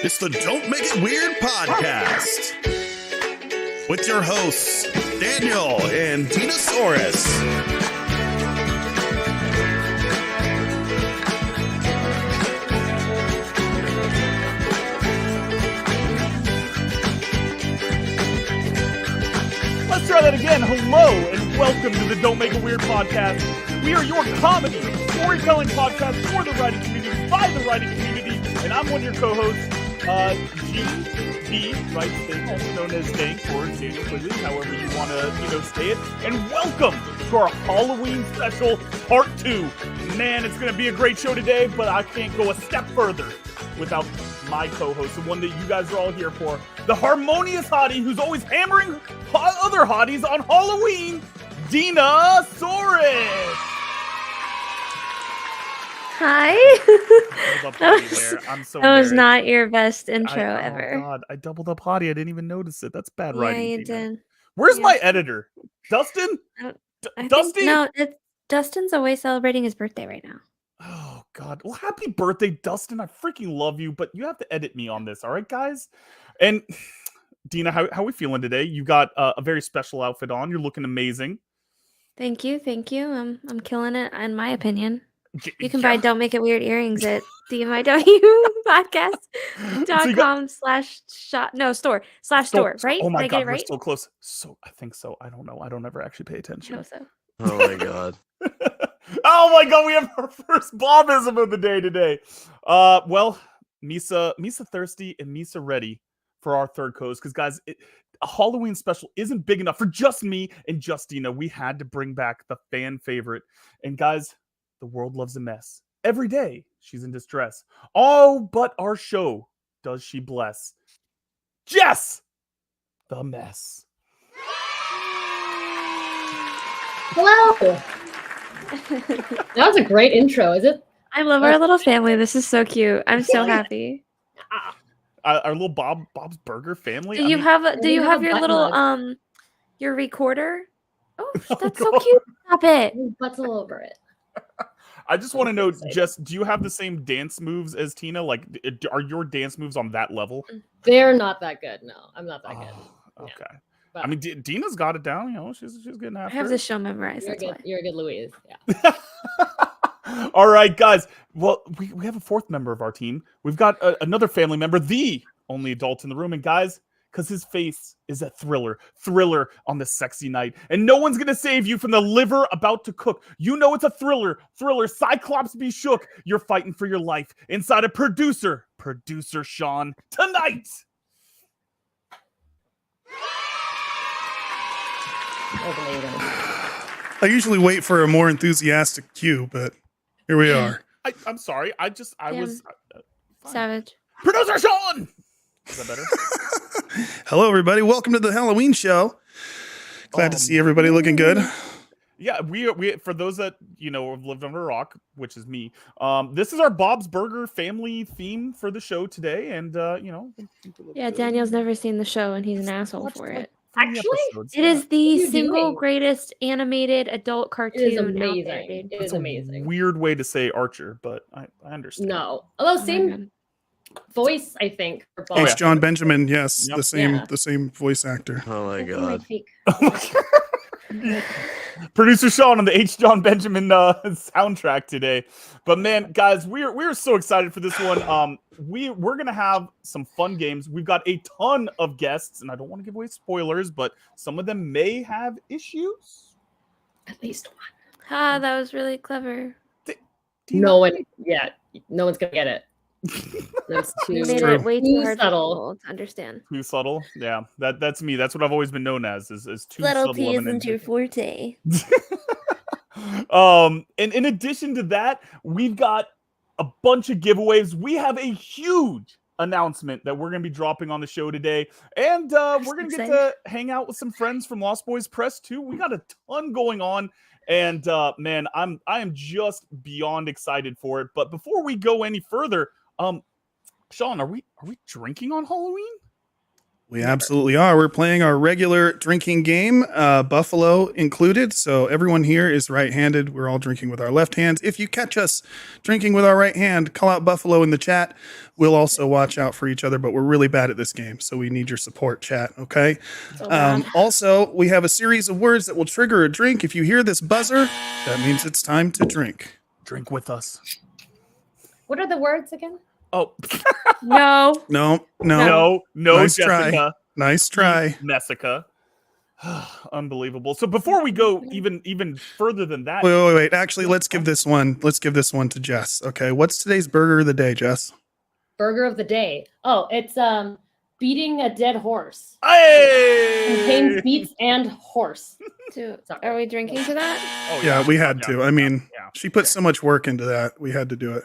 It's the Don't Make It Weird podcast with your hosts, Daniel and Dinosaurus. Let's try that again. Hello and welcome to the Don't Make It Weird podcast. We are your comedy storytelling podcast for the writing community, by the writing community, and I'm one of your co-hosts, GD, right? Thing, also known as Stank or Daniel Quigley, however you want to, say it. And welcome to our Halloween special, part 2. Man, it's going to be a great show today, but I can't go a step further without my co-host, the one that you guys are all here for, the harmonious hottie who's always hammering other hotties on Halloween, Dinosaurus. Hi. I'm so that was not your best intro ever. Oh God, I doubled up hottie. I didn't even notice it. That's bad writing. Yeah, you Dina. did. Where's my editor? Dustin? Dusty? No, Dustin's away celebrating his birthday right now. Oh God. Well, happy birthday, Dustin. I freaking love you, but you have to edit me on this, all right, guys? And Dina, how are we feeling today? You got a very special outfit on. You're looking amazing. Thank you. I'm killing it, in my opinion. You can buy Don't Make It Weird earrings at DMIWpodcast.com/store, right? Oh my God, we're so close. So I think so. I don't know. I don't ever actually pay attention. So. Oh my God. Oh my God, we have our first Bobism of the day today. Well, Misa thirsty and Misa ready for our third coast, because guys, a Halloween special isn't big enough for just me and Justina. We had to bring back the fan favorite. And guys, the world loves a mess. Every day she's in distress. Oh, but our show does she bless. Jess, the mess. Hello. That was a great intro, is it? I love our little family. This is so cute. I'm so happy. Our little Bob's Burger family. Do you have your little your recorder? Oh, that's so cute. Stop it. Butts all over it. I just want to know, Jess, do you have the same dance moves as Tina? Like, are your dance moves on that level? They're not that good. No, I'm not that good. Okay. Yeah. But I mean, Dina's got it down. She's getting after I have it. the show memorized. You're a good Louise. Yeah. All right, guys. Well, we have a fourth member of our team. We've got another family member, the only adult in the room. And guys, because his face is a thriller on this sexy night. And no one's going to save you from the liver about to cook. You know it's a thriller. Cyclops be shook. You're fighting for your life inside of producer Sean tonight. I usually wait for a more enthusiastic cue, but here we are. I'm sorry. I was... Savage. Producer Sean! Is that better? Hello, everybody. Welcome to the Halloween show. Glad to see everybody looking good. Yeah, we for those that have lived under a rock, which is me. This is our Bob's Burger family theme for the show today, and Yeah, Daniel's never seen the show, and he's an asshole for it. Actually, it is the single greatest animated adult cartoon. It is amazing. Out there, dude. It is amazing. Weird way to say Archer, but I understand. No, although same voice, I think. For both. H. John Benjamin, yes, Yep. the same voice actor. Oh my God. Producer Sean on the H. John Benjamin soundtrack today. But man, guys, we're so excited for this one. We're gonna have some fun games. We've got a ton of guests, and I don't want to give away spoilers, but some of them may have issues. At least one. That was really clever. No one's gonna get it. That's You too made it way too hard for subtle. people to understand. Too subtle? Yeah, that's me. That's what I've always been known as is too Subtlety subtle of an isn't your forte. And in addition to that, we've got a bunch of giveaways. We have a huge announcement that we're going to be dropping on the show today, and we're going to get to hang out with some friends from Lost Boys Press too. We got a ton going on, and man, I am just beyond excited for it. But before we go any further, Sean, are we drinking on Halloween? We absolutely are. We're playing our regular drinking game, Buffalo included. So everyone here is right-handed. We're all drinking with our left hands. If you catch us drinking with our right hand, call out Buffalo in the chat. We'll also watch out for each other, but we're really bad at this game, so we need your support, chat, okay? So bad. Also, we have a series of words that will trigger a drink. If you hear this buzzer, that means it's time to drink. Drink with us. What are the words again? Oh, No. No. Nice Jessica. try. Nice try. Messica. Unbelievable. So before we go even further than that, Wait. Actually, let's give this one to Jess. Okay. What's today's burger of the day, Jess? Burger of the day. Oh, it's beating a dead horse. hey! Contains beets and horse. Are we drinking to that? Oh, Yeah, we had to. I mean, yeah. she put so much work into that. We had to do it.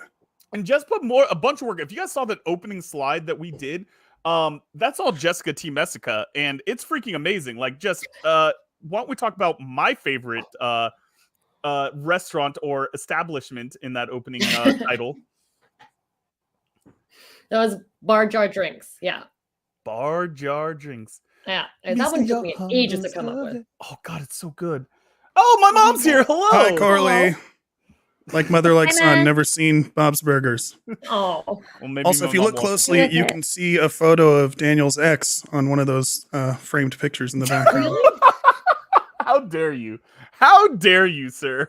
And Jess put a bunch of work. If you guys saw that opening slide that we did, that's all Jessica T. Messica, and it's freaking amazing. Like, just why don't we talk about my favorite restaurant or establishment in that opening title? That was Bar Jar Drinks. Yeah. Bar Jar Drinks. Yeah. And that one took me ages to come up with. Oh God, it's so good. Oh, my mom's here. Hello. Hi, Corley. Hello. Like mother, like Hi, son. Mom. Never seen Bob's Burgers. Oh. Well, maybe Also, my if you mom look won't. closely, Look you at can see a photo of Daniel's ex on one of those framed pictures in the background. How dare you? How dare you, sir?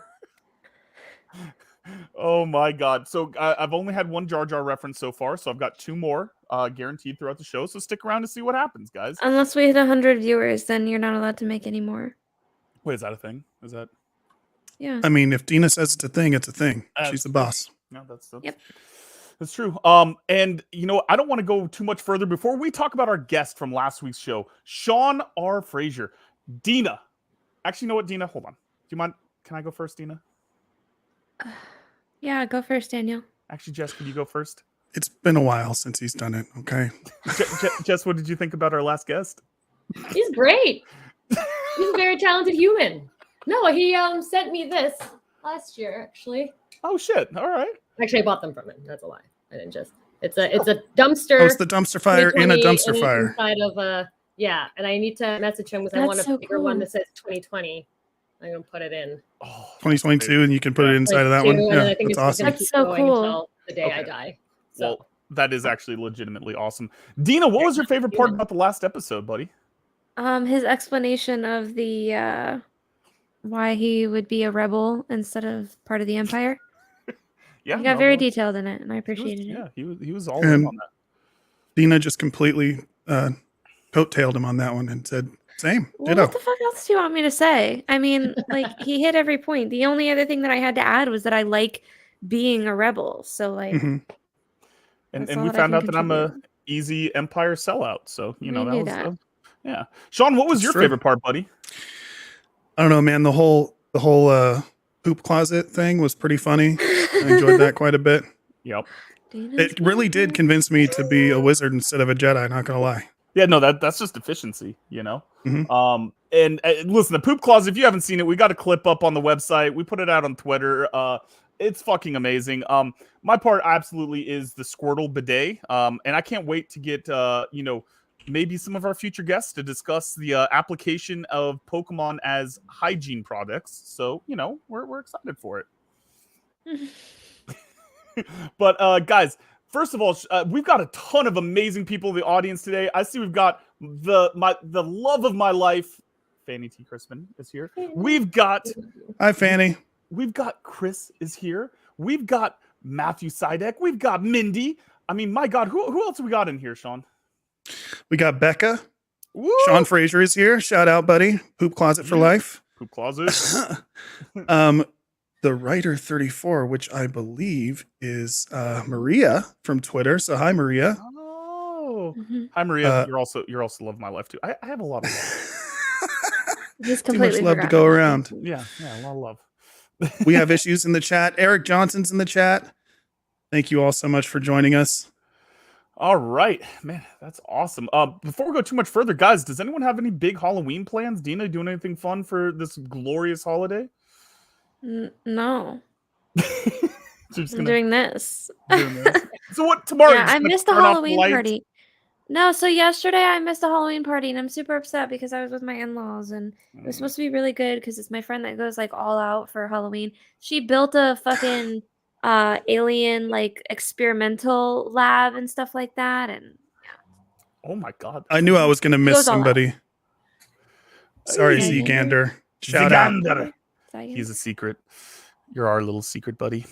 Oh my God. So I've only had one Jar Jar reference so far, so I've got 2 more guaranteed throughout the show. So stick around to see what happens, guys. Unless we hit 100 viewers, then you're not allowed to make any more. Wait, is that a thing? Is that? Yeah. I mean, if Dina says it's a thing, it's a thing. She's the boss. No, that's Yep. That's true. And you know, I don't want to go too much further before we talk about our guest from last week's show, Sean R. Frazier. Dina. Actually, you know what, Dina? Hold on. Do you mind? Can I go first, Dina? Yeah, go first, Daniel. Actually, Jess, can you go first? It's been a while since he's done it. Okay. Jess, what did you think about our last guest? He's great. He's a very talented human. No, he sent me this last year, actually. Oh shit! All right. Actually, I bought them from him. That's a lie. I didn't just. It's a dumpster. Oh, it's the dumpster fire in a 2020, dumpster and it's fire. inside of yeah, and I need to message him because I That's want a so bigger one cool. that says 2020. I'm gonna put it in. Oh, 2022, and you can put it inside of that one. 22, and then Yeah, I think that's it's awesome. gonna That's keep so going cool. until the day I Okay. die. So well, that is actually legitimately awesome. Dina, what was your favorite part about the last episode, buddy? His explanation of the why he would be a rebel instead of part of the Empire. Yeah, He got no, very no, detailed in it, and I he was- appreciated it. Yeah, he was all And- in on that. Dina just completely coattailed him on that one and said, same, Well, ditto. what the fuck else do you want me to say? I mean, like, he hit every point. The only other thing that I had to add was that I like being a rebel. So, like, Mhm. And That's we all that I found can out that I'm a contribute. easy Empire sellout. So you know We that knew was that. yeah. Sean, what was It's your true. favorite part, buddy? I don't know, man. The whole poop closet thing was pretty funny. I enjoyed that quite a bit. Yep. It really did convince me to be a wizard instead of a Jedi, not gonna lie. Yeah, no, that's just efficiency, you know. Mhm. And listen, the poop closet. If you haven't seen it, we got a clip up on the website. We put it out on Twitter. It's fucking amazing. My part absolutely is the Squirtle bidet. And I can't wait to get you know, maybe some of our future guests to discuss the application of Pokemon as hygiene products. So you know, we're excited for it. But guys, first of all, we've got a ton of amazing people in the audience today. I see we've got the love of my life, Fanny T. Crispin is here. We've got Chris is here. We've got Matthew Sidek. We've got Mindy. I mean, my God, who else we got in here, Sean? We got Becca. Woo! Sean Frazier is here. Shout out, buddy. Poop closet for life. Poop closet. The writer 34, which I believe is Maria from Twitter. So hi, Maria. Oh, Mhm. hi Maria. Uh, you're also love of my life too. I have a lot of love. He's Too much completely love to forgotten go about me. around. Yeah, a lot of love. We have issues in the chat. Eric Johnson's in the chat. Thank you all so much for joining us. All right, man, that's awesome. Before we go too much further, guys, does anyone have any big Halloween plans? Dina, doing anything fun for this glorious holiday? No, So just I'm gonna doing this. doing this. So what tomorrow? Yeah, you're just I gonna missed the turn off Halloween lights? party. No, so yesterday I missed a Halloween party and I'm super upset because I was with my in-laws and it was supposed to be really good because it's my friend that goes like all out for Halloween. She built a fucking alien like experimental lab and stuff like that, and Oh my god. I knew I was going to miss goes all out. somebody. Sorry, Hey. Zegander. Shout out. Zigander. Second. He's a secret. You're our little secret buddy.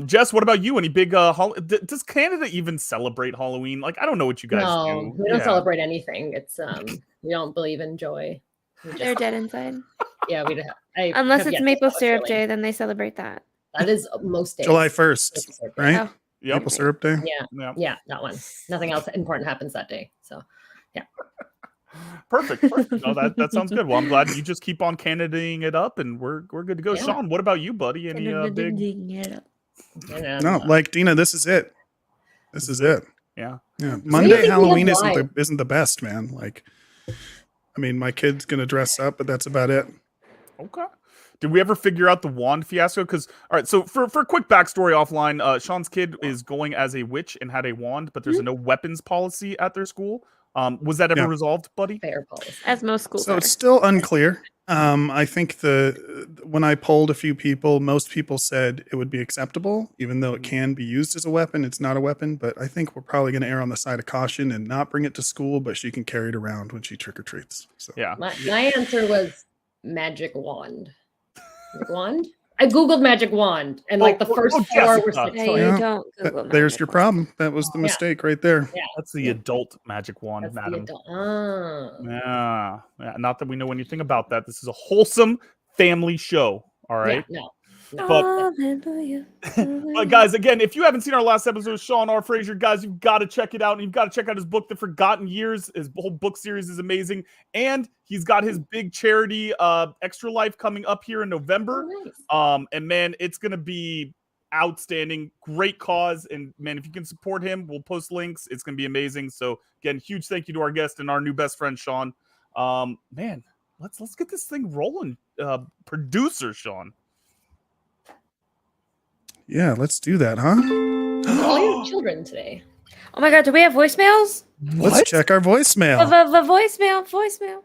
Jess, what about you? Any big does Canada even celebrate Halloween? Like, I don't know what you guys No, do. we don't Yeah. celebrate anything. It's we don't believe in joy. We They're just, dead inside. yeah, we don't. I Unless have it's yet to maple celebrate, syrup really. day, then they celebrate that. That is most days. July 1st, right? Oh. Yep. Maple syrup day. Yeah, Yeah. yeah, that one. Nothing else important happens that day. So Perfect. No, that sounds good. Well, I'm glad you just keep on Canadaing it up, and we're good to go. Yeah. Sean, what about you, buddy? Any big? and, No, like Dina, this is it. This is it. Yeah. Yeah. think Monday we Halloween have isn't the best, man. Like, I mean, my kid's gonna dress up, but that's about it. Okay. Did we ever figure out the wand fiasco? Because all right, so for a quick backstory offline, Sean's kid is going as a witch and had a wand, but there's a no weapons policy at their school. Was that ever Yeah. resolved, buddy? fair policy. As most schools So are. it's still unclear. I think when I polled a few people, most people said it would be acceptable, even though it can be used as a weapon. It's not a weapon, but I think we're probably going to err on the side of caution and not bring it to school, but she can carry it around when she trick or treats. So Yeah. My answer was magic wand. Magic wand? I googled magic wand, and like the first four were Jessica. six Yeah, toys. you Yeah, don't Google there's magic your wand. problem. That was the Yeah. mistake right there. That's the adult magic wand, That's the madam. adult. Ah. Yeah. Not that we know anything about that. This is a wholesome family show. All right. Yeah, no. But- Hallelujah. But guys, again, if you haven't seen our last episode of Sean R. Fraser, guys, you've got to check it out. And you've got to check out his book, The Forgotten Years. His whole book series is amazing. And he's got his big charity, Extra Life, coming up here in November. Oh, nice. And man, it's gonna be outstanding. Great cause. And man, if you can support him, we'll post links. It's gonna be amazing. So again, huge thank you to our guest and our new best friend, Sean. Man, let's get this thing rolling. Producer Sean. Yeah, let's do that, huh? All your children today. Oh my god, do we have voicemails? Let's check our voicemail. Voicemail.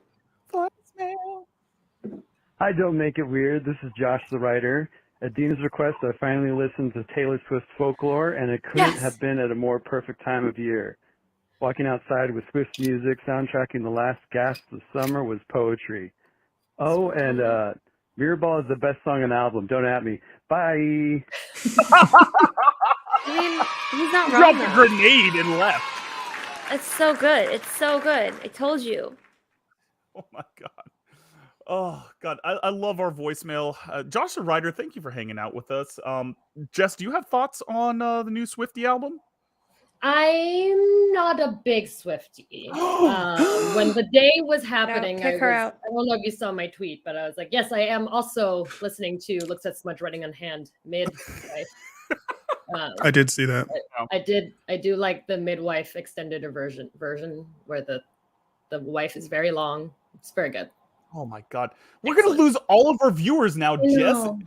Hi, Don't Make It Weird. This is Josh the writer. At Dina's request, I finally listened to Taylor Swift's Folklore, and it couldn't have been at a more perfect time of year. Walking outside with Swift music, soundtracking the last gasps of summer was poetry. Oh, and Mirrorball is the best song on the album. Don't at me. Bye. I mean, he's not Dropped wrong. a though. grenade and left. It's so good. It's so good. I told you. Oh my god. Oh god, I love our voicemail. Josh the writer, thank you for hanging out with us. Jess, do you have thoughts on the new Swiftie album? I'm not a big Swiftie. When the day was happening, kick her out. I don't know if you saw my tweet, but I was like, yes, I am also listening to Looks at Smudge Writing on Hand midwife. I did see that. I do like the midwife extended version where the wife is very long. It's very good. Oh my god. We're gonna lose all of our viewers now, I Jess. know.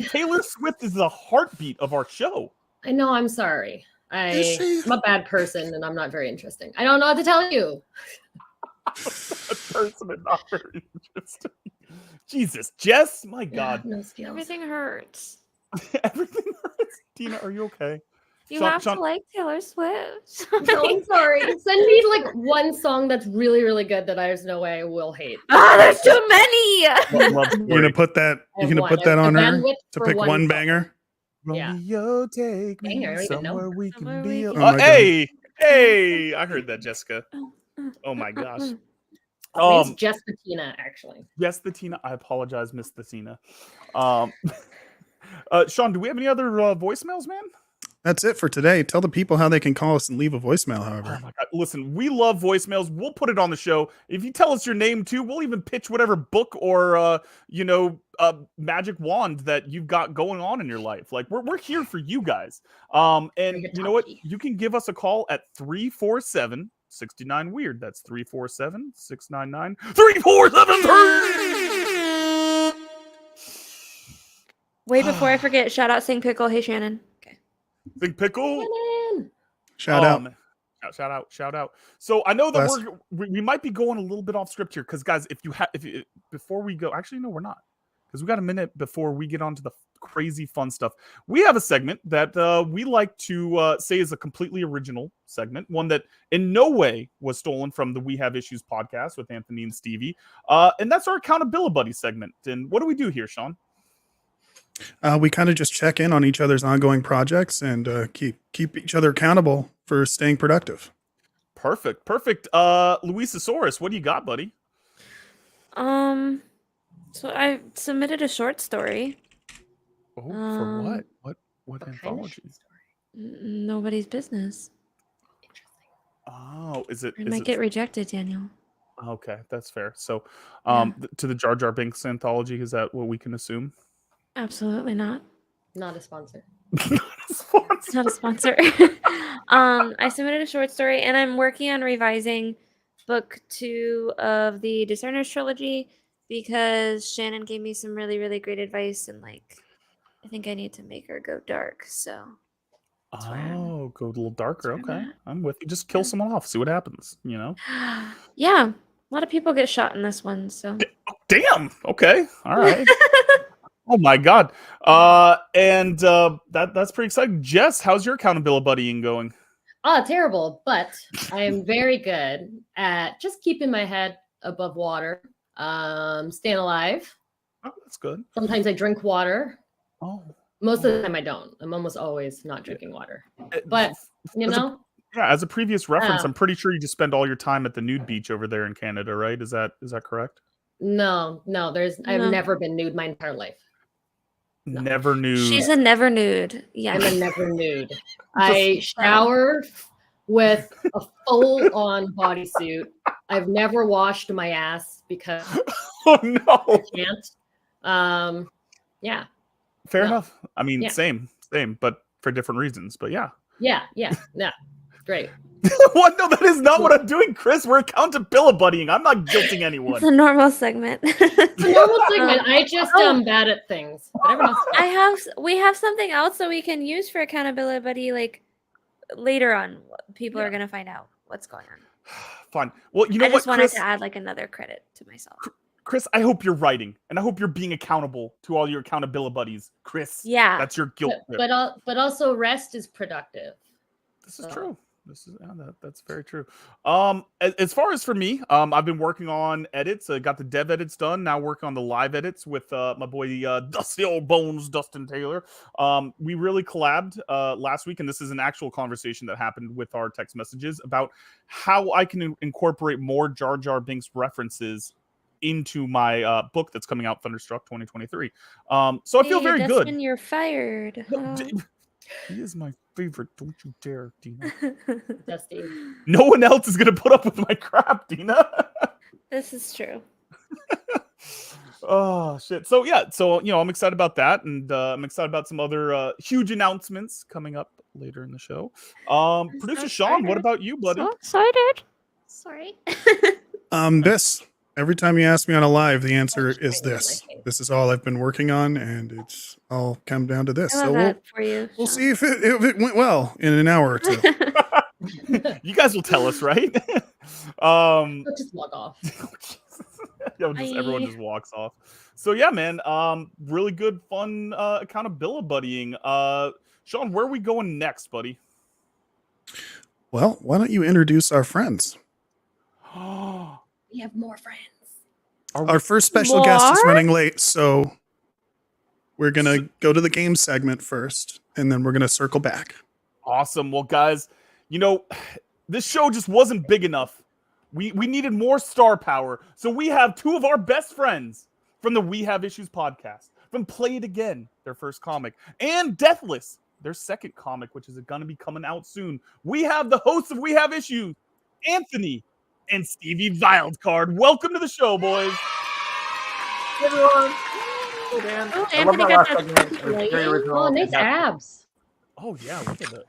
Taylor Swift is the heartbeat of our show. I know, I'm sorry. Is she? I'm a bad person and I'm not very interesting. I don't know what to tell you. That person is not very interesting. Jesus, Jess, my god. No skills. Everything hurts. Everything hurts. Tina, are you okay? You Sean- have Sean- to like Taylor Swift. No, I'm sorry. Send me like one song that's really, really good that there's no way I will hate. There's too many. Love You're gonna put that. I You're have gonna one. put that I have on the her bandwidth to for pick one song. banger. Yeah. Romeo, take me Dang, I don't even know. somewhere we Somewhere can we be. can Oh my God. Hey, I heard that, Jessica. Oh my gosh. It's just Tina, actually. Yes, the Tina. I apologize, Miss the Tina. Sean, do we have any other voicemails, man? That's it for today. Tell the people how they can call us and leave a voicemail. Oh However, my god! Listen, we love voicemails. We'll put it on the show. If you tell us your name too, we'll even pitch whatever book or magic wand that you've got going on in your life. Like we're here for you guys. And Bring it you know what? touchy. You can give us a call at 347-69 weird. That's 347-699 3473. Wait, before I forget, shout out Sing Pickle. Hey, Shannon. Okay. Big pickle. Shannon! shout out. Man. Shout out. So I know that Bless. we might be going a little bit off script here because guys, before we go, actually no, we're not, because we got a minute before we get on to the crazy fun stuff. We have a segment that we like to say is a completely original segment, one that in no way was stolen from the We Have Issues podcast with Anthony and Stevie, and that's our Accountability Buddy segment. And what do we do here, Sean? We kind of just check in on each other's ongoing projects and keep each other accountable for staying productive. Perfect. Luisasaurus, what do you got, buddy? So I submitted a short story. Oh, for what? What What kind of anthology? short story? Nobody's business. Interesting. Oh, is it? It might get rejected, Daniel. Okay, that's fair. So, Yeah. to the Jar Jar Binks anthology, is that what we can assume? Absolutely not. Not a sponsor. It's not a sponsor. I submitted a short story, and I'm working on revising book 2 of the Discerners trilogy because Shannon gave me some really, really great advice, and like, I think I need to make her go dark. So, That's where I'm- Oh, go a little darker. that's where I'm Okay, at. I'm with you. Just kill Yeah. someone off. See what happens. You know. Yeah, a lot of people get shot in this one. So, Damn. Okay. All right. Oh my God. And that's pretty exciting. Jess, how's your accountability buddying going? Terrible, but I am very good at just keeping my head above water, staying alive. Oh, that's good. Sometimes I drink water. Oh, Most of the time I don't. I'm almost always not drinking water. Uh, But, you as a- know, yeah. As a previous reference, Yeah. I'm pretty sure you just spend all your time at the nude beach over there in Canada, right? Is that correct? no, I've No. never been nude my entire life. No. Never knew. she's a never nude. Yeah. I'm a never nude. I shower with a full-on bodysuit. I've never washed my ass because Oh no. I can't. Yeah. Fair No. enough. I mean, Yeah. same, but for different reasons. But yeah. Yeah. Great. What? No, that is not what I'm doing, Chris. We're accountability buddying. I'm not guilting It's anyone. a normal segment. It's a normal segment. I just am bad at things. But everyone else we have something else that we can use for accountability buddy like later on. People are gonna find out what's going on. Fine. Well, you know I what, just wanted Chris? to add like another credit to myself. Chris, I hope you're writing, and I hope you're being accountable to all your accountability buddies. Chris, Yeah. that's your guilt. trip. but also rest is productive. This is So- true. That's very true. As far as for me, I've been working on edits. I got the dev edits done. Now working on the live edits with my boy Dusty Old Bones, Dustin Taylor. We really collabed last week, and this is an actual conversation that happened with our text messages about how I can incorporate more Jar Jar Binks references into my book that's coming out, Thunderstruck 2023. So I feel Hey, very Dustin, good. You're fired. No, he is my favorite. Don't you dare, Dina. Dusty. No one else is gonna put up with my crap, Dina. This is true. Oh shit. So yeah, so I'm excited about that, and I'm excited about some other huge announcements coming up later in the show. Producer so Sean, what excited. about you, buddy? So excited. Sorry. This. Every time you ask me on a live, the answer Just is trying to this. make it. This is all I've been working on, and it's all come down to this. I love So that for you. we'll see if it went well in an hour or two. You guys will tell us, right? Let's just log off. Everyone Bye. just walks off. So yeah, man. Really good, fun accountability buddying. Sean, where are we going next, buddy? Well, why don't you introduce our friends? Are We have more friends. Our first special guest is More? running late, so we're gonna go to the game segment first, and then we're gonna circle back. Awesome. Well, guys, this show just wasn't big enough. We needed more star power. So we have two of our best friends from the We Have Issues podcast, from Play It Again, their first comic, and Deathless, their second comic, which is going to be coming out soon. We have the hosts of We Have Issues, Anthony and Stevie Wildcard. Welcome to the show, boys. Hey, everyone. Hey, Dan. Oh, I love Anthony that got last that segment. It was very Lighting? original. Oh, nice Fantastic. abs. Oh, yeah. Look at that.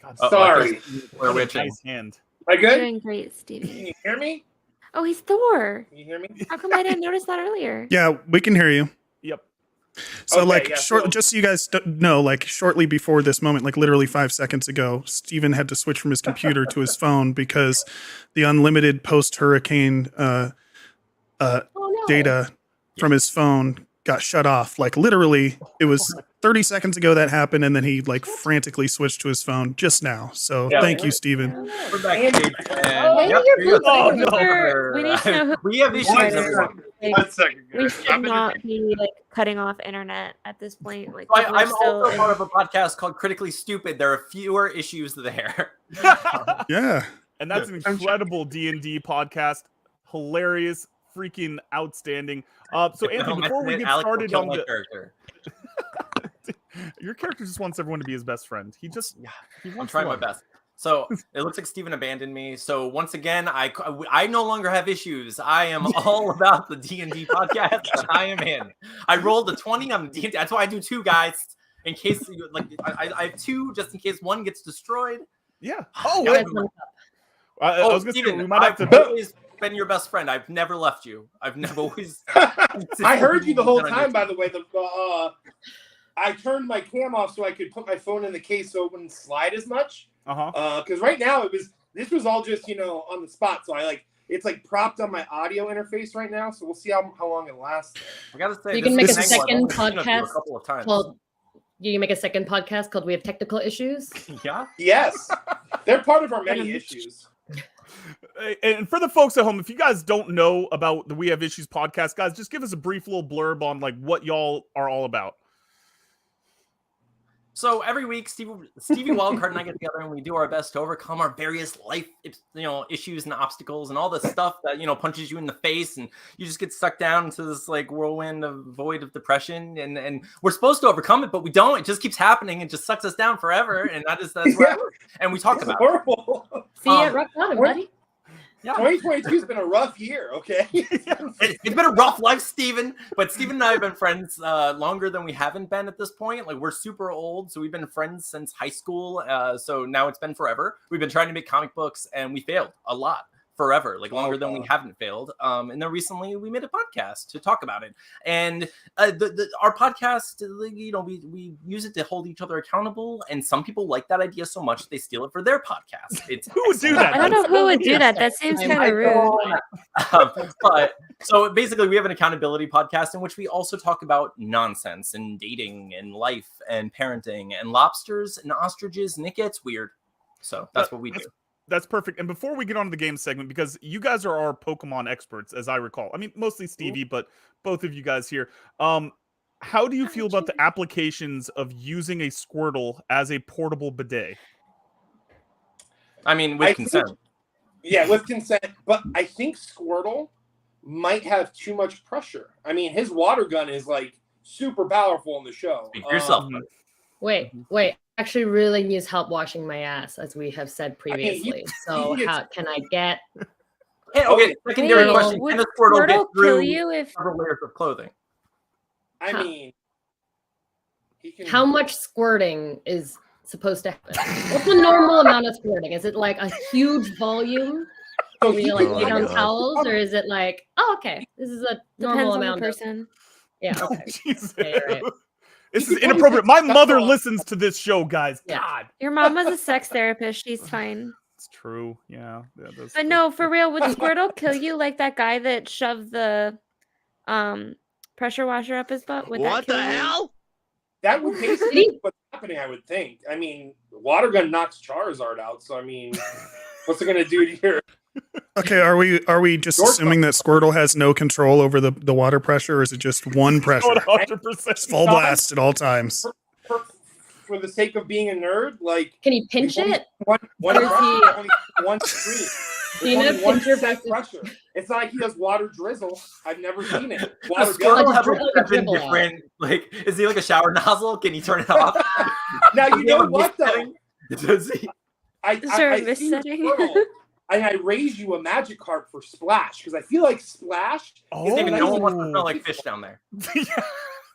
God, Sorry. what We're a witching. nice hand. Am I good? Doing great, Can Stevie. you hear me? Oh, he's Thor. Can you hear me? How come I didn't notice that earlier? Yeah, we can hear you. Yep. So, Okay, like, yeah, just so you guys know, like, shortly before this moment, like, literally 5 seconds ago, Steven had to switch from his computer to his phone because the unlimited post-hurricane Oh no. data from his phone got shut off. Like, literally, it was 30 seconds ago that happened, and then he, like, frantically switched to his phone just now. So, Yeah. thank you, Steven. We're backstage, and Hey, yep, you're here you go. Oh, We no. need to know who We have issues, Right. everyone. like, One second, we guys. should not be like cutting off internet at this point. Like, So people are I'm still also in- part of a podcast called Critically Stupid. There are fewer issues there. Yeah. And that's an incredible D&D podcast. Hilarious, freaking outstanding. So Anthony, before we get Alec will started kill on my the character. your character just wants everyone to be his best friend. He I'm wants trying my love. best. So it looks like Steven abandoned me. So once again, I no longer have issues. I am all about the D&D podcast that I am in. I rolled a 20 on the D&D. That's why I do 2, guys. In case, like, I have 2 just in case one gets destroyed. Yeah. Oh, yeah. yeah. I was gonna say Steven, we might have I've to. always been your best friend. I've never left you. I've never always. I heard you the whole Been on time, your by the way. I turned my cam off so I could put my phone in the case so it wouldn't slide as much. Because right now this was all just on the spot. So it's like propped on my audio interface right now. So we'll see how long it lasts. I gotta say, You can make a this is an angle I've second only seen of you podcast a couple of times. called. You can make a second podcast called "We Have Technical Issues." Yeah. Yes, they're part of our many issues. And for the folks at home, if you guys don't know about the We Have Issues podcast, guys, just give us a brief little blurb on like what y'all are all about. So every week, Stevie Wildcard and I get together and we do our best to overcome our various life, issues and obstacles and all the stuff that punches you in the face and you just get stuck down into this like whirlwind of void of depression. And we're supposed to overcome it, but we don't. It just keeps happening and just sucks us down forever. And that's where and we talk It's about horrible. See you at rock bottom, buddy. Yeah. 2022 has been a rough year. Okay. It's been a rough life, Steven. But Steven and I have been friends longer than we haven't been at this point. Like, we're super old. So we've been friends since high school. So now it's been forever. We've been trying to make comic books and we failed a lot forever, like longer than we haven't failed. And then recently we made a podcast to talk about it. And our podcast, we use it to hold each other accountable. And some people like that idea so much they steal it for their podcast. It's Who would do that? I don't know who would do that. That seems kind of rude. But so basically we have an accountability podcast in which we also talk about nonsense and dating and life and parenting and lobsters and ostriches, and it gets weird. So that's what we do. That's perfect. And before we get on to the game segment, because you guys are our Pokemon experts, as I recall. I mean, mostly Stevie, but both of you guys here. How do you feel about the applications of using a Squirtle as a portable bidet? I mean, with consent. Yeah, with consent. But I think Squirtle might have too much pressure. I mean, his water gun is like super powerful in the show. Speak for yourself. Wait. Actually, really needs help washing my ass, as we have said previously. So how can I get? Hey, okay, secondary Wait, question. would Can the Squirtle get Squirtle through kill you if several layers of clothing? I Huh. mean, he can. How much squirting is supposed to happen? What's the normal amount of squirting? Is it like a huge volume? So Where he you like can- lay down God. towels, or is it like, oh, okay, this is a normal depends on the amount of? person? Yeah. Okay. Jesus. Yeah, you're right. This You is can inappropriate. My that's mother all. listens to this show, guys. Yeah. God. Your mom was a sex therapist. She's fine. It's true. Yeah. That's, But no, for real, would Squirtle kill you like that guy that shoved the pressure washer up his butt? Would What that the kill you? hell? That would basically what's happening, I would think. I mean, water gun knocks Charizard out, so I mean, what's it gonna do to your? Okay, are we just Your assuming that Squirtle has no control over the water pressure, or is it just one pressure? 100%. Full blast at all times. For the sake of being a nerd, like Can he pinch we only- it? one Or is he- only one screen. Tina, There's only one pinch your set versus- pressure. It's not like he does water drizzle. I've never seen it. Does Water Squirtle gun. have Like a seven dribble out. different, like, is he like a shower nozzle? Can he turn it off? Now you Does he know have a what mist though? setting? Does he? Is there a I miss see setting? Squirtle, and I raise you a magic card for Splash because I feel like Splash. Oh. Steven, no one wants to smell like fish down there. Yeah.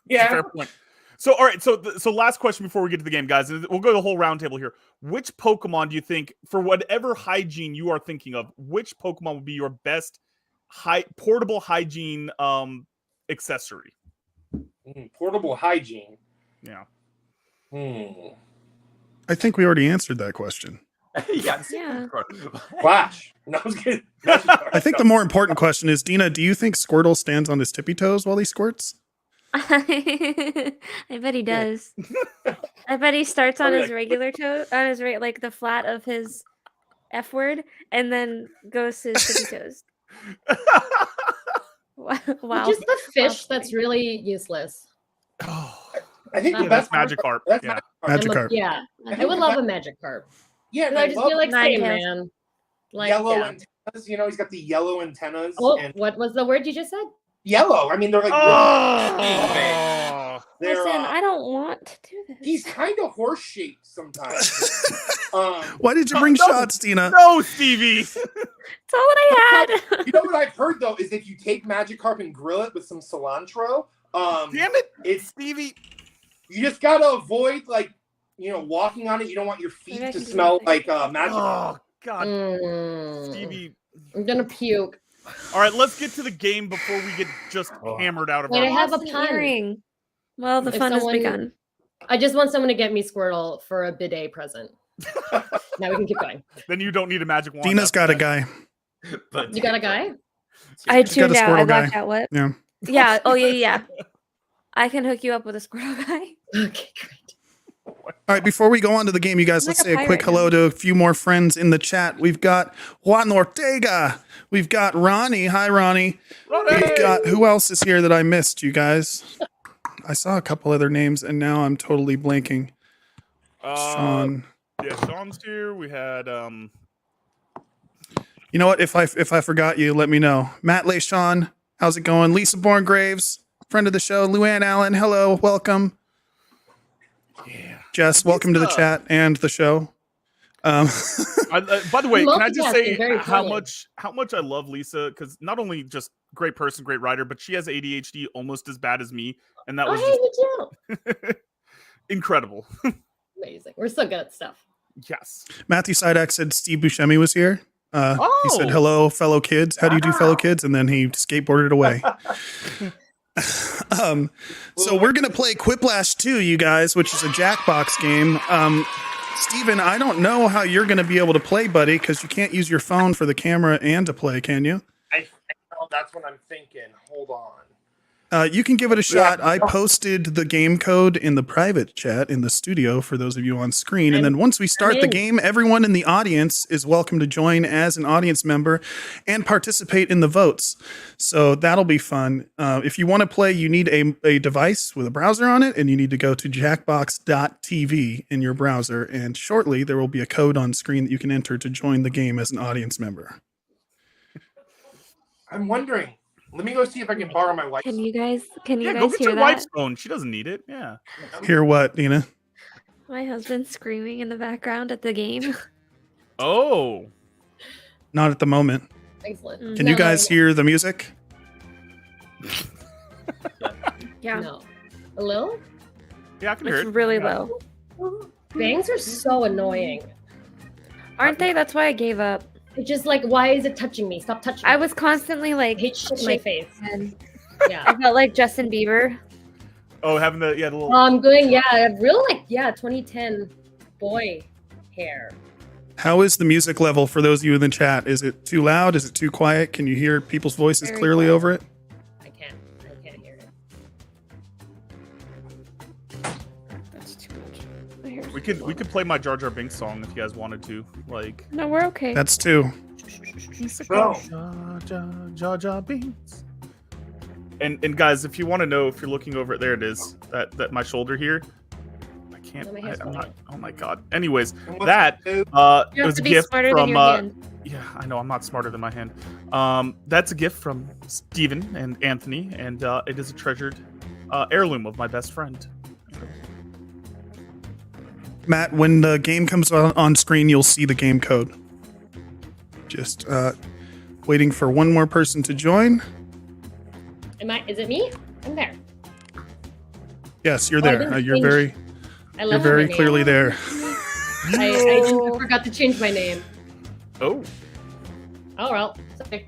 Yeah. Fair point. So, all right. So last question before we get to the game, guys. We'll go the whole round table here. Which Pokemon do you think, for whatever hygiene you are thinking of, which Pokemon would be your best portable hygiene accessory? Portable hygiene. Yeah. I think we already answered that question. Yeah. Flash. No, I was kidding. I think the more important question is, Dina, do you think Squirtle stands on his tippy toes while he squirts? I bet he does. I bet he starts on his regular toe, on his like the flat of his F word, and then goes to his tippy toes. Wow. Just the fish that's really useless. I think the best Magikarp. That's Yeah. Magikarp. Yeah, I would love a Magikarp. Yeah, and I I just love feel like Nine same, Tails. man. Like yellow yeah. antennas. You know, he's got the yellow antennas. Oh, and what was the word you just said? yellow. I mean, they're like. Oh! They're, Listen, I don't want to do this. he's kind of horse shaped sometimes. Why did you bring shots, Dina? No, Stevie. That's all that I had. You know what I've heard though is if you take Magikarp and grill it with some cilantro, Damn it, it's Stevie. you just gotta avoid like walking on it. You don't want your feet Maybe I to can do smell something. like Magikarp. Oh God, Mm, Stevie. I'm gonna puke. All right, let's get to the game before we get just hammered out of Wait, I our. have a Lost an pun. earring. Well, the If fun has someone- begun. I just want someone to get me Squirtle for a bidet present. Now we can keep going. Then you don't need a magic wand. Dina's after got a that. guy. But You got a guy? I She's got a tuned out. I squirrel blacked guy. out. What? Yeah. Yeah. Oh yeah. I can hook you up with a squirrel guy. Okay, great. All right, before we go on to the game, you guys, I'm let's like say a a quick pirate hello to a few more friends in the chat. We've got Juan Ortega. We've got Ronnie. Hi, Ronnie. We've got, who else is here that I missed, you guys? I saw a couple other names, and now I'm totally blanking. Sean. Yeah, Sean's here. We had You know what? If I forgot you, let me know. Matt LeSean, how's it going? Lisa Bourne Graves, friend of the show. Luann Allen, hello, welcome. yeah. Jess, welcome to the chat and the show. By the way, can I just say Multitasking, very how funny. much I love Lisa? Because not only just great person, great writer, but she has ADHD almost as bad as me, and that Oh, was hey, you too. just incredible. Amazing. We're so good at stuff. Yes. Matthew Sidak said Steve Buscemi was here. He said, Oh. hello, fellow kids. How do you do, fellow kids? And then he skateboarded away. So we're going to play Quiplash 2, you guys, which is a Jackbox game. Steven, I don't know how you're going to be able to play, buddy, because you can't use your phone for the camera and to play, can you? I know that's what I'm thinking. Hold on. You can give it a shot. I posted the game code in the private chat in the studio for those of you on screen. And then once we start the game, everyone in the audience is welcome to join as an audience member and participate in the votes. So that'll be fun. If you want to play, you need a device with a browser on it, and you need to go to jackbox.tv in your browser. And shortly, there will be a code on screen that you can enter to join the game as an audience member. I'm wondering. Let me go see if I can borrow my wife's. Can you guys Go hear get your that? wife's phone. She doesn't need it. Yeah. Hear what, Dina? My husband screaming in the background at the game. Oh. Not at the moment. Excellent. Can you guys hear the music? Yeah. No. A little? Yeah, I can hear It's it. really Yeah. low. Bangs are so annoying. Aren't they? That's why I gave up. It's just like, why is it touching me? Stop touching me. I was constantly like, I hate shit in my face. and Yeah. I felt like Justin Bieber. Oh, having the little. I'm going, real 2010 boy hair. How is the music level for those of you in the chat? Is it too loud? Is it too quiet? Can you hear people's voices Very clearly quiet. over it? I can't hear it. That's too much. My hair's We could play my Jar Jar Binks song if you guys wanted to. Like. No, we're okay. That's two. Bro. Jar Jar Binks. And guys, if you want to know, if you're looking over it, there it is. That my shoulder here. I can't. My hair's I'm falling not. Oh my god. Anyways, And what's that the- you it have was to a be gift smarter from than your hand. yeah, I know I'm not smarter than my hand. That's a gift from Steven and Anthony, and it is a treasured heirloom of my best friend. Matt, when the game comes on screen, you'll see the game code. Just waiting for one more person to join. Is it me? I'm there. Yes, you're Oh, I there. didn't You're change- very, I you're left very my name. clearly there. I forgot to change my name. Oh, Oh well, sorry.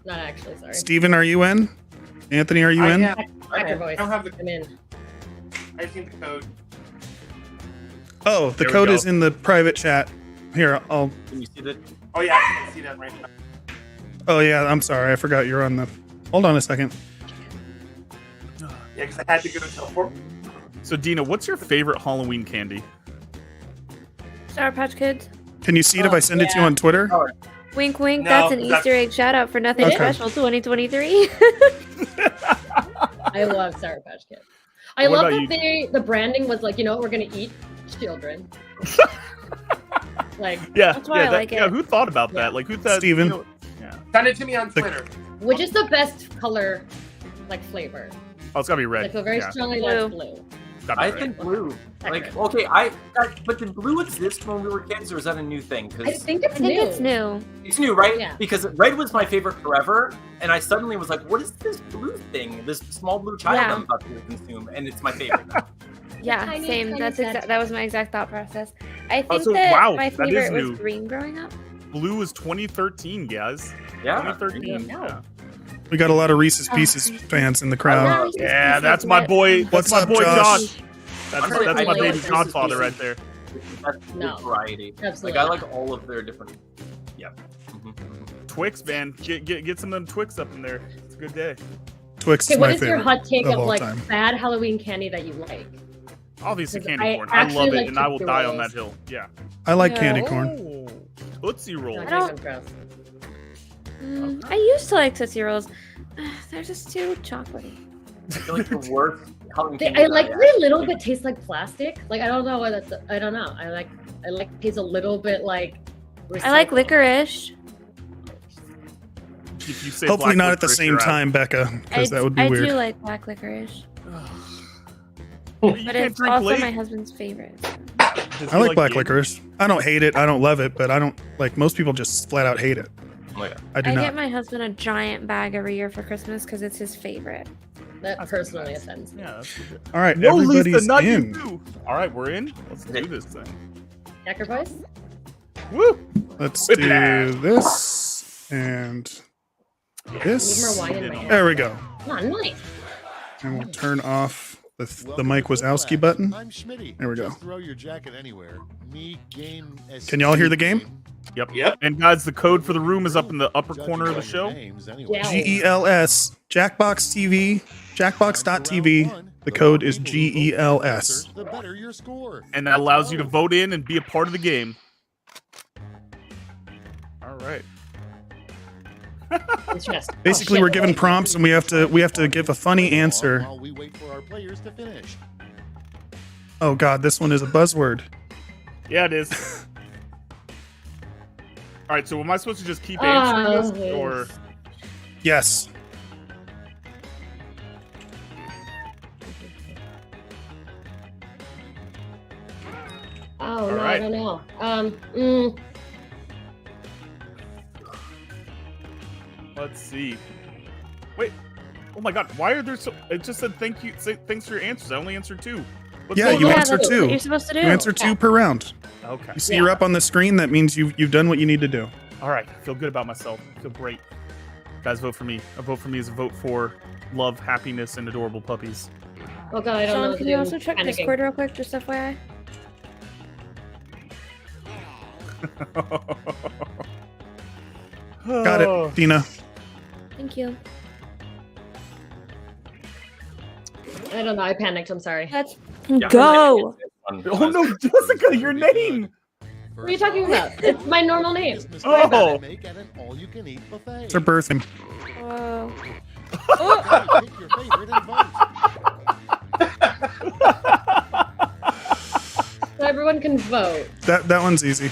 Not actually, sorry. Steven, are you in? Anthony, are you in? Hacker voice. I don't have the. I'm in. I just need the code. Oh, the There we code go. is in the private chat. Here, I'll. Can you see that? Oh yeah, I can see that right now. Oh yeah, I'm sorry. I forgot you're on the. Hold on a second. Yeah, because I had to go teleport. So Dina, what's your favorite Halloween candy? Sour Patch Kids. Can you see it if I send it to you yeah. on Twitter? Oh, Wink, wink. No, That's an that's- Easter egg shout out for Nothing Okay. Special 2023. I love Sour Patch Kids. I What love about that the branding was like, you know what, we're gonna eat children. Like, Yeah, That's why yeah, I like yeah. it. Who thought about that? Like, who thought? Steven. You know, yeah. Send it to me on Twitter. which is the best color, like flavor? Oh, it's gotta be red. Like a very yeah. strongly Blue. love blue. It's gotta be I red. think blue. Like, Okay. okay, but did blue exist when we were kids, or is that a new thing? I Because think I it's think new. it's new. it's new, right? Yeah. Because red was my favorite forever, and I suddenly was like, "What is this blue thing? This small blue child Yeah. I'm about to consume?" And it's my favorite. Yeah, Tiny, same. tiny That's set. that was my exact thought process. I Oh, think so- that wow, my that is favorite was new. green growing up. Blue was 2013, guys. Yeah. 2013. Yeah. Yeah, We got a lot of Reese's Oh, Pieces great. fans in the crowd. yeah, that's my boy. That's What's my up, boy Josh? Josh. That's Honestly, my I like baby Reese's godfather Pieces. right there. That's No. good variety. Absolutely Like I not. like all of their different. Yep. Mhm. Twix, man, get some of them Twix up in there. It's a good day. Twix Okay, is what my is your favorite. hot take of of all like time. bad Halloween candy that you like? Obviously, Because candy I corn. I actually love it, like and I will Tootsie die on Rolls. that hill. Yeah. I like No. candy corn. Oh, Tootsie Roll. No, I don't- Jason's gross. I used to like Tootsie Rolls. They're just too chocolatey. I feel like the worst. Halloween They, candy I that like actually a little bit taste like plastic. Like I don't know why that's. I don't know. I like tastes a little bit like. I like recycled. licorice. If you say Hopefully black not at the licorice, same you're out. time, Becca, I, because that would be I weird. do like black licorice, You but can't it's drink also late. my husband's favorite. Does I he like black Jaeger? licorice. I don't hate it. I don't love it, but I don't like most people just flat out hate it. Oh, yeah. I do I not. get my husband a giant bag every year for Christmas because it's his favorite. That That's personally nice. offends me. Yeah, that's good. All right, No, everybody's Lisa, not in. you too. All right, we're in. Let's do this thing. Hacker voice. Woo! Let's Whiplash. do this and I need this. more wine in my hand. There we go. Come on, nice. And we'll turn off the Mike Wazowski button. I'm Schmitty. There we go. Just throw your jacket anywhere. Me game. Can y'all hear the game? Yep. Yep. And guys, the code for the room is up in the upper Judging corner of by the your show. names anyway. Yeah. GELS. Jackbox TV. Jackbox.tv. The code is GELS. The better your score. And that allows you to vote in and be a part of the game. All right. It's just Basically, oh, we're shit. given prompts and we have to give a funny answer. While we wait for our players to finish. Oh God, this one is a buzzword. Yeah, it is. All right, so am I supposed to just keep answering this, or Yes. Oh no, right. I don't know. let's see? Wait. Oh my God, why are there so? It just said thank you. Say, thanks for your answers. I only answered 2. Let's Yeah, go. you yeah, answer that's two. what you're supposed to do. You answer 2 per round. Okay. You see you're up on the screen. That means you've done what you need to do. All right. I feel good about myself. I feel great. Guys, vote for me. A vote for me is a vote for love, happiness, and adorable puppies. Oh god, I don't know. Sean, what can to you do. also check Panicking. Discord real quick, just FYI? Got it, Dina. Thank you. I don't know. I panicked. I'm sorry. Let's Yeah. go. Oh no, Jessica, your name. What are you talking about? It's my normal name. Christmas Oh. dinner they make at an all-you-can-eat buffet. It's her birthday. Whoa. Pick your favorite and vote. So everyone can vote. That one's easy.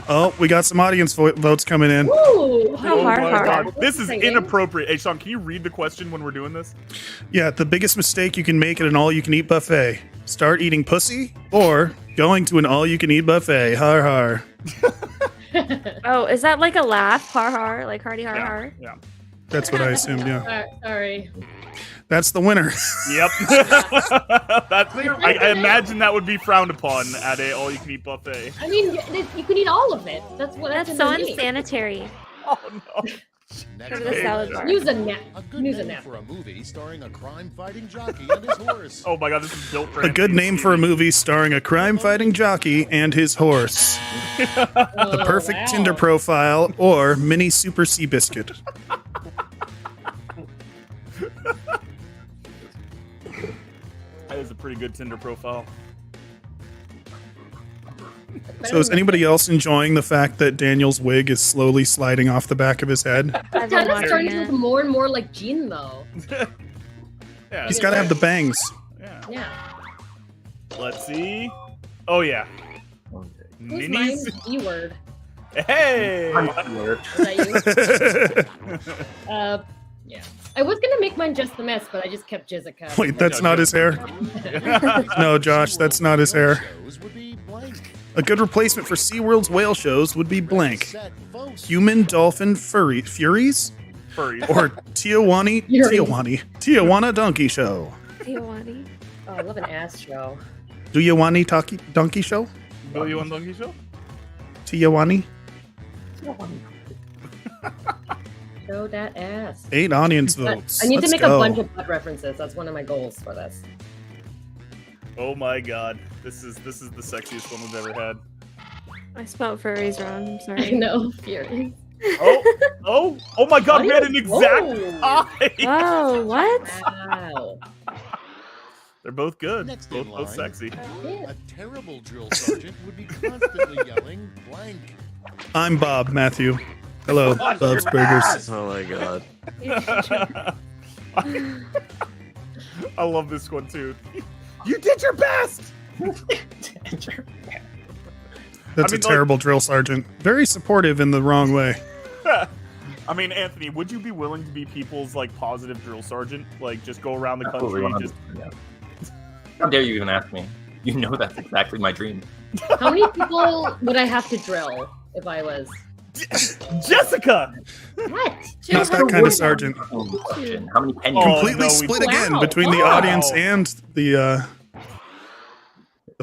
Oh, we got some audience votes coming in. Woo! How Oh hard, my hard. God. This is Singing. inappropriate. Hey, Sean, can you read the question when we're doing this? Yeah, the biggest mistake you can make at an all-you-can-eat buffet: start eating pussy or going to an all-you-can-eat buffet. Har har. Oh, is that like a laugh? Har har, like hardy har Yeah. har. Yeah. That's what I assumed. Yeah, Sorry. that's the winner. Yep. I imagine that would be frowned upon at a all-you-can-eat buffet. I mean, you can eat all of it. That's what. That's in so the name. unsanitary. Oh no. Next Go to the salad bar. Use a nap. A good Use a name nap. for a movie starring a crime-fighting jockey and his horse. Oh my god, this is built for A good name for a movie starring a crime-fighting jockey and his horse. The perfect Tinder profile or mini super sea biscuit. That is a pretty good Tinder profile. So is anybody else enjoying the fact that Daniel's wig is slowly sliding off the back of his head? I've It's been kind of watching starting to it. look more and more like Gene, though. Yeah, He's got to have the bangs. yeah. Yeah. Let's see. Oh yeah. Who's Minis. mine's D-word? Hey. Is that you? Yeah. I was gonna make mine just the mess, but I just kept Jessica. Wait, that's not his hair? No, Josh, that's not his hair. Shows would be blank. A good replacement for SeaWorld's whale shows would be blank. Set, vote. Human dolphin furies Furry. or Tijuana donkey show. Tijuana. Oh, I love an ass show. Do you want any donkey show? Will you on Donkey Show? Tijuana? Show that ass. 8 audience But votes. I need Let's to make go. a bunch of butt references. That's one of my goals for this. Oh my god. This is the sexiest one we've ever had. I spelled furries wrong. I'm I sorry. know, Fury. Oh my god, we had an exact Whoa. tie. Oh, what? Wow. They're both good. Next in Both line. sexy. A terrible drill sergeant would be constantly yelling blank. I'm Bob Matthew. Hello, Bob's Burgers. Oh my god. I love this one too. You did your best. That's I mean, a terrible drill sergeant. Very supportive in the wrong way. I mean, Anthony, would you be willing to be people's like positive drill sergeant? Like, just go around the Absolutely, country, just 100%, yeah. How dare you even ask me? You know that's exactly my dream. How many people would I have to drill if I was? Jessica. What? Not that kind of sergeant. Question. How many pennies? Oh, Completely no, we- split again Wow. between the Wow. audience and the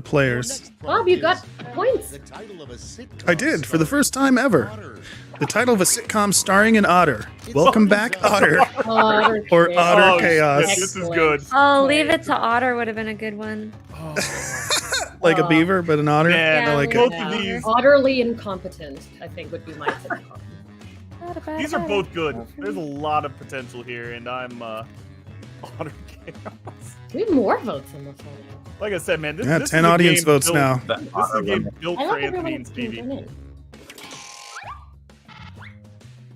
players. Next Bob, you got prompt is points. The title of a sitcom I did for the starring first time ever. Otter. The title of a sitcom starring an otter. Welcome back, Otter. Otter Or Chaos. Otter Oh, Chaos. shit, this is good. Oh, Leave It to Otter would have been a good one. Like a beaver, but an otter. Man, I like both it. of these. Utterly incompetent, I think, would be my sitcom. These are both good. There's a lot of potential here, and I'm Otter Chaos. We have more votes on this one. Like I said, man, this, Yeah, this 10 is a audience game votes built- now. That This is a Otter game one. built I for love Anthony everyone and Stevie. in.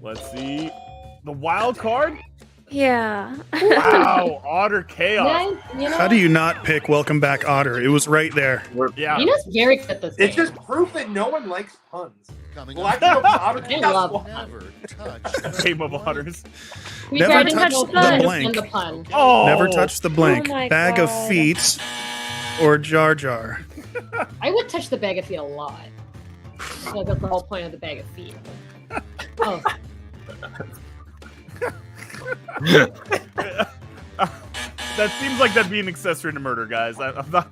Let's see. The wild card? Yeah. Wow, Otter Chaos. Yeah, you know, How do you not pick Welcome Back, Otter? It was right there. Yeah. You know, very good at this It's game. just proof that no one likes puns. Coming Well, I up, can go with Otter I Chaos love one. never touch Game of Otters. We Never tried to touch go the fun blank. and the pun. Oh, Never touch the blank. Oh my Bag of God. feet or Jar Jar. I would touch the bag of feet a lot. So that's the whole point of the bag of feet. Oh, That seems like that'd be an accessory to murder, guys. I'm not.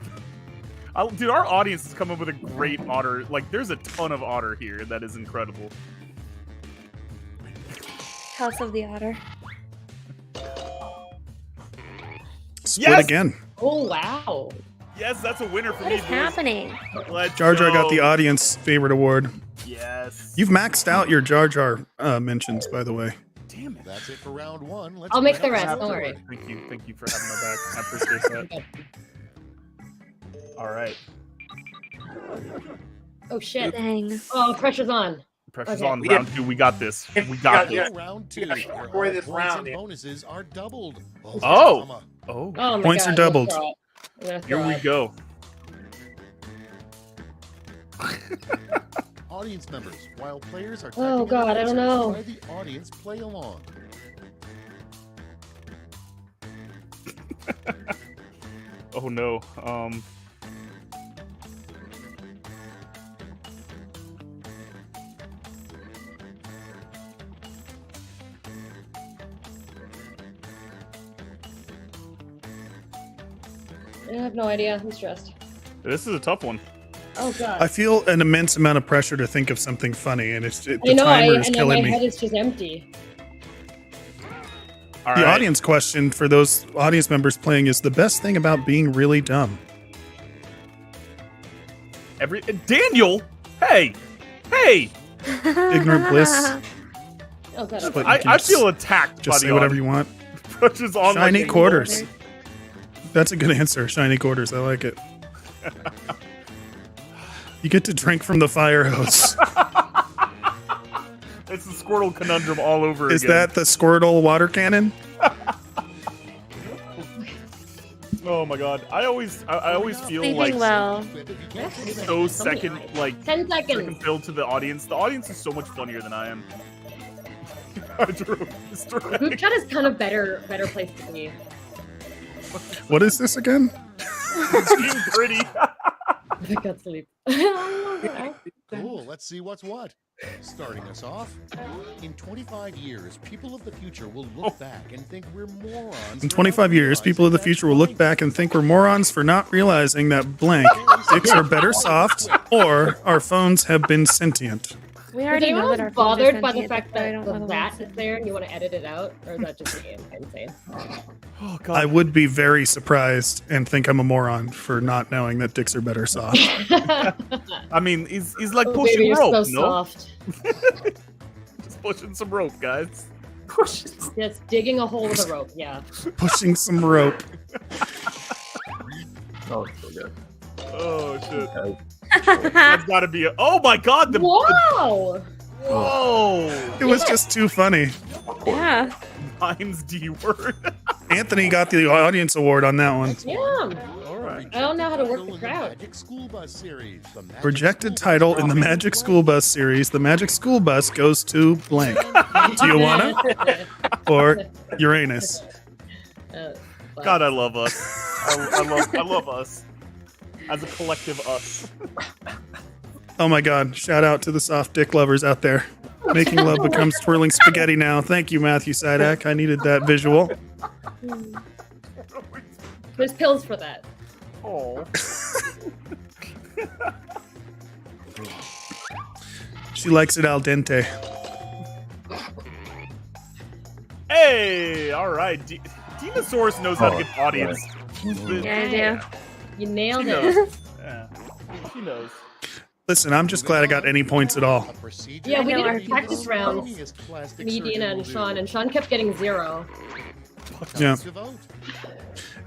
Dude, our audience is coming with a great otter. Like, there's a ton of otter here. That is incredible. House of the Otter. Split Yes! again. oh wow. Yes, that's a winner for What me. is boys. happening? Let's Jar Jar got go. the audience favorite award. Yes. You've maxed out your Jar Jar mentions, by the way. Damn it. That's it for round one. Let's I'll make bring the up rest, don't round worry. two. Thank you for having my back. I appreciate that. All right. Oh shit. Dang. Oh, pressure's on. Pressure's Okay. on. Round two. We got this. We got Yeah. this. Round two. Yeah, where for all this points round, and yeah. bonuses are doubled. Oh. Drama. Oh, Oh my Points God, are doubled. I'm gonna here throw we up. go. Audience members, while players are Oh, typing in God, I don't know. try the audience play along. Oh no. I have no idea. I'm stressed. This is a tough one. Oh god. I feel an immense amount of pressure to think of something funny, and the I know. timer is And then killing my me. head is just empty. All The right. audience question for those audience members playing is the best thing about being really dumb. Daniel, hey. Ignorant bliss. Oh, God. Just what you can I feel attacked by Just the say whatever you audience. want. Just on Shiny like, quarters. That's a good answer. Shiny quarters. I like it. You get to drink from the fire hose. It's the Squirtle conundrum all over Is again. that the Squirtle water cannon? Oh my god. I always feel Sleeping like well. so second 10 seconds. second filled to the audience. The audience is so much funnier than I am. Group chat is kind of better place to be. What is this again? Team pretty. I got sleep. Cool, let's see what's what. Starting us off, in 25 years, people of the future will look back and think we're morons. In 25 years, people of the future will look back and think we're morons for not realizing that blank dicks are better soft or our phones have been sentient. We Is already know anyone that our phones are bothered by the sentient, fact but I that don't the wanna that listen. is there and you want to edit it out? Or is that just me insane? Oh god. I would be very surprised and think I'm a moron for not knowing that dicks are better soft. I mean, he's like Oh, pushing baby, you're rope, so no? soft. Just pushing some rope, guys. Just digging a hole with a rope, yeah. Pushing some rope. Oh, so good. Oh shit. That's gotta be a oh my god, the Wow! whoa It was just too funny. Yeah. Mimes D word. Anthony got the audience award on that one. Yeah. Alright. I don't know how to work Title the in crowd. Magic School Bus series. The Magic Projected School title Bus in the Magic School Bus series. The Magic School Bus goes to blank. Tijuana or Uranus. God, I love us. I love us. As a collective us. Oh my god. Shout out to the soft dick lovers out there. Making love becomes twirling spaghetti now. Thank you, Matthew Sidak. I needed that visual. There's pills for that. Oh. She likes it al dente. Hey, alright. Dinosaurus knows how to get the audience. Yeah, I do. You nailed She it. knows. Yeah. She knows. Listen, I'm just glad I got any points at all. Yeah, we I know did our a practice round. Me, Dina, and Sean kept getting 0. Yeah.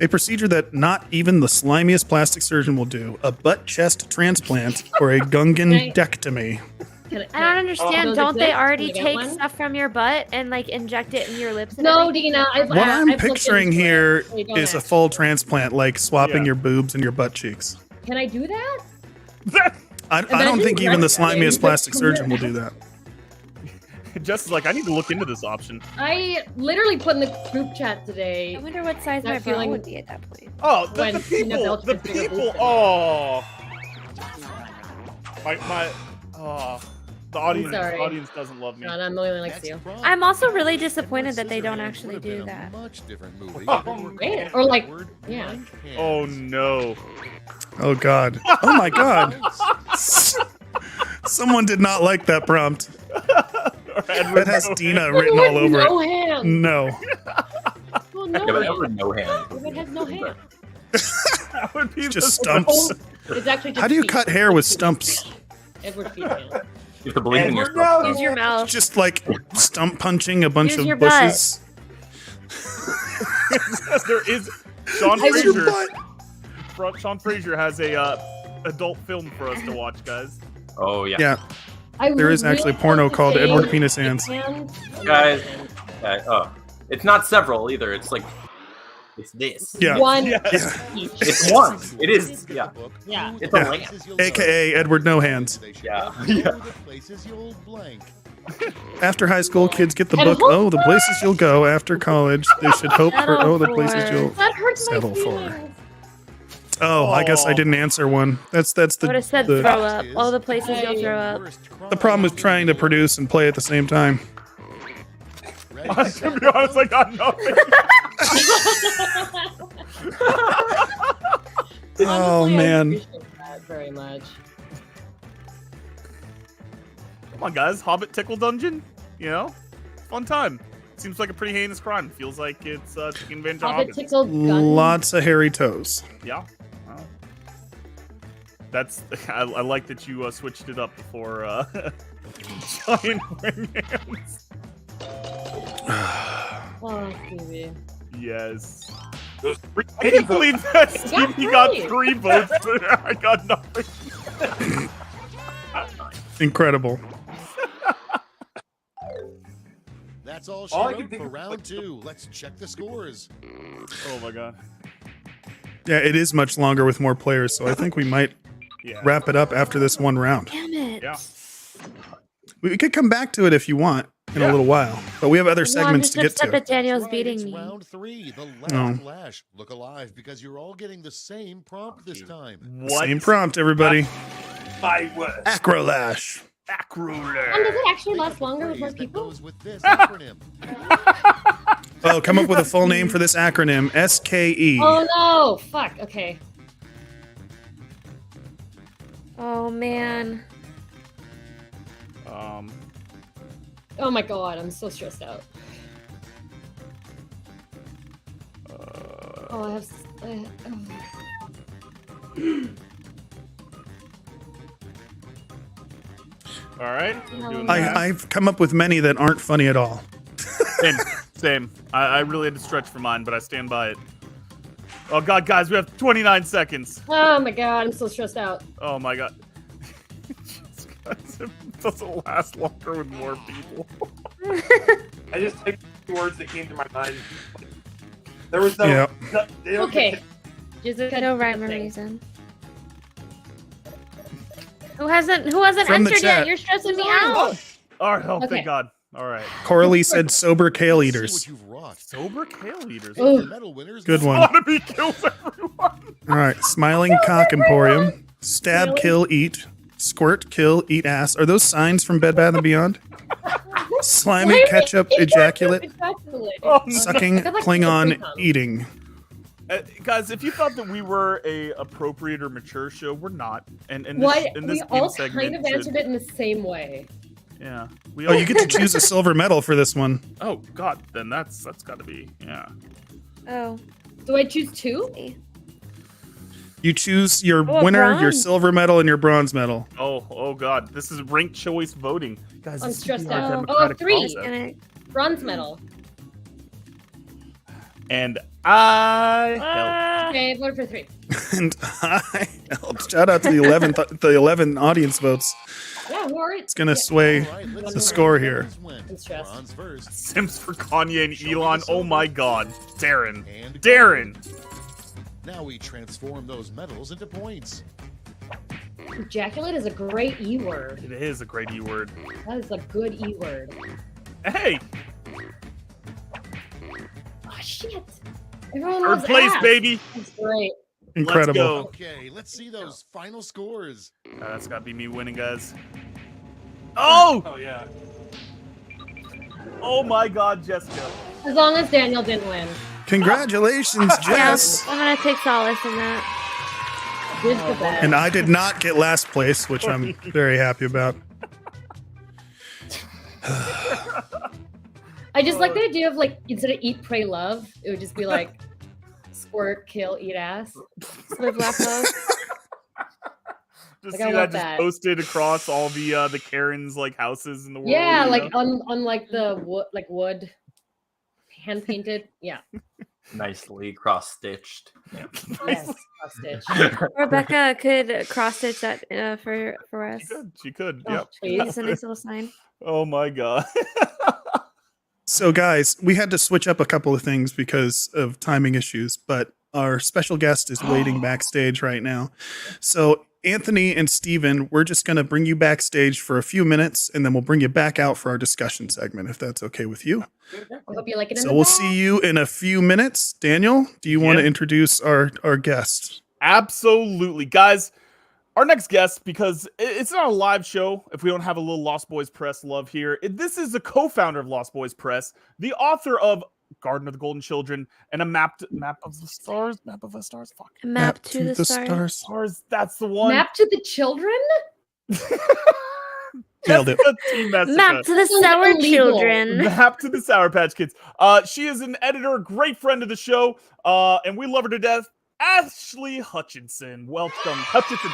A procedure that not even the slimiest plastic surgeon will do. A butt chest transplant or a Gungandectomy. I don't understand. those Don't they exist? already Can I get take one? stuff from your butt and like inject it in your lips? And No, everything? Dina, What I'm I've looked picturing into it. here They don't is a actually. full transplant, like swapping Yeah. your boobs and your butt cheeks. Can I do that? I don't Imagine think even the breast cancer. slimiest plastic surgeon will do that. Jess is like, I need to look into this option. I literally put in the group chat today. I wonder what size That my bra feeling- would be at that point. Oh, When the Tina people, Belcher the gets bigger people. boobs. Oh, oh, the audience, sorry. audience doesn't love me. Sean, I'm really likes you. I'm also really disappointed that they don't actually do that. Much different movie. Man, or like, yeah. Oh no. Oh god. Oh my god. Someone did not like that prompt. That has Dina written all over no it. hand. No. Well, no Yeah, but hand. Edward no hand. It has no hand. That would be Just the- stumps. It's actually just How do you feet. cut hair with stumps? Edward feet hand. You have to believe in Edward, yourself. no. Use your mouth. Just like stump punching a bunch Use of your butt. bushes. there is Sean Use your Fraser. butt. Sean Fraser has a adult film for us to watch, guys. Oh yeah. Yeah. I There would is actually really porno like to called say Edward Penis Hands. hand. Guys. Okay, oh, it's not several either. It's like it's this. Yeah. One Yes. each. It's one. It is. Yeah. Yeah. It's a Yeah. lamp. AKA Edward No Hands. Yeah. The places you'll blank. After high school, kids get the And book, hope Oh, the Places You'll Go. After college, they should hope for, Settle Oh, the for. Places You'll That hurts my settle for. feelings. Oh, I guess I didn't answer one. That's I would have said the throw up. All the places you'll throw up. the problem with trying to produce and play at the same time. To be honest, I got nothing. Oh, Honestly, I man. appreciate that very much. Come on, guys. Hobbit Tickle Dungeon. You know, fun time. seems like a pretty heinous crime. Feels like it's taking advantage of Pop it organs. tickled gun. Lots of hairy toes. Yeah. Well, that's. I like that you switched it up for giant wing hands. Oh, Stevie. Yes. Those three I can't believe that got Stevie got three. 3 votes. I got nothing. Incredible. That's all she All I wrote can think for of- round 2. Let's check the scores. Oh my god. Yeah, it is much longer with more players, so I think we might Yeah. wrap it up after this one round. Damn it. Yeah. We could come back to it if you want in Yeah. a little while, but we have other No, I'm segments just to get upset to. that Daniel's Right, beating it's me. round 3, the last Oh. flash. Look alive because you're all getting the same prompt this time. What? Same prompt, everybody. My word. Acrolash. Acrolat. Does it actually Think last of a longer with more phrase that people? goes with this acronym. Oh, come up with a full name for this acronym. SKE. Oh no! Fuck. Okay. Oh man. Oh my god, I'm so stressed out. Oh, I have. All right. we're doing I- that. I've come up with many that aren't funny at all. Same. Same. I really had to stretch for mine, but I stand by it. Oh god, guys, we have 29 seconds. Oh my god, I'm so stressed out. Oh my god. Jeez, guys, it doesn't last longer with more people. I just typed the words that came to my mind. There was no. Yeah. They don't Okay. get Just No rhyme or reason. Who hasn't From the entered chat. yet? You're stressing me out. All right. Oh, Okay. thank god. All right. Coralie said sober kale See eaters. what you've wrought. Sober kale eaters. Oh. The medal winners. Good one. Sodomy kills everyone. All right. Smiling Cock Emporium. Stab, kill, eat. Squirt, kill, eat ass. Are those signs from Bed Bath & Beyond? Slimy ketchup ejaculate. Oh, no. Sucking, I feel like Klingon, it's a eating. Guys, if you thought that we were a appropriate or mature show, we're not. And this, What? in We this all segment kind of answered it in the same way. Yeah. We Oh, all, you get to choose a silver medal for this one. Oh god, then that's got to be Oh. Do I choose 2? You choose your Oh, a winner, your bronze. silver medal, and your bronze medal. Oh god, this is ranked choice voting, guys. I'm this is stressed our out. democratic 3. process. Gonna- Bronze medal. And I Okay, I voted for 3. And I helped. Shout out to the 11 audience votes. Yeah, who are it? It's gonna sway All right, let's the see score how the here. medals went. I'm stressed. Bronze first. Sims for Kanye and Elon. Oh my god, Darren, And Darren. now we transform those medals into points. Ejaculate is a great E word. It is a great E word. That is a good E word. Hey, Oh shit! Everyone third loves place, ass. baby. That's great. Incredible. Let's go. Okay, let's see those final scores. That's got to be me winning, guys. Oh, Oh yeah. oh my god, Jessica. As long as Daniel didn't win. Congratulations, Jess. I'm gonna take solace in that. Did the best. And I did not get last place, which I'm very happy about. I just like the idea of like instead of eat, pray, love, it would just be like squirt, kill, eat ass. Live, laugh, love. Just Like, I see that want just that. posted across all the Karens like houses in the world. Yeah, you like know? on like the wood, hand painted. Yeah. Nicely cross stitched. Yes. Stitch. Rebecca could cross stitch that for us. She could. Oh, Yep. please. It's a nice little sign. Oh my god. So, guys, we had to switch up a couple of things because of timing issues, but our special guest is waiting backstage right now. So, Anthony and Steven, we're just going to bring you backstage for a few minutes, and then we'll bring you back out for our discussion segment, if that's okay with you. I hope you like it. In So, the we'll back. see you in a few minutes. Daniel, do you want to Yeah. introduce our guest? Absolutely, guys. Our next guest, because it's not a live show if we don't have a little Lost Boys Press love here. This is the co-founder of Lost Boys Press, the author of Garden of the Golden Children and a map of the stars. Map of the stars. Fuck. Map to the stars. Stars. That's the one. Map to the children. Nailed it. Jessica T. Messica. Map to the Sour illegal. Children. Map to the Sour Patch Kids. She is an editor, great friend of the show, and we love her to death. Ashley Hutchinson. Welcome. Hutchinson.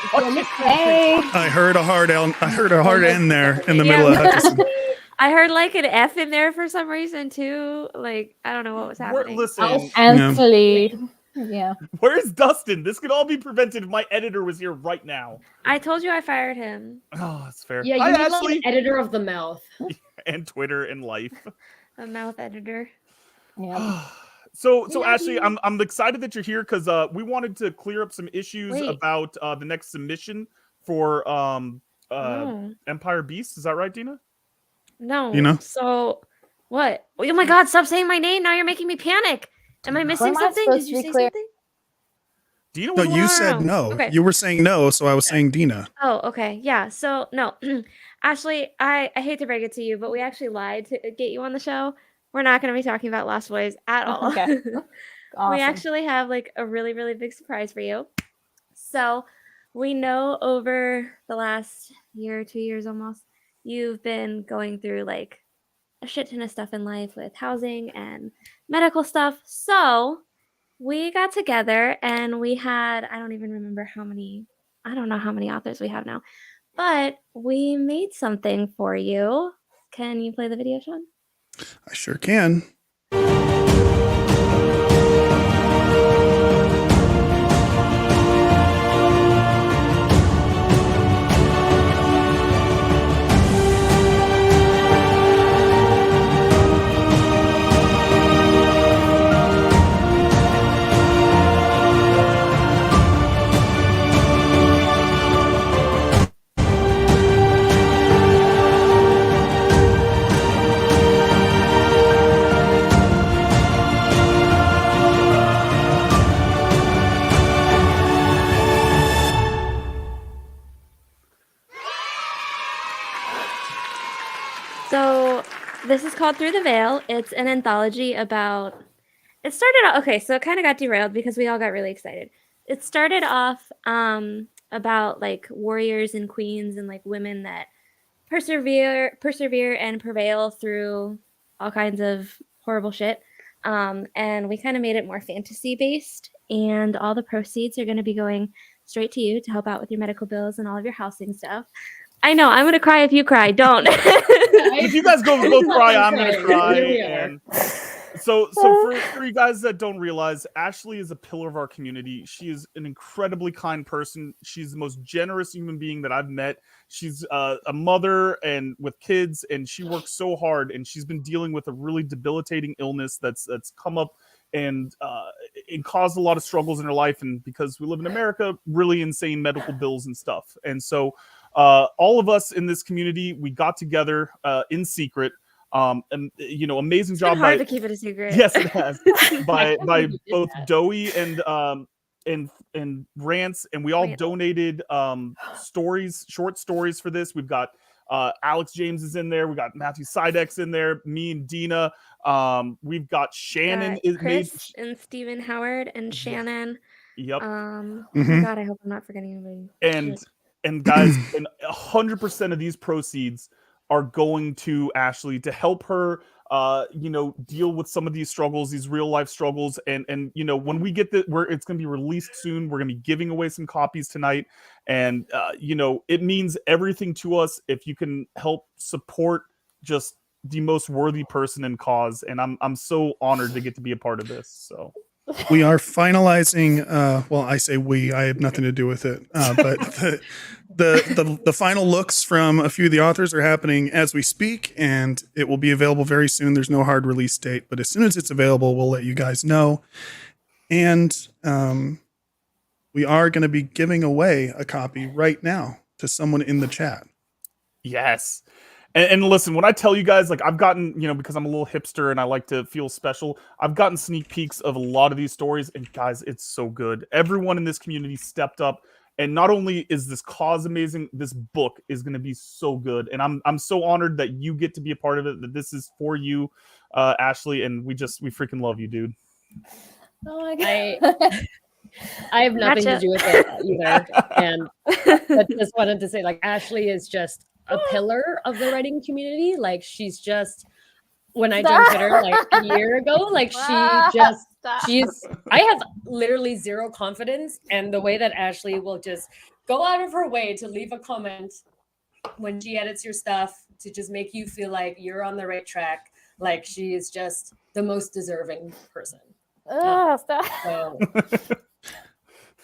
Hey. I heard a hard N there in the Yeah. middle of Hutchinson. I heard like an F in there for some reason too. Like I don't know what was happening. Listen, Ashley. Yeah. where's Dustin? This could all be prevented if my editor was here right now. I told you I fired him. Oh, that's fair. Yeah, you Hi, need like Ashley. an editor of the mouth. And Twitter and life. A mouth editor. Yeah. So Yeah. Ashley, I'm excited that you're here because we wanted to clear up some issues Wait. about the next submission for No. Empire Beast. Is that right, Dina? No. You know? So what? Oh my god, stop saying my name. Now you're making me panic. Am I missing am I something? supposed Did to you be say clear? something? Dina No, was you no, said no. no. Okay. You were saying no, so I was saying Dina. Oh, okay. Yeah. So no. Ashley, I hate to break it to you, but we actually lied to get you on the show. We're not going to be talking about Lost Boys at all. Okay. Awesome. We actually have like a really, really big surprise for you. So we know over the last year, 2 years almost, you've been going through like a shit ton of stuff in life with housing and medical stuff. So we got together and we had, I don't even remember how many, I don't know how many authors we have now, but we made something for you. Can you play the video, Sean? I sure can. So this is called Through the Veil. It's an anthology about. It started off okay, so it kind of got derailed because we all got really excited. It started off about like warriors and queens and like women that persevere and prevail through all kinds of horrible shit. And we kind of made it more fantasy based, and all the proceeds are going to be going straight to you to help out with your medical bills and all of your housing stuff. I know I'm gonna cry if you cry. Don't. If you guys both cry, I'm gonna cry. Here we are. And so for you guys that don't realize, Ashley is a pillar of our community. She is an incredibly kind person. She's the most generous human being that I've met. She's a mother and with kids, and she works so hard. And she's been dealing with a really debilitating illness that's come up and it caused a lot of struggles in her life. And because we live in America, really insane medical bills and stuff. And so all of us in this community, we got together in secret. And you know, amazing It's job been hard by to keep it a secret. yes, it has by did both that. Doey and Rance, and we all Rance. donated short stories for this. We've got Alex James is in there. We got Matthew Sidex in there. Me and Dina. We've got Shannon is made. Chris and Stephen Howard and Shannon. Yep. Oh Mhm. my god, I hope I'm not forgetting anybody. And guys, and 100% of these proceeds are going to Ashley to help her, you know, deal with some of these struggles, these real life struggles. And you know, when we get it's going to be released soon, we're going to be giving away some copies tonight. And you know, it means everything to us if you can help support just the most worthy person in cause. And I'm so honored to get to be a part of this. So. We are finalizing. Well, I say we. I had nothing to do with it. But the final looks from a few of the authors are happening as we speak, and it will be available very soon. There's no hard release date, but as soon as it's available, we'll let you guys know. And we are going to be giving away a copy right now to someone in the chat. Yes. And listen, when I tell you guys, like I've gotten, you know, because I'm a little hipster and I like to feel special, I've gotten sneak peeks of a lot of these stories. And guys, it's so good. Everyone in this community stepped up. And not only is this cause amazing, this book is going to be so good. And I'm so honored that you get to be a part of it, that this is for you, Ashley. And we freaking love you, dude. Oh my god. I have nothing Gotcha. to do with it either. And I just wanted to say, like, Ashley is just a pillar of the writing community. Like she's just when I jumped at her like a year ago, like she's I have literally zero confidence, and the way that Ashley will just go out of her way to leave a comment when she edits your stuff to just make you feel like you're on the right track, like she is just the most deserving person. Stop. So,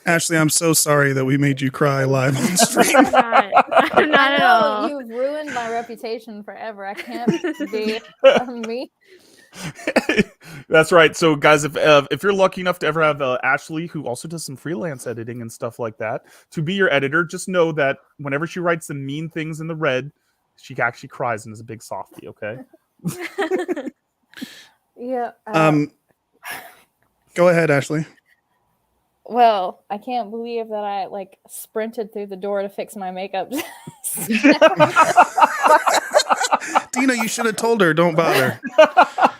Ashley, I'm so sorry that we made you cry live on stream. I'm not at all. You've ruined my reputation forever. I can't be me. That's right. So, guys, if you're lucky enough to ever have Ashley, who also does some freelance editing and stuff like that, to be your editor, just know that whenever she writes some mean things in the red, she actually cries and is a big softie. Okay. Yeah. Go ahead, Ashley. Well, I can't believe that I like sprinted through the door to fix my makeup. Dina, you should have told her, don't bother.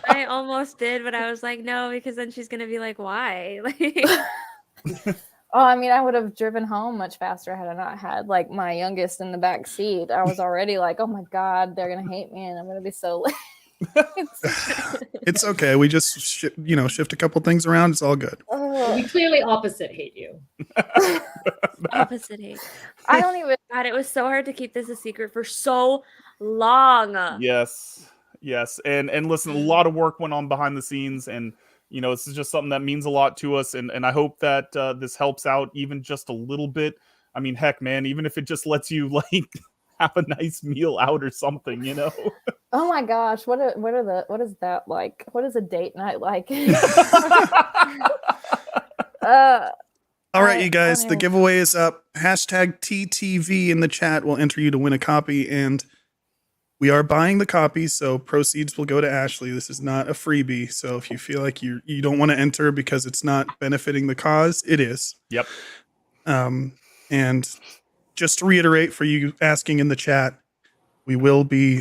I almost did, but I was like, no, because then she's gonna be like, why? Oh, I mean, I would have driven home much faster had I not had like my youngest in the back seat. I was already like, oh my God, they're gonna hate me and I'm gonna be so late. It's okay. We just shift a couple things around. It's all good. we clearly opposite hate you. Opposite hate. I don't even. God, it was so hard to keep this a secret for so long. Yes. And listen, a lot of work went on behind the scenes, and this is just something that means a lot to us, and I hope that this helps out even just a little bit. I mean, heck, man, even if it just lets you like have a nice meal out or something, Oh my gosh, what is that like? What is a date night like? All right, you guys, the giveaway is up. Hashtag TTV in the chat will enter you to win a copy, and we are buying the copy, so proceeds will go to Ashley. This is not a freebie, so if you feel like you don't want to enter because it's not benefiting the cause, it is. Yep. And just to reiterate for you asking in the chat, we will be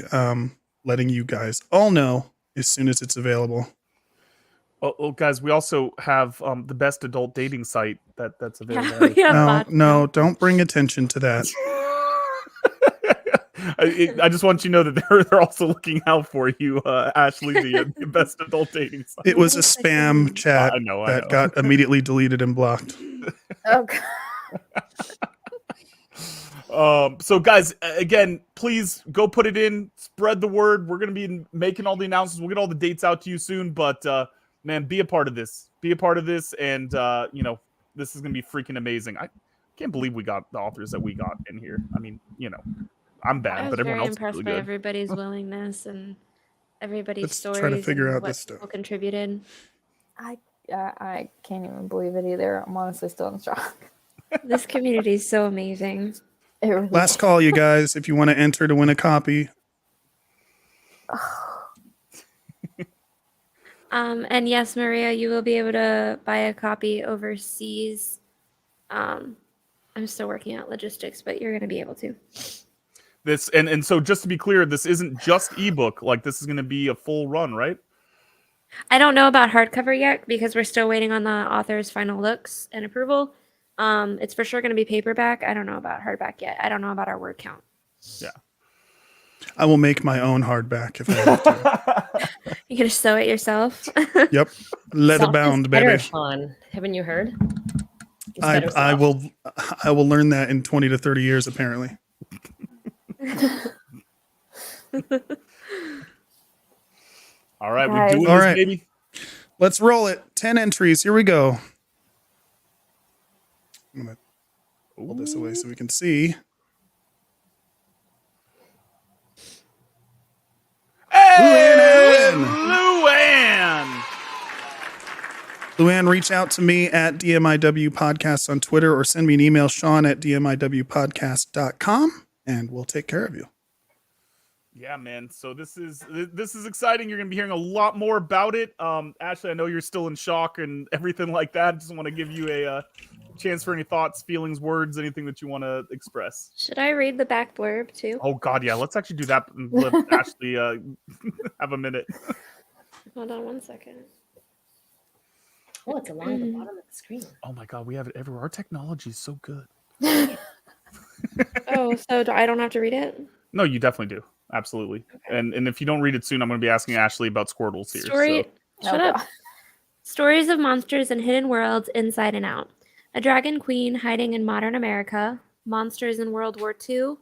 letting you guys all know as soon as it's available. Oh, guys, we also have the best adult dating site that's available. No, don't bring attention to that. I just want you to know that they're also looking out for you, Ashley, the best adult dating site. It was a spam chat I know. that got immediately deleted and blocked. Oh God. So guys, again, please go put it in, spread the word. We're going to be making all the announcements. We'll get all the dates out to you soon, but man, be a part of this. And this is going to be freaking amazing. I can't believe we got the authors that we got in here. I mean, I'm bad, but everyone else is impressed really by good. everybody's willingness and everybody's stories. try to figure and out what this stuff. people contributed. I can't even believe it either. I'm honestly still in shock. This community is so amazing. It really Last call, you guys, if you want to enter to win a copy. And yes, Maria, you will be able to buy a copy overseas. I'm still working out logistics, but you're going to be able to. This and so just to be clear, this isn't just ebook. Like this is going to be a full run, right? I don't know about hardcover yet because we're still waiting on the author's final looks and approval. It's for sure going to be paperback. I don't know about hardback yet. I don't know about our word count. Yeah. I will make my own hardback if I have to. You gonna sew it yourself? Yep. Leather bound, baby. Sean. Haven't you heard? I will learn that in 20 to 30 years, apparently. All right, Guys. we doing All this, right. baby. Let's roll it. 10 entries. Here we go. I'm going to pull this away so we can see. Hey, Luann! Luann, reach out to me at DMIW Podcast on Twitter or send me an email, Sean at DMIWpodcast.com, and we'll take care of you. Yeah, man. So this is exciting. You're gonna be hearing a lot more about it. Ashley, I know you're still in shock and everything like that. Just want to give you a chance for any thoughts, feelings, words, anything that you want to express. Should I read the back blurb too? Oh God, yeah. Let's actually do that and let Ashley have a minute. Hold on one second. Oh, it's along the bottom of the screen. Oh my God, we have it everywhere. Our technology is so good. Oh, so I don't have to read it? No, you definitely do. Absolutely. And if you don't read it soon, I'm going to be asking Ashley about Squirtles here. Shut up. Stories of monsters and hidden worlds inside and out. A dragon queen hiding in modern America. Monsters in World War II.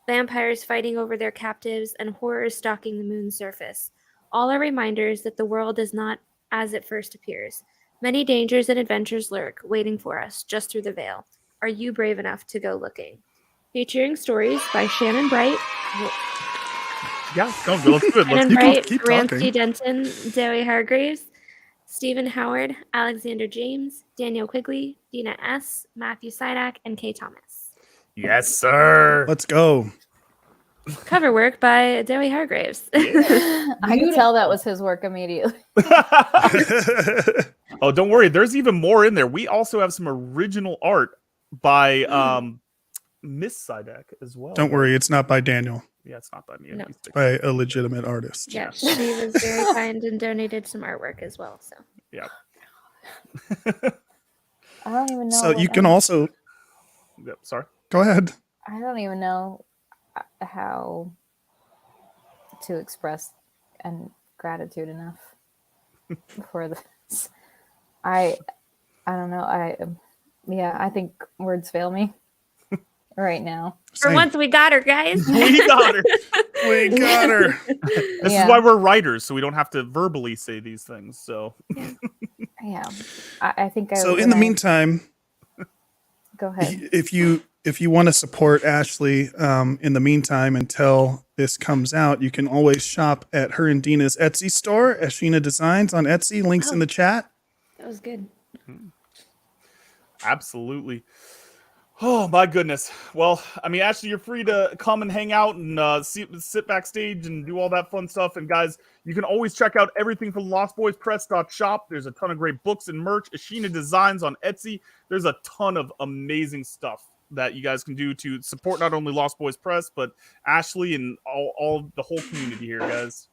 Vampires fighting over their captives, and horrors stalking the moon's surface. All are reminders that the world is not as it first appears. Many dangers and adventures lurk, waiting for us just through the veil. Are you brave enough to go looking? Featuring stories by Shannon Bright. Yeah, let's do it. Shannon Let's Bright, keep Ramsey talking. Denton, Zoe Hargraves, Stephen Howard, Alexander James, Daniel Quigley, Dina S., Matthew Sidak, and Kay Thomas. Yes, sir. Let's go. Cover work by Zoe Hargraves. I could tell that was his work immediately. Oh, don't worry. There's even more in there. We also have some original art by Miss Sidak as well. Don't worry, it's not by Daniel. Yeah, it's not by me. No. It's by a legitimate artist. Yeah, she was very kind and donated some artwork as well. So Yeah. I don't even know. So you can also Yep, sorry. go ahead. I don't even know how to express and gratitude enough for this. I don't know. I think words fail me right now. for Same. once, we got her, guys. We got her. We got her. This Yeah. is why we're writers, so we don't have to verbally say these things. So Yeah, I think. So in the meantime, go ahead. if you want to support Ashley in the meantime until this comes out, you can always shop at her and Dina's Etsy store, Ashina Designs on Etsy. Links in the chat. That was good. absolutely. Oh my goodness. Well, I mean, Ashley, you're free to come and hang out and sit backstage and do all that fun stuff. And guys, you can always check out everything from LostBoysPress.shop. There's a ton of great books and merch. Ashina Designs on Etsy. There's a ton of amazing stuff that you guys can do to support not only Lost Boys Press, but Ashley and all the whole community here, guys.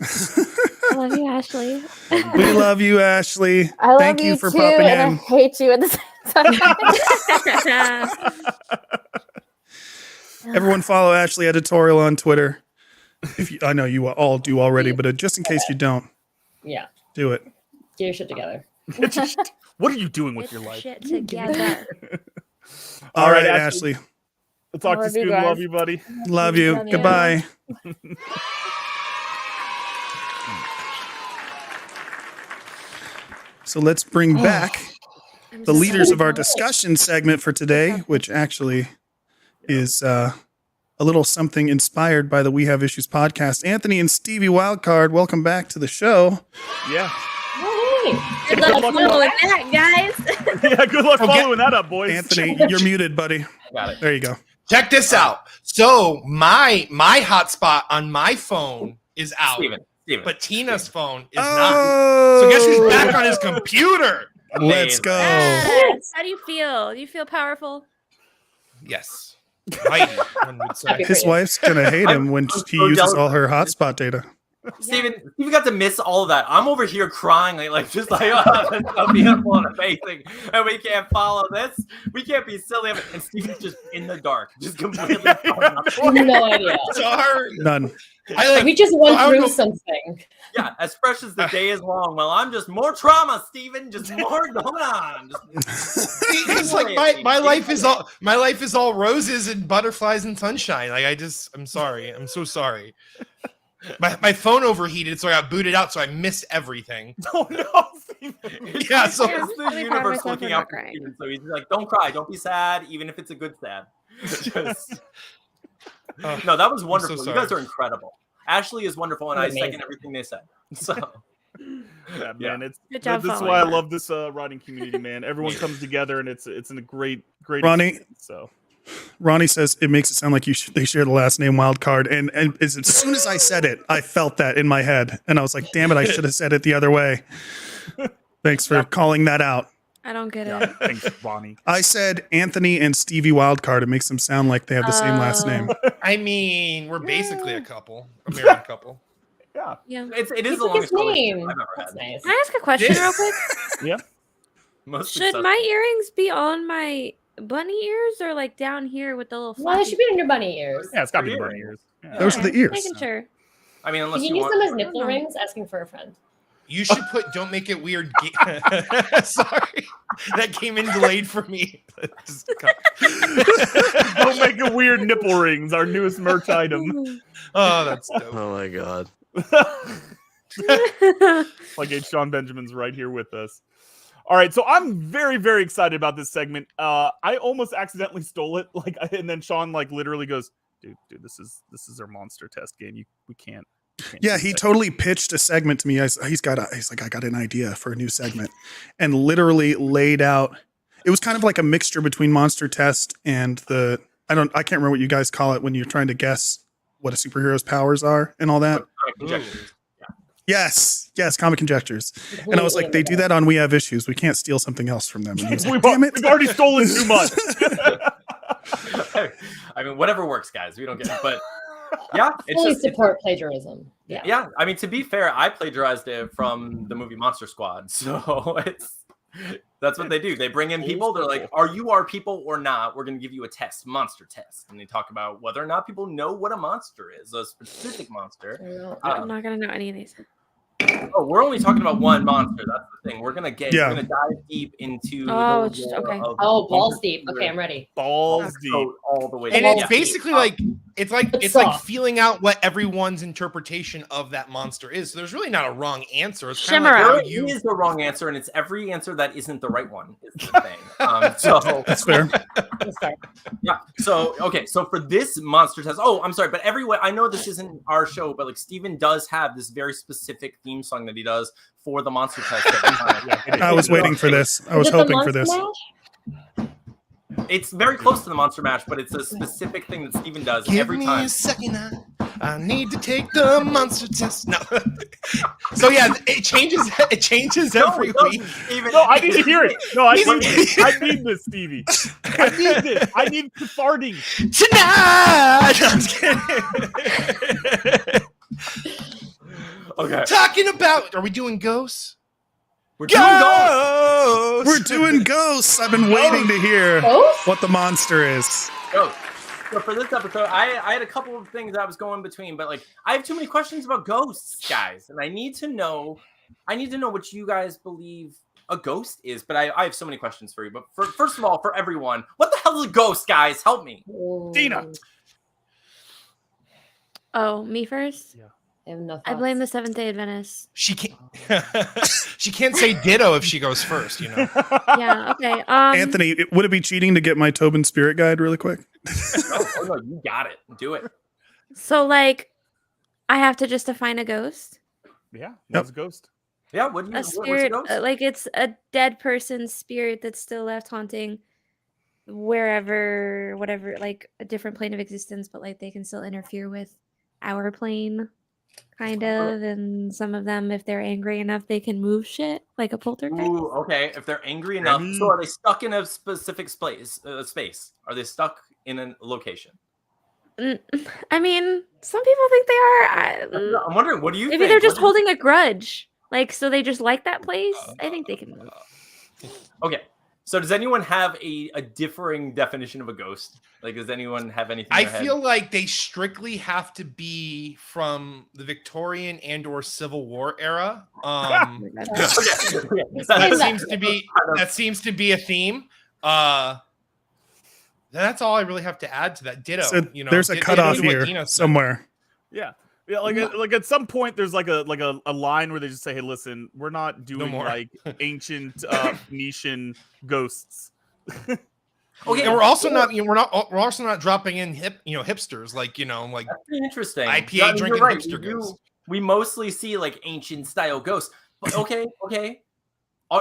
I love you, Ashley. We love you, Ashley. I love Thank you for too, popping and I in. hate you at the same time. Everyone follow Ashley Editorial on Twitter. I know you all do already, but just in case you don't, Yeah. do it. Get your shit together. What are you doing with Get your your life? shit together. All right, Ashley. Ashley. We'll talk to you Love you soon. guys. Love you, buddy. Love you. Love you. Goodbye. So let's bring back I'm the so leaders sorry. of our discussion segment for today, which actually is a little something inspired by the We Have Issues podcast. Anthony and Stevie Wildcard, welcome back to the show. Yeah. Good luck following that, guys. Yeah, good luck Okay. following that up, boys. Anthony, you're muted, buddy. Got it. There you go. Check this out. So my hotspot on my phone is out, Steven. but Tina's phone is not. Oh, So guess who's back on his computer? Let's go. Yes. How do you feel? Do you feel powerful? Yes. Mighty, one would say. His wife's gonna hate him when I'm he so uses jealous. all her hotspot data. Steven got to miss all of that. I'm over here crying, just like, oh, that's so beautiful and amazing. And we can't follow this. We can't be silly. And Steven's just in the dark, just completely. No idea. Sorry. None. We just went I don't through know. something. Yeah, as fresh as the day is long. Well, I'm just more trauma, Steven. Just more going on. It's like my life is all roses and butterflies and sunshine. I'm sorry. I'm so sorry. My phone overheated, so I got booted out, so I missed everything. Oh no, Steven. Yeah, so It's the I'm really proud of universe myself for looking not out for crying. Steven. So he's like, don't cry, don't be sad, even if it's a good sad. Just... No, that was wonderful. You guys sorry. are incredible. Ashley is wonderful, and I Amazing. second everything they said. So Yeah, man, it's Good job this is following why I that. love this writing community, man. Everyone comes together, and it's in a great Ronnie? experience, so Ronnie says it makes it sound like they share the last name Wildcard, and as soon as I said it, I felt that in my head, and I was like, "Damn it, I should have said it the other way." Thanks for calling that out. I don't get yeah, it. thanks, Ronnie. I said Anthony and Stevie Wildcard. It makes them sound like they have the same last Oh. name. I mean, we're basically a couple, a married couple. Yeah, Yeah. it is He the took his longest relationship name. I've ever That's had. nice. Can I ask a question real quick? yeah. Most Should successful. my earrings be on my bunny ears or like down here with the little Well, it flappy? should be in your bunny ears. Yeah, it's got to be the bunny ears. Yeah. Those are the ears. Making sure. I mean, unless You can you use want. them as nipple rings. Asking for a friend. You should put "Don't Make It Weird." Sorry, that came in delayed for me. Just Don't make it weird. Nipple rings, our newest merch item. Oh, that's dope. Oh my god. Like Sean Benjamin's right here with us. All right, so I'm very, very excited about this segment. I almost accidentally stole it, and then Sean literally goes, "Dude, this is our monster test game. We can't." Yeah, he totally pitched a segment to me. He's like, I got an idea for a new segment, and literally laid out. It was kind of like a mixture between Monster Test and I can't remember what you guys call it when you're trying to guess what a superhero's powers are and all that. Yes, comic conjectures. And I was like, they do that on We Have Issues. We can't steal something else from them. And he was like, damn it. We've already stolen too much. I mean, whatever works, guys. We don't get it, but yeah, Fully support plagiarism. Yeah. Yeah. I mean, to be fair, I plagiarized it from the movie Monster Squad, so that's what they do. They bring in people. They're like, "Are you our people or not? We're going to give you a test, monster test," and they talk about whether or not people know what a monster is, a specific monster. I'm not gonna know any of these. Oh, we're only talking about one monster. That's the thing. We're gonna Yeah. we're gonna dive deep into. Oh, the lore okay. of Oh, balls Monster deep. Okay, I'm ready. Balls deep. So all the way. And down. it's basically like it's like feeling out what everyone's interpretation of that monster is. So there's really not a wrong answer. It's kind of like There how you is the wrong answer, and it's every answer that isn't the right one. Is the thing. So That's fair. yeah. So okay. So for this monster test, I'm sorry, but everyone, I know this isn't our show, but Steven does have this very specific theme song that he does for the monster test. I was waiting for this. I was hoping for this. It's very close to the monster mash, but it's a specific thing that Steven does Give every me time. a second. I need to take the monster test. No. So yeah, it changes. It changes every week. No, I need to hear it. No, I need this, Stevie. I need this. I need farting tonight. No, I'm just kidding. Okay. Talking about, are we doing ghosts? We're doing ghosts. We're doing ghosts. I've been waiting to hear what the monster is. Ghosts. So for this episode, I had a couple of things I was going between, but I have too many questions about ghosts, guys, and I need to know what you guys believe a ghost is. But I have so many questions for you. But first of all, for everyone, what the hell is a ghost, guys? Help me, Dina. Oh, me first? Yeah. I have no I blame the Seventh Day Adventists. She can't. She can't say ditto if she goes first. You know. Yeah. Okay. Anthony, would it be cheating to get my Tobin Spirit Guide really quick? oh no, you got it. Do it. So I have to just define a ghost. Yeah. What's a ghost? Yeah. What do you? A spirit, it's a dead person's spirit that's still left haunting wherever, whatever, a different plane of existence, but they can still interfere with our plane. Kind of, and some of them, if they're angry enough, they can move shit like a poltergeist. Ooh, okay. If they're angry enough, so are they stuck in a specific space? Are they stuck in a location? I mean, some people think they are. I'm wondering, what do you maybe think? they're just holding a grudge, so they just like that place. I think they can move. Okay. So does anyone have a differing definition of a ghost? Does anyone have anything? I feel like they strictly have to be from the Victorian and/or Civil War era. That seems to be a theme. That's all I really have to add to that. Ditto. So there's a cutoff here somewhere. Yeah. Yeah, at some point there's a line where they just say, "Hey, listen, we're not doing ancient Phoenician ghosts." Okay, and we're also not dropping in hipsters interesting IPA drinking hipster ghosts. We mostly see ancient style ghosts. But okay.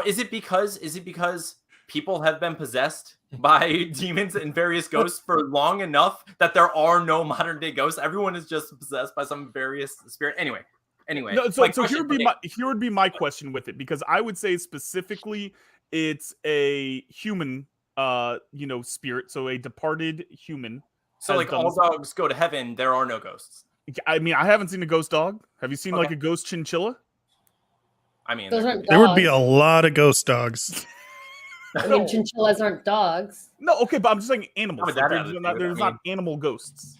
Is it because people have been possessed by demons and various ghosts for long enough that there are no modern day ghosts? Everyone is just possessed by some various spirit. Anyway. No, so here would be my question with it, because I would say specifically it's a human spirit, so a departed human. So all dogs go to heaven, there are no ghosts. I mean, I haven't seen a ghost dog. Have you seen a ghost chinchilla? I mean, there would be a lot of ghost dogs. I mean, chinchillas aren't dogs. No, okay, but I'm just saying animals. How would Like, that have there's to not, do with it? there's I mean- not animal ghosts.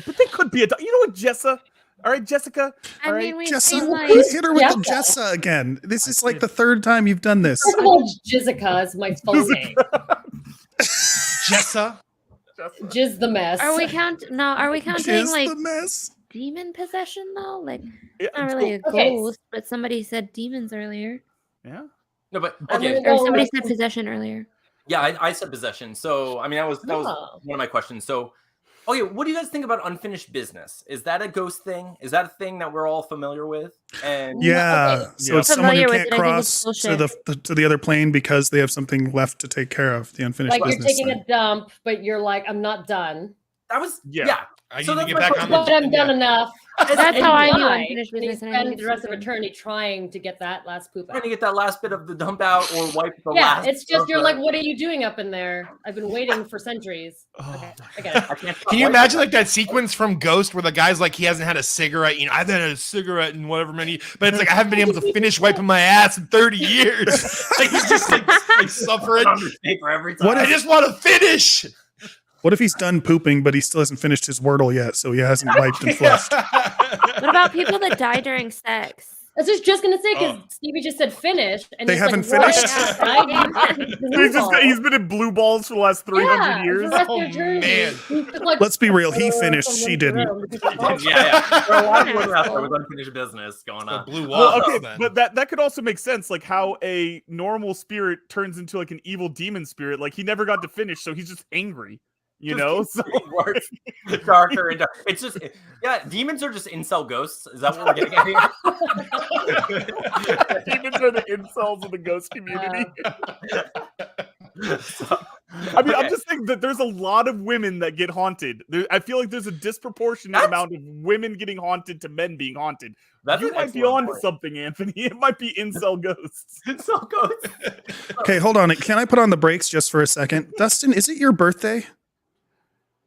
But they could be a dog. You know what, Jessa? All right, Jessica. I All mean, right. we've Jessa, seen like hit her with the Jessa? Jessa again. This is like the third time you've done this. First of all, Jessica is my phone name. Jessa. Jizz the mess. Are we counting Jizz like the mess. demon possession though? Like Yeah, not really a Okay. ghost, but somebody said demons earlier. Yeah. No, but I'm okay. gonna Or go somebody with- said possession earlier. Yeah, I said possession. So I mean, that was Oh. one of my questions. So, okay, what do you guys think about unfinished business? Is that a ghost thing? Is that a thing that we're all familiar with? And Yeah. Okay. So Yeah. it's someone who Familiar with can't it, I think it's cross to the other plane because they have something left to take care of. The unfinished Like you're business. taking thing. a dump, but you're like, I'm not done. that was Yeah. I need So to that's get my back question. on But I'm done enough. That's how I do Why? unfinished And you business, and I think spend it's the rest of stupid. eternity trying to get that last poop trying out. to get that last bit of the dump out or wipe the Yeah, last. it's just of you're the- like, what are you doing up in there? I've been waiting for centuries. Okay, I get it. I can't stop Can you wiping imagine it. like that sequence from Ghost where the guy's like he hasn't had a cigarette, you know, I've had a cigarette in whatever many, but it's like I haven't been able to finish wiping my ass in 30 years. Like he's just like suffering. Undertaker every time. What I just want to finish. What if he's done pooping, but he still hasn't finished his Wordle yet, so he hasn't wiped and flushed? What about people that die during sex? I was just gonna say because Stevie just said finish, and They he's haven't like, finished? What? Right? He's been in blue balls for the last 300 Yeah, years. the rest of Oh, their journey. man. He took, like, Let's be real. He 4 finished. from She room to didn't. room. Yeah. There are a lot of women out there with unfinished business going The on. blue wall. Well, okay, then. but that could also make sense, like how a normal spirit turns into like an evil demon spirit. Like he never got to finish, so he's just angry. You know, so Worse, darker and darker. It's just, yeah, demons are just incel ghosts. Is that what we're getting at here? demons are the incels of the ghost community. So, I mean, I'm okay. just saying that there's a lot of women that get haunted. I feel like there's a disproportionate amount of women getting haunted to men being haunted. That's You an might be excellent on to point. something, Anthony. It might be incel ghosts. Incel ghosts. Okay, hold on. Can I put on the brakes just for a second? Dustin, is it your birthday?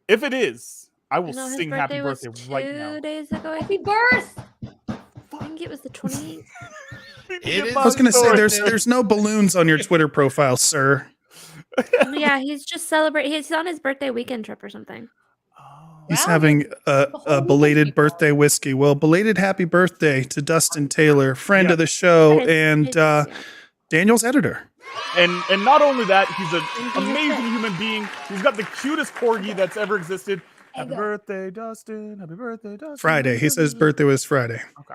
If it is, I will No, his sing happy was birthday right now. 2 days ago. I Happy birth! think it was the 28th. It is I was going to say Sorry. there's no balloons on your Twitter profile, sir. Yeah, he's just celebrating. He's on his birthday weekend trip or something. He's Wow, having a whole belated weekend. birthday whiskey. Well, belated happy birthday to Dustin Taylor, friend Yeah. of the show, His- and his- Daniel's editor. And not only that, he's an And he's amazing fit. human being. He's got the cutest corgi that's ever existed. Happy Ego. birthday, Dustin. Happy birthday, Dustin. Friday. He said his birthday was Friday. Okay.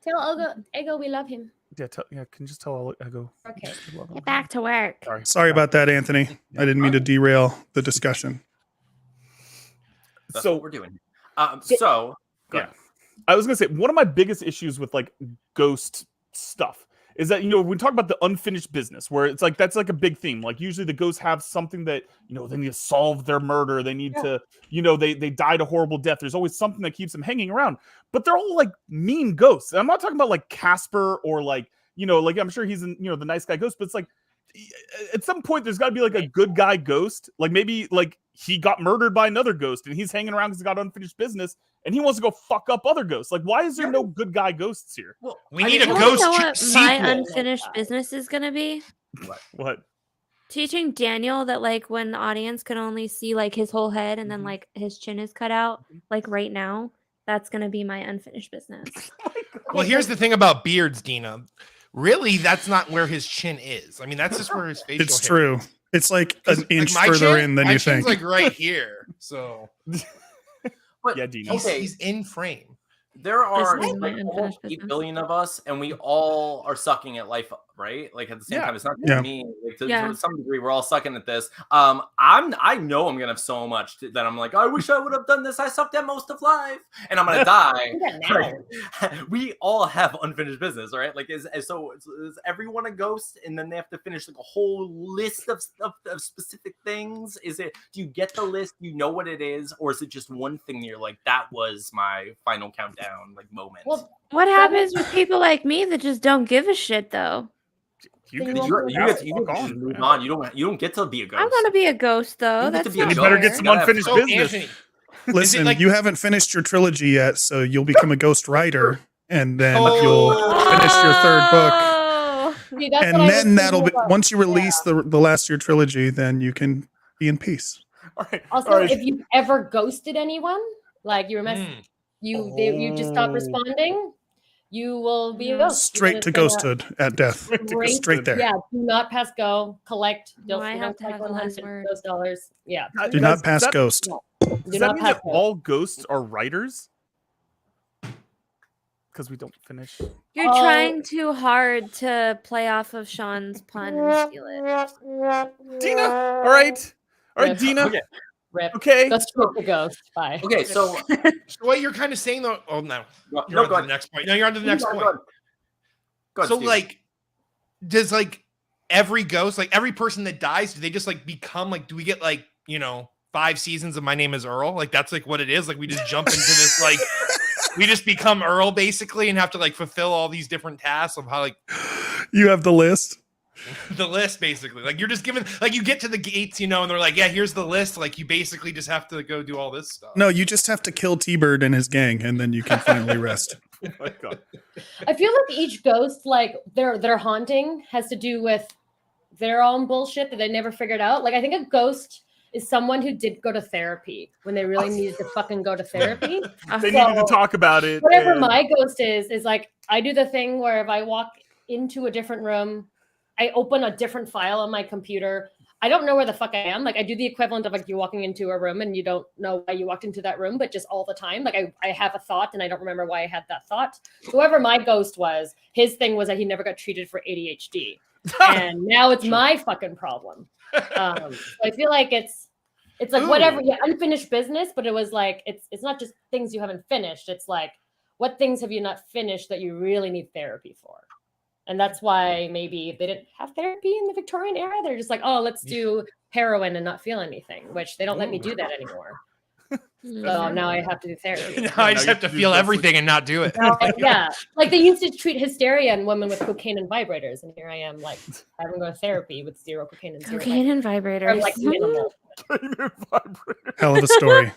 Tell Ego we love him. Yeah, can you just tell Ego? Okay. Get back to work. Sorry. Sorry about that, Anthony. I didn't mean to derail the discussion. That's So what we're doing. So, go Yeah. ahead. I was gonna say one of my biggest issues with like ghost stuff is that we talk about the unfinished business where it's like that's like a big theme. Like usually the ghosts have something that they need to solve their murder. They need to they died a horrible death. There's always something that keeps them hanging around. But they're all like mean ghosts. And I'm not talking about like Casper or like like I'm sure he's in the nice guy ghost, but it's like at some point there's got to be like a good guy ghost. Like maybe like he got murdered by another ghost and he's hanging around because he's got unfinished business and he wants to go fuck up other ghosts. Like why is there no good guy ghosts here? Well, We I need mean, a You ghost know what my sequel. unfinished business is gonna be? What? Teaching Daniel that like when the audience can only see like his whole head and then like his chin is cut out, like right now, that's gonna be my unfinished business. Well, here's the thing about beards, Dina. Really, that's not where his chin is. I mean, that's just where his facial It's hair true. It's like an is. inch my further chin- in than my you chin's think. like right here. So But Yeah, Dina. he's, Okay. he's in frame. there are This is my like unfinished almost 8 business. billion of us, and we all are sucking at life, right? Like at the same Yeah. time, it's not just Yeah. me. Like Yeah. to some degree, we're all sucking at this. I know I'm gonna have so much that I'm like, I wish I would have done this. I sucked at most of life, and I'm gonna die. Do that now. Right? We all have unfinished business, right? Like, is everyone a ghost, and then they have to finish like a whole list of specific things? Is it? Do you get the list? You know what it is, or is it just one thing that you're like, that was my final countdown like moment? Well, What happens with people like me that just don't give a shit though? You Then can you you, won't you, Yeah, get, you, fuck get to on, move man. on. You don't get to be a ghost. I want to be a ghost though. You get to That's be a not ghost. You better get fair. some Gotta have unfinished So, business. Anthony, Listen, like- you haven't finished your trilogy yet, so you'll become a ghost writer, and then Oh. you'll finish your third book. Oh, See, that's And what I then was that'll be thinking about. once you release the last year trilogy, then you can be in peace. All right. Also, all right. if you've ever ghosted anyone, like you remember, you just stop Oh. responding, you will be a ghost. Straight to ghosthood at death. Straight there. Yeah, do not pass go. Collect. No, Don't. I you have don't to collect have the last 100 word. those dollars. Yeah. Do not pass that- ghost. No. Does Do that not mean pass that go. all ghosts are writers? Because we don't finish. You're trying too hard to play off of Sean's pun and steal it. Dina, all right, Rip. Dina. Okay. Rip. Okay. Go straight to ghost. Bye. Okay, so So what you're kind of saying though? Oh no, no, you're on go to ahead. the next point. No, you're on to the next Go point. ahead. Go ahead, So Steven. like, does like every ghost, like every person that dies, do they just like become like? Do we get like 5 seasons of My Name Is Earl? Like that's like what it is. Like we just jump into this like. We just become Earl basically and have to like fulfill all these different tasks of how like You have the list. the list basically. Like you're just given like you get to the gates, and they're like, yeah, here's the list. Like you basically just have to go do all this stuff. No, you just have to kill T-Bird and his gang, and then you can finally rest. Oh my God. I feel like each ghost, like their haunting, has to do with their own bullshit that they never figured out. Like I think a ghost is someone who did go to therapy when they really needed to fucking go to therapy. They needed to talk about it. Whatever and- my ghost is like I do the thing where if I walk into a different room, I open a different file on my computer. I don't know where the fuck I am. Like I do the equivalent of like you walking into a room and you don't know why you walked into that room, but just all the time. Like I have a thought and I don't remember why I had that thought. Whoever my ghost was, his thing was that he never got treated for ADHD. And now it's my fucking problem. So I feel like it's like whatever, yeah, unfinished business, but it was like it's not just things you haven't finished. It's like what things have you not finished that you really need therapy for? And that's why maybe they didn't have therapy in the Victorian era. They're just like, oh, let's do heroin and not feel anything, which they don't let me do that anymore. So now I have to do therapy. Now I just have to feel everything and not do it. Yeah, like they used to treat hysteria in women with cocaine and vibrators, and here I am, like having to go to therapy with zero cocaine and zero Cocaine and vibrators. I'm like minimal. Hell of a story.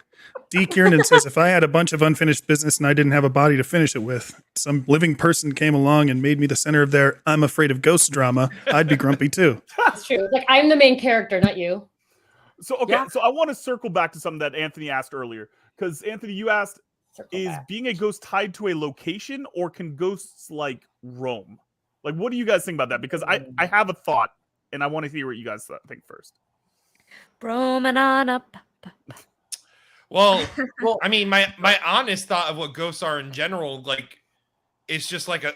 D. Kiernan says, if I had a bunch of unfinished business and I didn't have a body to finish it with, some living person came along and made me the center of their I'm afraid of ghosts drama, I'd be grumpy too. It's true. It's like I'm the main character, not you. So okay, so I want to circle back to something that Anthony asked earlier, because Anthony, you asked, is being a ghost tied to a location, or can ghosts like roam? Like, what do you guys think about that? Because I have a thought, and I want to hear what you guys think first. Roaming on up. Well, I mean, my honest thought of what ghosts are in general, like, it's just like a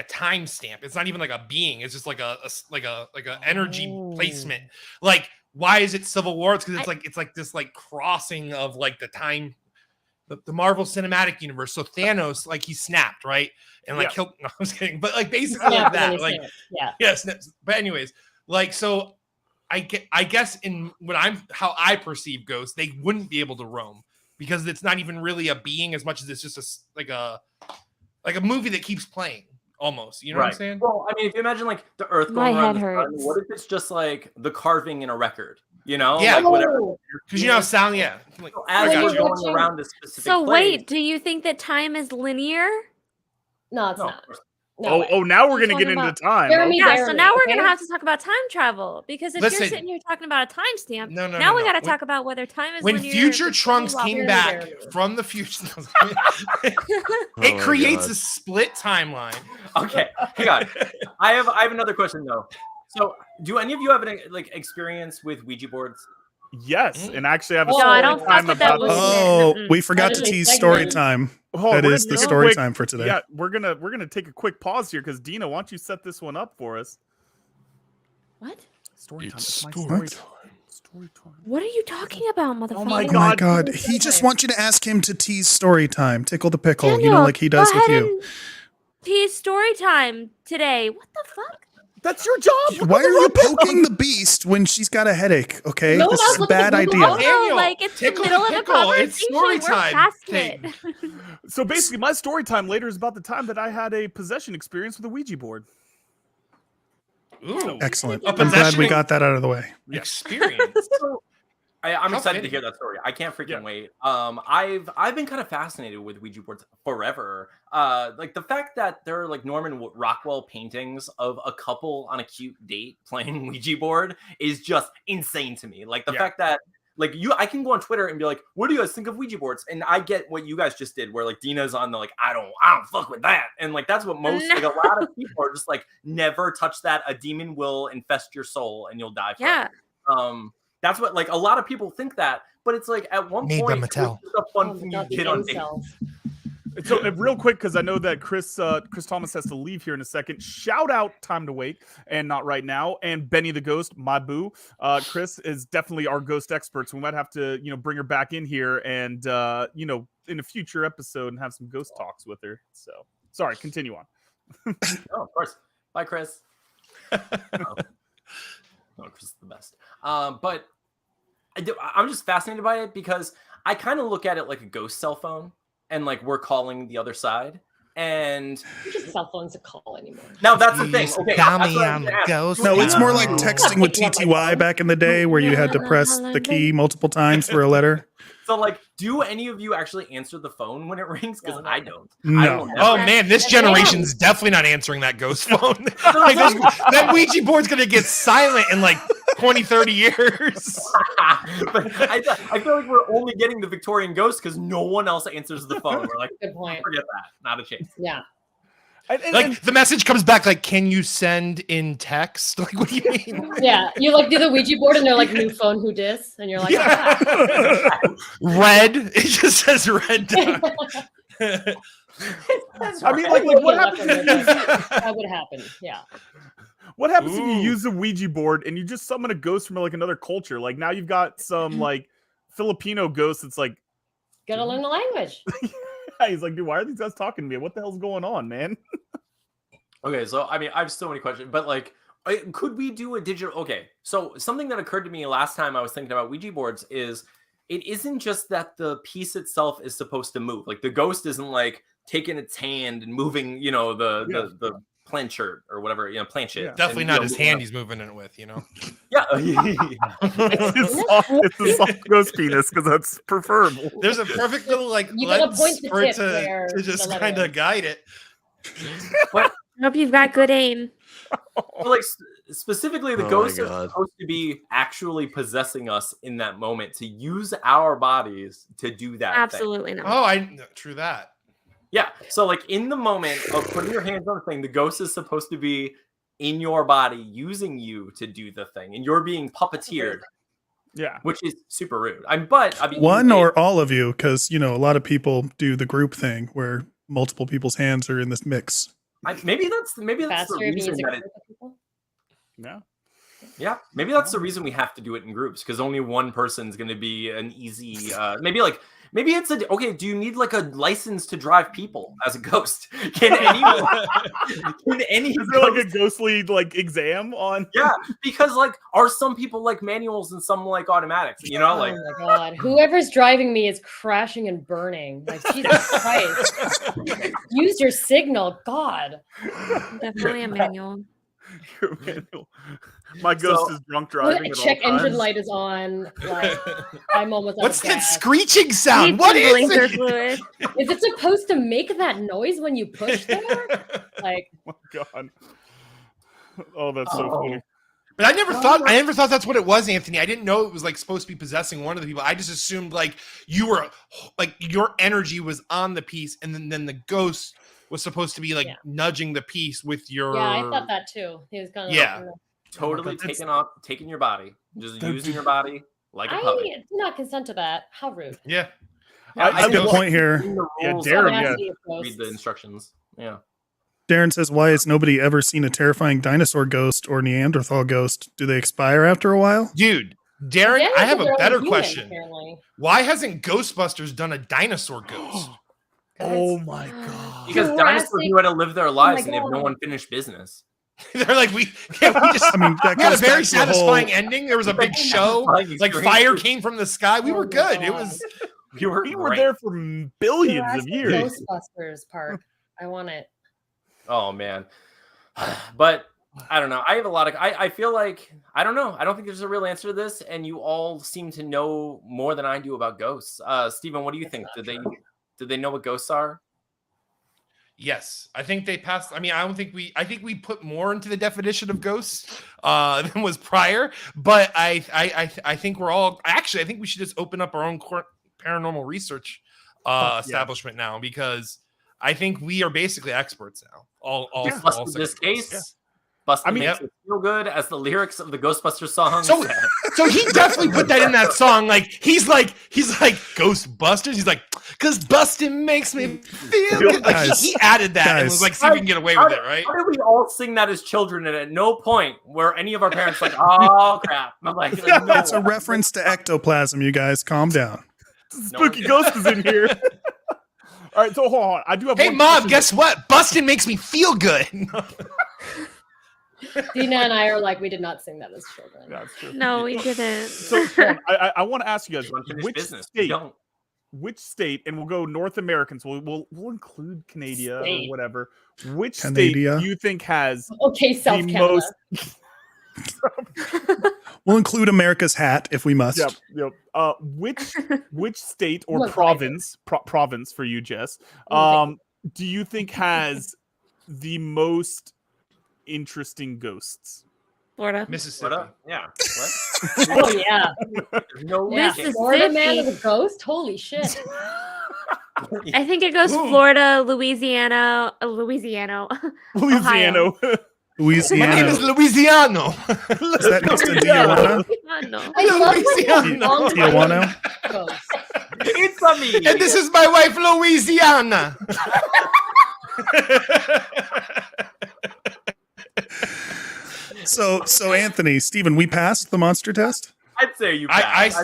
timestamp. It's not even like a being. It's just like a energy placement. Like, why is it Civil War? It's because it's like this like crossing of like the time, the Marvel Cinematic Universe. So Thanos, like he snapped, right, and like killed. No, I was kidding, but like basically like that. Like snaps. But anyways, like so. I guess in how I perceive ghosts, they wouldn't be able to roam because it's not even really a being as much as it's just like a movie that keeps playing almost. You know what I'm saying? Well, I mean, if you imagine like the Earth My going around head the sun, hurts. what if it's just like the carving in a record? You know, Yeah. like whatever. Because you know, sound Like, So as I you're got you. going around this specific So place, wait, do you think that time is linear? No, it's no, not. of course No way. Oh, now we're Just gonna get talking into about- time. Jeremy, Okay. Yeah, so now we're okay? gonna have to talk about time travel because if Listen. you're sitting here talking about a timestamp, No, now we no. got to When- talk about whether time is When linear. future or Trunks blah, came blah, back Jeremy. from the future, Oh it my creates God. a split timeline. Okay, hang on. I have another question though. So, do any of you have an like experience with Ouija boards? Yes, and actually I have a No, story I don't time fuck with that about bullshit. Oh, Mm-mm. we forgot That to is a tease segment. story time. Oh, That we're is gonna the take a story quick- time for today. Yeah, we're gonna take a quick pause here because Dina, why don't you set this one up for us? What? Story time. It's It's my story story time. time. Story time. What are you talking about, motherfucker? my Oh my God. God. He just wants you to ask him to tease story time. Tickle the pickle, Daniel, like he does go with ahead you. and tease story time today. What the fuck? That's your job. Why are you poking the beast when she's got a headache? Okay, No one this else is a looked at bad Google idea. Docs. Daniel, like it's the tickle the middle of a pickle. conversation. It's story We're time past thing. it. So basically, my story time later is about the time that I had a possession experience with a Ouija board. Ooh, Excellent. A I'm glad we possession got that out of the way. experience. So, I'm How excited to fitting. hear that story. I can't freaking wait. I've been kind of fascinated with Ouija boards forever. Like the fact that there are like Norman Rockwell paintings of a couple on a cute date playing Ouija board is just insane to me. Like the fact that like I can go on Twitter and be like, what do you guys think of Ouija boards? And I get what you guys just did, where like Dina's on the like, I don't fuck with that. And like that's what most like a lot of people are just like, never touch that. A demon will infest your soul and you'll die forever. Yeah. That's what like a lot of people think that, but it's like at one Need point them it's to tell. just a fun thing you did on dates. So real quick, because I know that Chris Thomas has to leave here in a second. Shout out Time to Wait and Not Right Now and Benny the Ghost, my boo. Chris is definitely our ghost expert, so we might have to bring her back in here and in a future episode and have some ghost talks with her. So sorry, continue on. Oh, of course. Bye, Chris. Chris is the best. But I'm just fascinated by it because I kind of look at it like a ghost cell phone, and like we're calling the other side. And just cell phones to call anymore. Now that's the thing. Okay, No, it's more like texting with TTY back in the day, where you had to press the key multiple times for a letter. So, like, do any of you actually answer the phone when it rings? Because I don't. No. Oh man, this generation's definitely not answering that ghost phone. Like, that Ouija board's gonna get silent in like 20, 30 years. But I feel like we're only getting the Victorian ghost because no one else answers the phone. We're like, good point. Forget that. Not a chance. Yeah. Like the message comes back like, can you send in text? Like, what do you mean? Yeah, you like do the Ouija board and they're like, new phone, who dis? And you're like, Red. It just says red. I mean, like what happens? That would happen. Yeah. What happens if you use a Ouija board and you just summon a ghost from like another culture? Like now you've got some like Filipino ghost that's like, gotta learn the language. He's like, dude, why are these guys talking to me? What the hell's going on, man? Okay, so I mean, I have so many questions, but like, could we do a digital? Okay, so something that occurred to me last time I was thinking about Ouija boards is it isn't just that the piece itself is supposed to move. Like the ghost isn't like taking its hand and moving, the planchette or whatever, planchette. Yeah. Definitely not his hand he's moving it with, Yeah. It's a soft ghost penis because that's preferable. There's a perfect little like you gotta lens point the for it tip where to just the letter kind of is. guide it. I hope you've got good aim. Well, like specifically, the Oh ghosts my are God. supposed to be actually possessing us in that moment to use our bodies to do that. thing. Absolutely not. Oh, true that. Yeah. So, like in the moment of putting your hands on the thing, the ghost is supposed to be in your body, using you to do the thing, and you're being puppeteered. Yeah, which is super rude. I mean, One or all of you, because a lot of people do the group thing where multiple people's hands are in this mix. Maybe that's the Faster if you reason use a that group of people. Yeah, maybe that's the reason we have to do it in groups because only one person's going to be an easy. Maybe it's okay. Do you need like a license to drive people as a ghost? Can any? Is there like a ghostly like exam on? Yeah, because like are some people like manuals and some like automatics? Like Oh my god! Whoever's driving me is crashing and burning. Like Jesus Christ! Use your signal, God. Definitely a manual. My ghost is drunk driving. At Check all engine times. light is on. Like I'm almost. What's out of that gas. screeching sound? Need What some is blinker it? fluid. Is it supposed to make that noise when you push there? Like, oh my god! Oh, that's so funny. But I never thought that's what it was, Anthony. I didn't know it was like supposed to be possessing one of the people. I just assumed like you were like your energy was on the piece, and then the ghost was supposed to be like nudging the piece with your. yeah, I thought that too. He was kind of Totally taking your body, just using your body like a puppet. I do not consent to that. How rude. Yeah. I have a point here. Yeah, Darren. Read the instructions. Yeah. Darren says, why has nobody ever seen a terrifying dinosaur ghost or Neanderthal ghost? Do they expire after a while? Dude, Darren, Yeah, I have they're a all better human, question. apparently. Why hasn't Ghostbusters done a dinosaur ghost? Oh my god! Because Jurassic- dinosaurs knew how to live their lives and they have no God. unfinished business. They're like, we just I mean, that we had a goes very back to the whole- satisfying ending. There was a big show. Like, Like fire came from the sky. We Oh were my good. It God. was We were great. there for billions of Jurassic years. Ghostbusters Park. I want it. Oh man. But I don't know. I have a lot of. I feel like I don't know. I don't think there's a real answer to this, and you all seem to know more than I do about ghosts. Steven, what do you think? Did they know what ghosts are? Yes, I think they passed. I mean, I think we put more into the definition of ghosts than was prior. But I think we're all actually. I think we should just open up our own paranormal research establishment now, because I think we are basically experts now. All this case. Yeah. Busted makes it feel good, as the lyrics of the Ghostbusters song. So he definitely put that in that song. Like he's like Ghostbusters. He's like, cause busting makes me feel good. Like he added that and was like, see if we can get away with it, right? How did we all sing that as children, and at no point were any of our parents like, oh crap? I'm like, no. That's a reference to ectoplasm. You guys, calm down. Spooky Ghost is in here. All right, so hold on. I do have. Hey, Mom, guess what? Busting makes me feel good. Dina and I are like, we did not sing that as children. That's true. No, we didn't. So I want to ask you guys, which state, and we'll go North American, so we'll include Canada or whatever. Which state do you think has South the Canada. We'll include America's hat if we must. Yep. Which state or province for you, Jess? Do you think has the most interesting ghosts? Florida, Mississippi. Yeah. What? Oh yeah. No. Mississippi. Florida man with a ghost. Holy shit. I think it goes Florida, Louisiana, Ohio. Louisiana. My name is Louisiano. Is that next to Tijuana? Tijuana. It's a me. And this is my wife, Louisiana. So Anthony, Steven, we passed the monster test? I'd say you passed.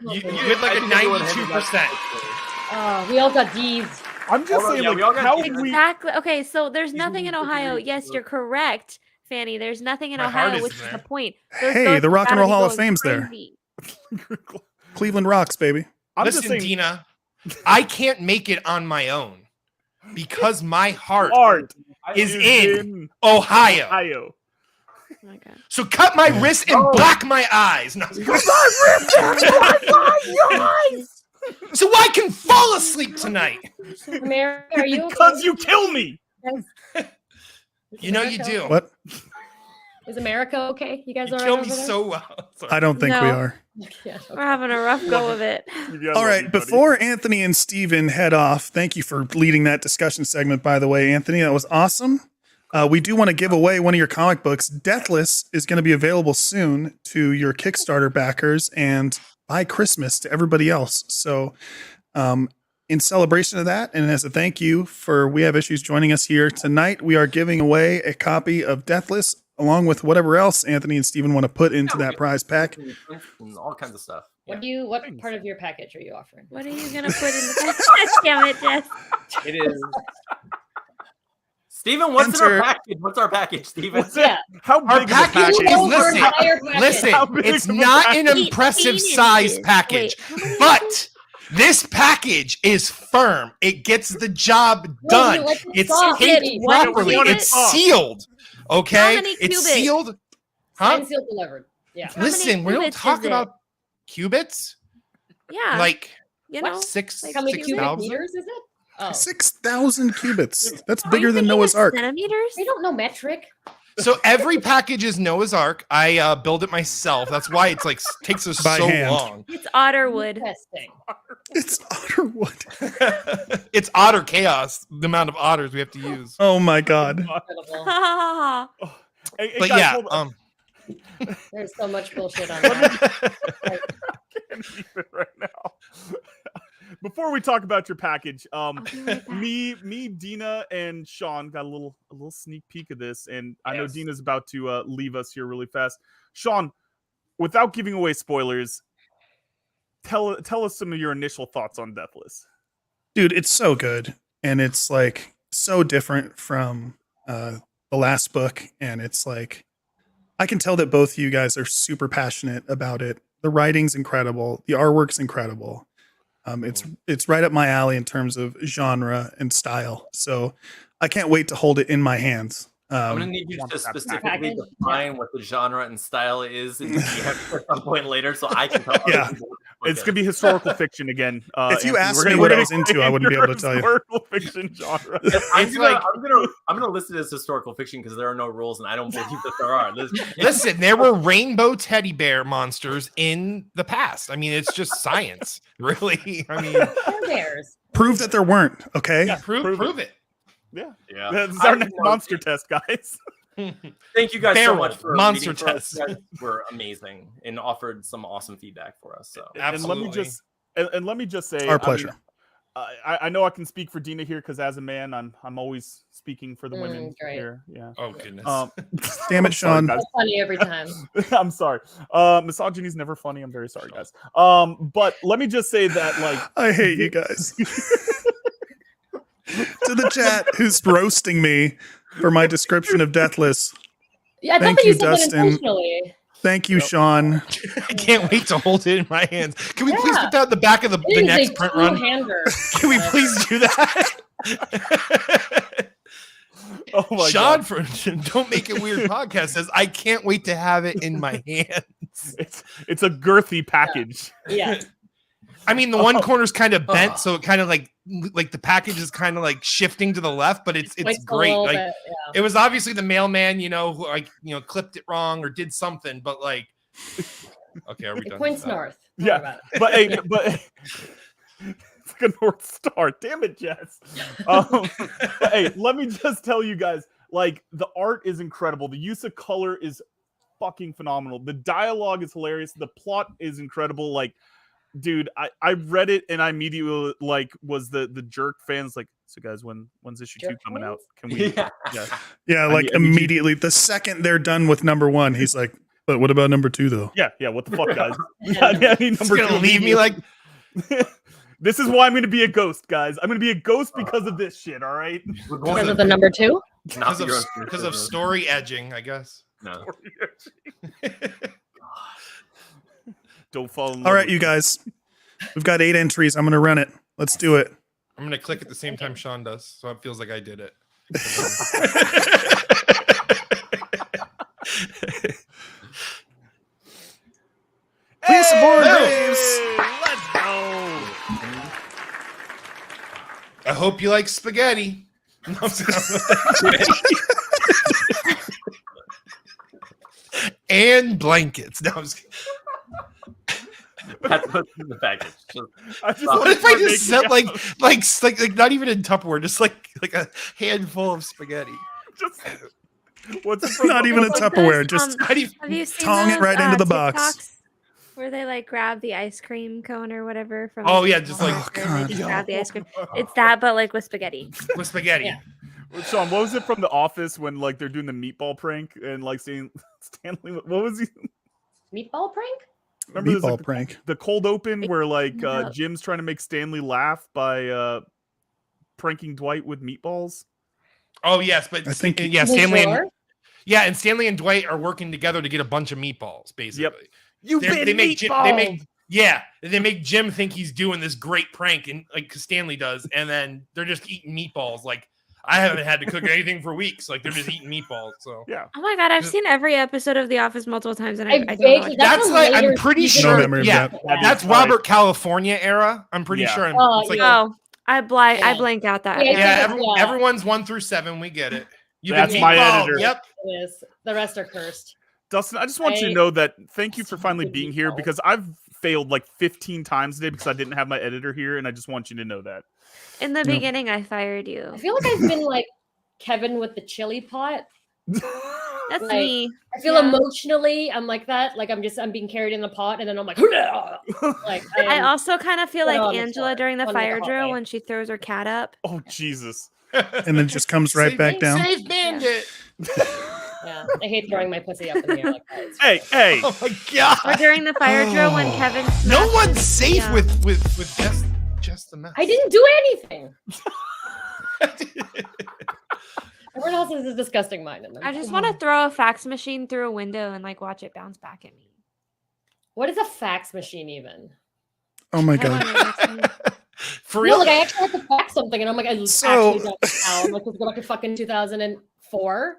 You had like a 92%. We all got D's. I'm just saying, exactly. Okay, so there's nothing in Ohio. Yes, you're correct, Fanny. There's nothing in Ohio, which is the point. Hey, the Rock and Roll Hall of Fame's there. Cleveland rocks, baby. Listen, Dina, I can't make it on my own because my heart is in Ohio. Oh my God. So cut my wrist and black my eyes. No. So I can fall asleep tonight. America, are you because you kill me. You know you do. What? Is America okay? You guys You all kill right me over there? so well. Sorry. I don't think we No. are. Yeah, We're having a rough go of it. All right, before Anthony and Steven head off, thank you for leading that discussion segment, by the way, Anthony. That was awesome. We do want to give away one of your comic books. Deathless is going to be available soon to your Kickstarter backers and by Christmas to everybody else. So in celebration of that, and as a thank you for We Have Issues joining us here tonight, we are giving away a copy of Deathless along with whatever else Anthony and Steven want to put into that prize pack. All kinds of stuff. What part of your package are you offering? What are you gonna put in the package? Damn it, Jess. It is. Steven, what's in our package? What's our package, Steven? How Our big package is the package? listen, it's not an impressive size package, but this package is firm. It gets the job done. It's taped properly. It's sealed. Okay, it's sealed. Huh? Signed, sealed, delivered. Yeah. Listen, we don't talk about cubits. Yeah. Like you know, How many cubic 6,000? meters is it? Oh. 6,000 cubits. That's bigger than Noah's Ark. Centimeters? We don't know metric. So every package is Noah's Ark. I build it myself. That's why it's like takes us By so hand. long. It's otterwood. Testing. It's Otterwood. It's otter chaos. The amount of otters we have to use. Oh my God. Incredible. Hey, But guys, yeah, hold on. There's so much bullshit on that. I can't even right now. Before we talk about your package, me, Dina, and Sean got a little sneak peek of this, and I know Dina's about to leave us here really fast. Sean, without giving away spoilers, tell us some of your initial thoughts on Deathless. Dude, it's so good. And it's like so different from the last book. And it's like, I can tell that both of you guys are super passionate about it. The writing's incredible. The artwork's incredible. It's right up my alley in terms of genre and style. So I can't wait to hold it in my hands. I'm gonna need you to specifically define what the genre and style is in at some point later, so I can tell. Yeah. It's gonna be historical fiction again. If you Anthony. asked me what I was into, I wouldn't be able to tell you. Historical fiction genre. I'm gonna list it as historical fiction because there are no rules, and I don't believe that there are. Listen, there were rainbow teddy bear monsters in the past. I mean, it's just science, really. I mean, bears. Prove that there weren't. Okay. Yeah, prove it. Yeah. Yeah. This is our next monster test, guys. Thank you guys so much for monster reading for us. test. You guys were amazing and offered some awesome feedback for us. So Absolutely. And let me just say, Our pleasure. I know I can speak for Dina here because as a man, I'm always speaking for the women great. here. Yeah. Oh goodness. Damn it, Sean. That's funny every time. I'm sorry. Misogyny is never funny. I'm very sorry, guys. But let me just say that, like, I hate you guys. To the chat who's roasting me for my description of Deathless. Yeah, I Thank thought you, you said that Dustin. intentionally. Thank you, Sean. I can't wait to hold it in my hands. Can we please put that at the back of the It is next a print run? two-hander. Can we please do that? Oh my Sean God. from Don't Make It Weird podcast says, I can't wait to have it in my hands. It's a girthy package. Yeah. I mean, the one corner's kind of bent, so it kind of like the package is kind of like shifting to the left, but it's Twists a great. little Like bit, it was obviously the mailman, who clipped it wrong or did something, but like, okay, are we It done? points north. Don't worry Yeah, about it. but hey, it's like a North Star. Damn it, Jess. Hey, let me just tell you guys, like, the art is incredible. The use of color is fucking phenomenal. The dialogue is hilarious. The plot is incredible. Like, dude, I read it and I immediately was the jerk fans like, so guys, when's issue 2 coming out? Can we? Yeah, like I need you- immediately the second they're done with number 1, he's like, but what about number 2 though? Yeah. What the fuck, guys? I need It's number gonna 2 leave me like This is why I'm gonna be a ghost, guys. I'm gonna be a ghost because of this shit. All right. Because of the number 2? because of story edging, I guess. No. Don't fall in love. All right, with you guys. We've got 8 entries. I'm going to run it. Let's do it. I'm gonna click at the same time Sean does, so it feels like I did it. Please support Graves. Let's go. I hope you like spaghetti. No, I'm and blankets. No, I'm just kidding. That's what's in the package. What if I just said like not even in Tupperware, just like a handful of spaghetti? Just what's it from? Not even a Tupperware. Just Have you seen tong it those, right into the box. TikToks where they like grab the ice cream cone or whatever from? Oh, yeah, just like- they just grab the ice cream. It's that, but like with spaghetti. With spaghetti. Yeah. Sean, what was it from The Office when like they're doing the meatball prank and like saying Stanley? What was he? Meatball prank? Remember there's, Meatball like, prank. the cold open where like No. Jim's trying to make Stanley laugh by pranking Dwight with meatballs. Oh yes, but I think- yeah, You Stanley. sure? And Stanley and Dwight are working together to get a bunch of meatballs. Basically, You they make they make Jim think he's doing this great prank, and like 'cause Stanley does, and then they're just eating meatballs. Like I haven't had to cook anything for weeks. Like they're just eating meatballs. So Yeah. Oh my god, I've seen every episode of The Office multiple times, and I don't know. vaguely- that's a like I'm later pretty season. No sure. memory of Yeah, that. that's Right. Robert California era. I'm pretty Yeah. sure. Oh, It's like, yeah. Oh, I blanked Yeah. out that. Yeah, yeah, Yeah. everyone's 1 through 7. We get it. You've That's been my meatballed. editor. Yep. It is. The rest are cursed. Dustin, I just want you to I- know that thank you for finally Stupid being here meatballs. because I've failed like 15 times today because I didn't have my editor here, and I just want you to know that. In the beginning, I fired you. I feel like I've been like Kevin with the chili pot. That's like, me. I feel Yeah. emotionally, I'm like that. Like I'm being carried in the pot, and then I'm like, like I am- also kind of feel put like on the Angela spot, during the on the fire hot drill way. when she throws her cat up. Oh Jesus! And then just comes right back down. Safe bandit. yeah, I hate throwing my pussy up in the air like that. It's- Hey! Oh my god. Or during the fire drill when Kevin. No smashes- one's safe yeah. with just the mess. I didn't do anything. Everyone else has a disgusting mind in them. I just want to throw a fax machine through a window and like watch it bounce back at me. What is a fax machine even? Oh my I don't god. know, it's me. For No, real? like I actually had to fax something, and I'm like, I So- actually don't know. I'm like, let's go back to fucking 2004.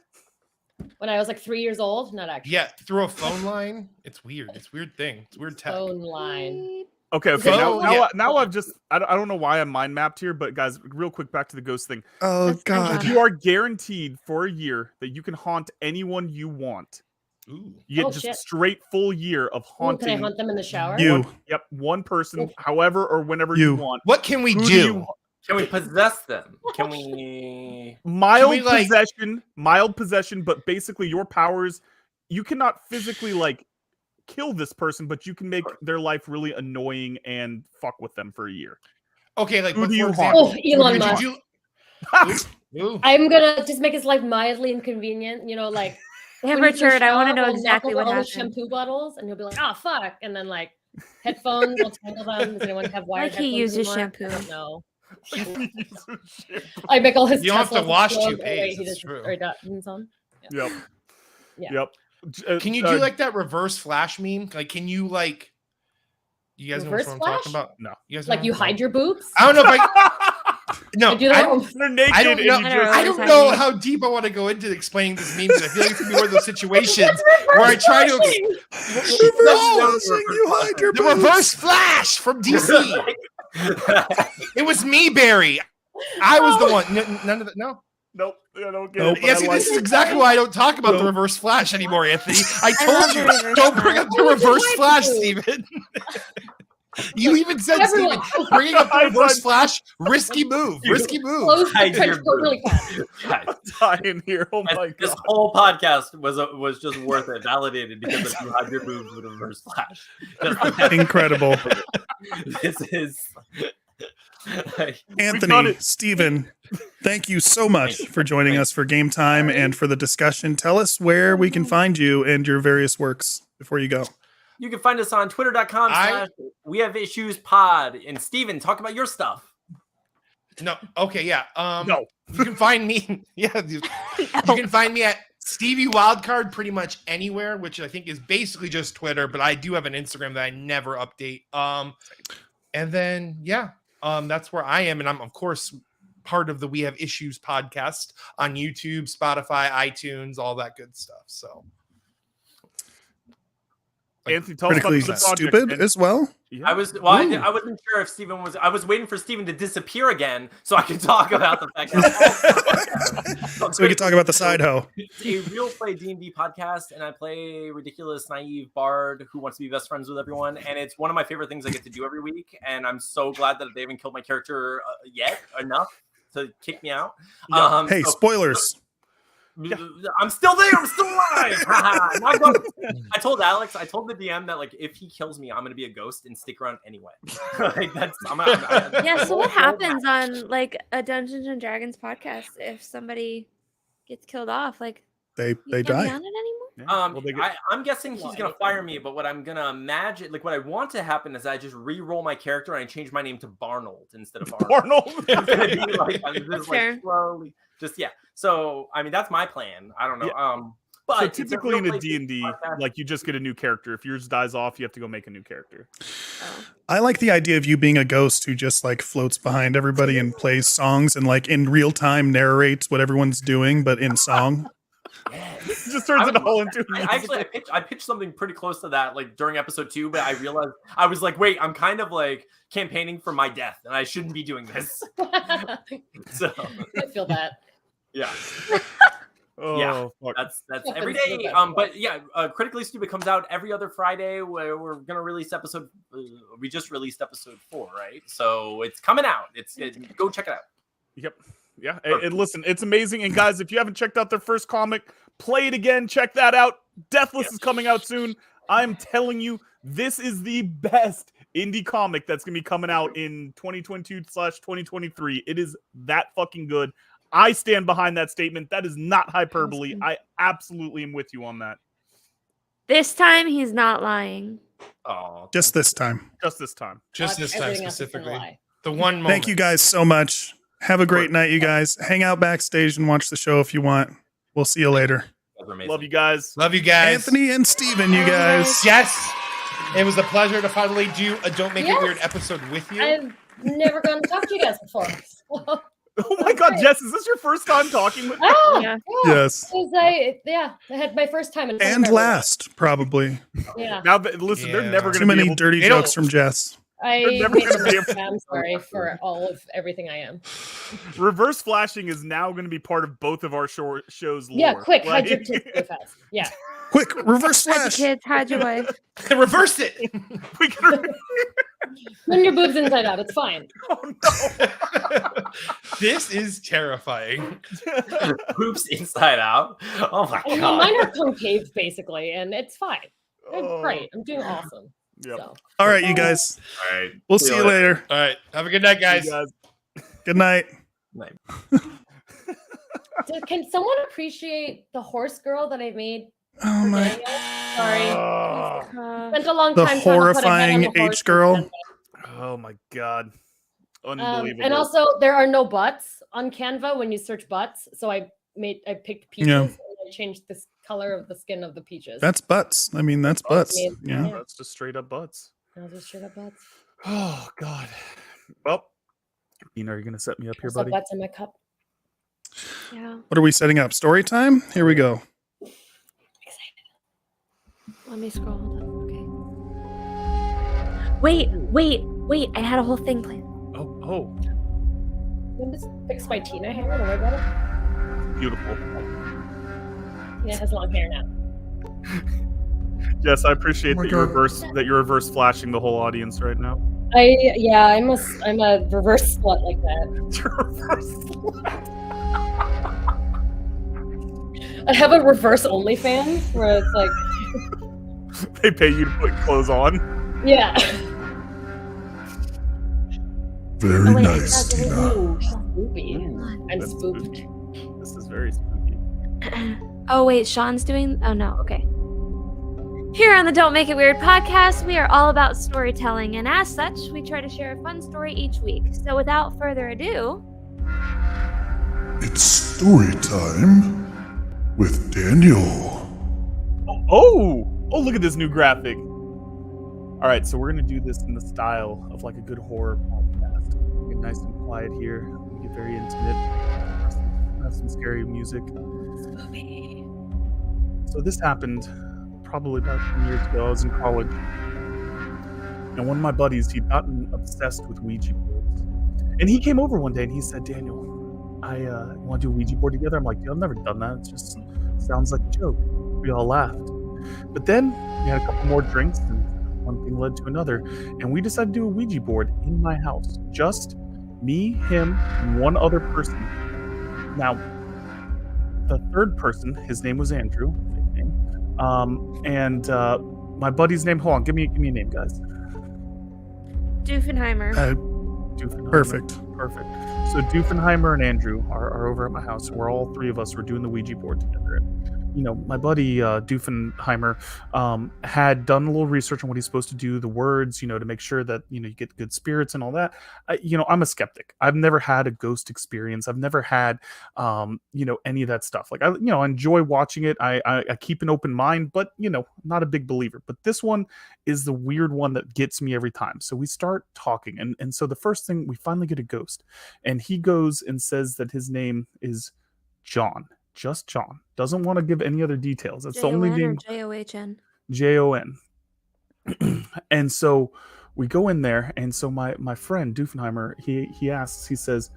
when I was like 3 years old. Not actually. Yeah, through a phone line. It's weird. It's a weird thing. It's weird tech. Phone line. Okay. Phone, yeah. Now I've just I don't know why I'm mind mapped here, but guys, real quick back to the ghost thing. Oh That's my God. job. You are guaranteed for a year that you can haunt anyone you want. Ooh. You get Oh, just shit. straight full year of Ooh, haunting. can I hunt them in the shower? You. Yep, one person, however or whenever You. you want. What can we Who do do? you- Can we possess them? Can we? Mild Can we, like- possession, but basically your powers, you cannot physically like kill this person, but you can make their life really annoying and fuck with them for a year. Okay, like Who but do you for haunt? example, Oh, Elon would Musk. you- Ooh. I'm gonna just make his life mildly inconvenient. You know, like Yeah, when he's in the Richard, I want to shower, know he'll knock exactly over what all the happened. shampoo bottles, and he'll be like, "Oh fuck!" And then like headphones, I'll tangle them. Does anyone have wired Like he headphones uses anymore? shampoo. No. I make all his. You don't have to Teslas wash explode. toupees, Wait, he that's does- true. or he doesn't on. Yep. Yeah. Yep. Can you do like that reverse flash meme? Like, can you like? You guys Reverse know what I'm talking flash? about? No. You guys Like know? you No. hide your boobs? I don't know if I. No, I do that all- They're naked. I don't and know. you I just- know. I don't know how deep I want to go into explaining this meme because I feel like it's gonna be one of those situations where I try to. Reverse No, flashing, you hide your the boobs. reverse flash from DC. It was me, Barry. I was the one. None of that. No. Nope. I don't get Nope. it. but Yeah, I see, like this is it. exactly why I don't talk about the Nope. reverse flash anymore, Anthony. I I told love you, the reverse don't bring up the flash. reverse Why flash, would you? Steven. You even said, Everyone. Steven, bringing up the reverse flash, risky move, risky move. Close the Hide trench your coat really fast. Guys, Die in here. Oh my this god. whole podcast was just worth it, validated because of you had your boobs with a reverse flash. Incredible. This is. Like, done Anthony, it. Steven, thank you so much for joining us for Game Time and for the discussion. Tell us where we can find you and your various works before you go. you can find us on twitter.com/we have issues pod. And Steven, talk about your stuff. No. Okay. Yeah. No. You can find me. Yeah. You can find me at Stevie Wildcard pretty much anywhere, which I think is basically just Twitter. But I do have an Instagram that I never update. And then yeah, that's where I am, and I'm of course part of the We Have Issues podcast on YouTube, Spotify, iTunes, all that good stuff. So. Anthony, tell us about Critically the project, stupid man. as well. Yeah. I wasn't sure if Steven was. I was waiting for Steven to disappear again so I could talk about the fact that So we can talk about the side hoe. It's a real play D&D podcast, and I play ridiculous, naive bard who wants to be best friends with everyone, and it's one of my favorite things I get to do every week, and I'm so glad that they haven't killed my character yet enough to kick me out. Hey, So- spoilers. I'm still there. I'm still alive. Not gone. I told Alex. I told the DM that like if he kills me, I'm gonna be a ghost and stick around anyway. Like that's. Yeah, so what happens on like a Dungeons and Dragons podcast if somebody gets killed off? Like They you can't die. be on it anymore? Well, they get- I'm guessing he's gonna fire me, but what I'm gonna imagine, like what I want to happen, is I just re-roll my character and I change my name to Barnold instead of Arnold. Arnold. It's gonna be like, I'm just Fair. like slowly, just yeah. So I mean, that's my plan. I don't know. Yeah. But So it's a typically in real a play D&D, podcast. like you just get a new character. If yours dies off, you have to go make a new character. I like the idea of you being a ghost who just like floats behind everybody and plays songs and like in real time narrates what everyone's doing, but in song. Yes. It just turns I it would all love into that. I pitched something pretty close to that like during episode 2, but I realized I was like, wait, I'm kind of like campaigning for my death, and I shouldn't be doing this. So I feel that. yeah, Oh, Yeah. fuck. that's Fucking every feel day. that. But yeah, Critically Stupid comes out every other Friday. Where we're gonna release episode. We just released episode 4, right? So it's coming out. Go check it out. Yep. Yeah. And listen, it's amazing. And guys, if you haven't checked out their first comic, play it again. Check that out. Deathless is coming out soon. I'm telling you, this is the best indie comic that's going to be coming out in 2022/2023. It is that fucking good. I stand behind that statement. That is not hyperbole. Awesome. I absolutely am with you on that. This time he's not lying. Oh, Just this time. Just this time. Just this time Everything else is gonna specifically. lie. The one moment. Thank you guys so much. Have a great night, you guys. Hang out backstage and watch the show if you want. We'll see you later. Love you guys. Love you guys. Anthony and Steven, you guys. Yes. It was a pleasure to finally do a Don't Make It Yes. Weird episode with you. I've never gone to talk to you guys before. Oh my God, Jess, is this your first time talking with? Oh, Yeah. Yes. I had my first time in front of And everyone. last, probably. Yeah. Now, listen, they're never Too going to be many able. dirty They don't- jokes from Jess. I They're never made gonna a be mistake. I'm sorry for all of everything I am. Reverse flashing is now going to be part of both of our shows. Yeah, lore. quick, hide your Like- tits really fast. Yeah. Quick, reverse Hide your flash. kids, hide your wife. Reversed it. We can- Turn your boobs inside out. It's fine. Oh no! This is terrifying. Poops inside out. Oh my Well, god. mine are concave basically, and it's fine. It's Oh. great. I'm doing awesome. Yep. So. All right, you guys. All right. We'll see you later. All right. Have a good night, guys. You guys. Good night. Can someone appreciate the horse girl that I made? Oh for my. Daniel? Sorry. Spent a long The time trying to put a head on horrifying the horse H girl. Oh my God! Unbelievable. And also, there are no butts on Canva when you search butts. So I picked peaches Yeah. and I changed this color of the skin of the peaches. That's butts. I mean, that's butts. yeah, Yeah. that's just straight up butts. Now just straight up butts. Oh God. Well, Dean, are you going to set me up here, Also buddy? butts in my cup. Yeah. What are we setting up? Story time? Here we go. Let me scroll. Hold on. Okay. Wait. I had a whole thing planned. Oh, Let me just fix my Tina hair. Don't worry about it. beautiful. Tina has long hair now. Yes, I appreciate Oh my that you're God. reverse flashing the whole audience right now. I'm a reverse slut like that. You're reverse slut. I have a reverse OnlyFans where it's like, They pay you to put clothes on. yeah. Oh, Very wait, nice, that's really Tina. Ooh, spooky. I'm That's spooked. spooky. This is very spooky. Oh wait, Sean's doing. Oh no, okay. Here on the Don't Make It Weird podcast, we are all about storytelling, and as such, we try to share a fun story each week. So without further ado, It's story time with Daniel. Oh, look at this new graphic. All right, so we're going to do this in the style of like a good horror podcast. Get nice and quiet here. We get very intimate. Have some scary music. So this happened probably about 10 years ago. I was in college. And one of my buddies, he'd gotten obsessed with Ouija boards. And he came over one day and he said, Daniel, I want to do a Ouija board together. I'm like, dude, I've never done that. It just sounds like a joke. We all laughed. But then we had a couple more drinks and one thing led to another. And we decided to do a Ouija board in my house. Just me, him, and one other person. Now, the third person, his name was Andrew. Fake name. My buddy's name, hold on, give me a name, guys. Doofenheimer. Doofenheimer. Perfect. So Doofenheimer and Andrew are over at my house. We're all three of us. We're doing the Ouija board together. And, my buddy Doofenheimer had done a little research on what he's supposed to do, the words, to make sure that you get good spirits and all that. I'm a skeptic. I've never had a ghost experience. I've never had any of that stuff. Like I enjoy watching it. I keep an open mind, but not a big believer. But this one is the weird one that gets me every time. So we start talking, and so the first thing, we finally get a ghost, and he goes and says that his name is John. Just John. Doesn't want to give any other details. That's the only name. Jon. Jon. And so we go in there, and so my friend Doofenheimer, he asks, he says,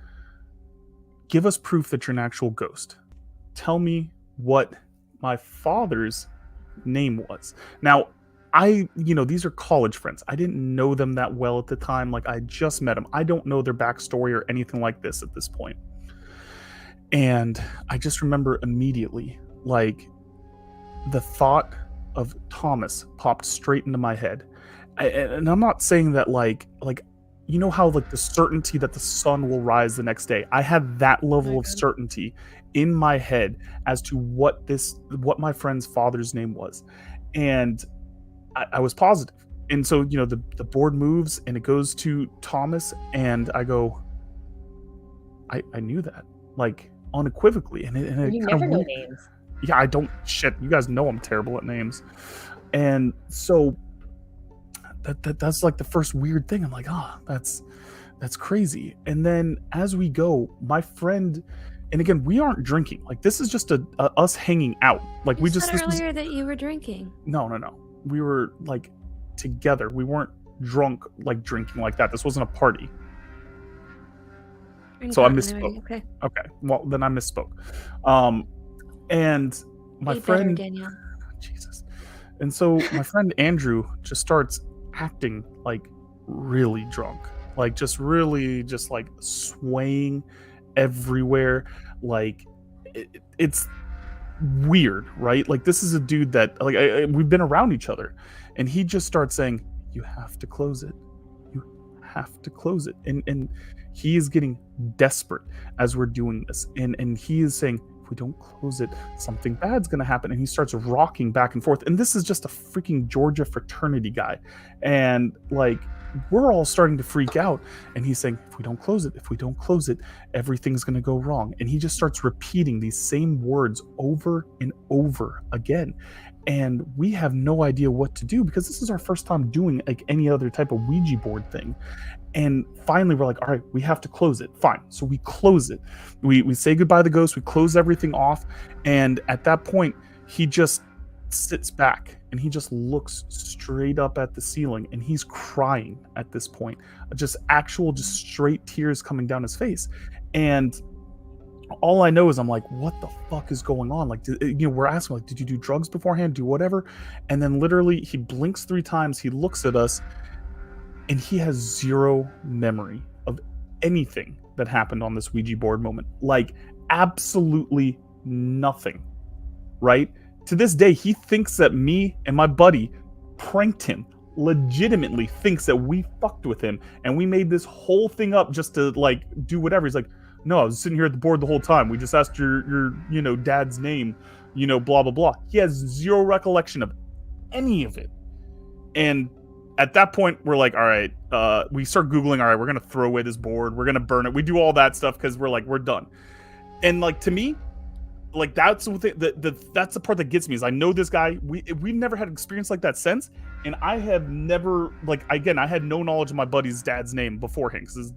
give us proof that you're an actual ghost. Tell me what my father's name was. Now, these are college friends. I didn't know them that well at the time. Like, I just met them. I don't know their backstory or anything like this at this point. And I just remember immediately, like, the thought of Thomas popped straight into my head. And I'm not saying that like how like the certainty that the sun will rise the next day. I had that level of certainty in my head as to what my friend's father's name was. And I was positive. And so, the board moves and it goes to Thomas, and I go, I knew that, like, unequivocally. And You never know names. Yeah, I don't. Shit, you guys know I'm terrible at names. And so that's like the first weird thing. I'm like, That's crazy. And then as we go, my friend, and again, we aren't drinking. Like this is just a us hanging out. Like You we said just this was, earlier that you were drinking. no. We were like together. We weren't drunk like drinking like that. This wasn't a party. So I misspoke. Okay. Okay. Well, then I misspoke. And my Be better, friend Danielle. Jesus. And so my friend Andrew just starts acting like really drunk. Like just really just like swaying everywhere. Like it's weird, right? Like this is a dude that like we've been around each other, and he just starts saying, "You have to close it. You have to close it." And he is getting desperate as we're doing this, and he is saying, "If we don't close it, something bad's gonna happen." And he starts rocking back and forth. And this is just a freaking Georgia fraternity guy, and like we're all starting to freak out. And he's saying, if we don't close it, everything's going to go wrong. And he just starts repeating these same words over and over again. And we have no idea what to do because this is our first time doing like any other type of Ouija board thing. And finally we're like, all right, we have to close it. Fine. So we close it. We say goodbye to the ghost. We close everything off. And at that point, he just sits back and he just looks straight up at the ceiling, and he's crying at this point. Just straight tears coming down his face. And all I know is I'm like, what the fuck is going on? Like, we're asking, like, did you do drugs beforehand? Do whatever? And then literally he blinks 3 times. He looks at us, and he has zero memory of anything that happened on this Ouija board moment. Like, absolutely nothing, right? To this day, he thinks that me and my buddy pranked him. Legitimately thinks that we fucked with him, and we made this whole thing up just to like do whatever. He's like, no, I was sitting here at the board the whole time. We just asked your dad's name, blah blah blah. He has zero recollection of any of it. And at that point, we're like, all right, we start Googling, all right, we're gonna throw away this board, we're gonna burn it. We do all that stuff because we're like, we're done. And like, to me, like that's that's the part that gets me, is I know this guy. We've never had an experience like that since, and I have never, like, again, I had no knowledge of my buddy's dad's name beforehand, because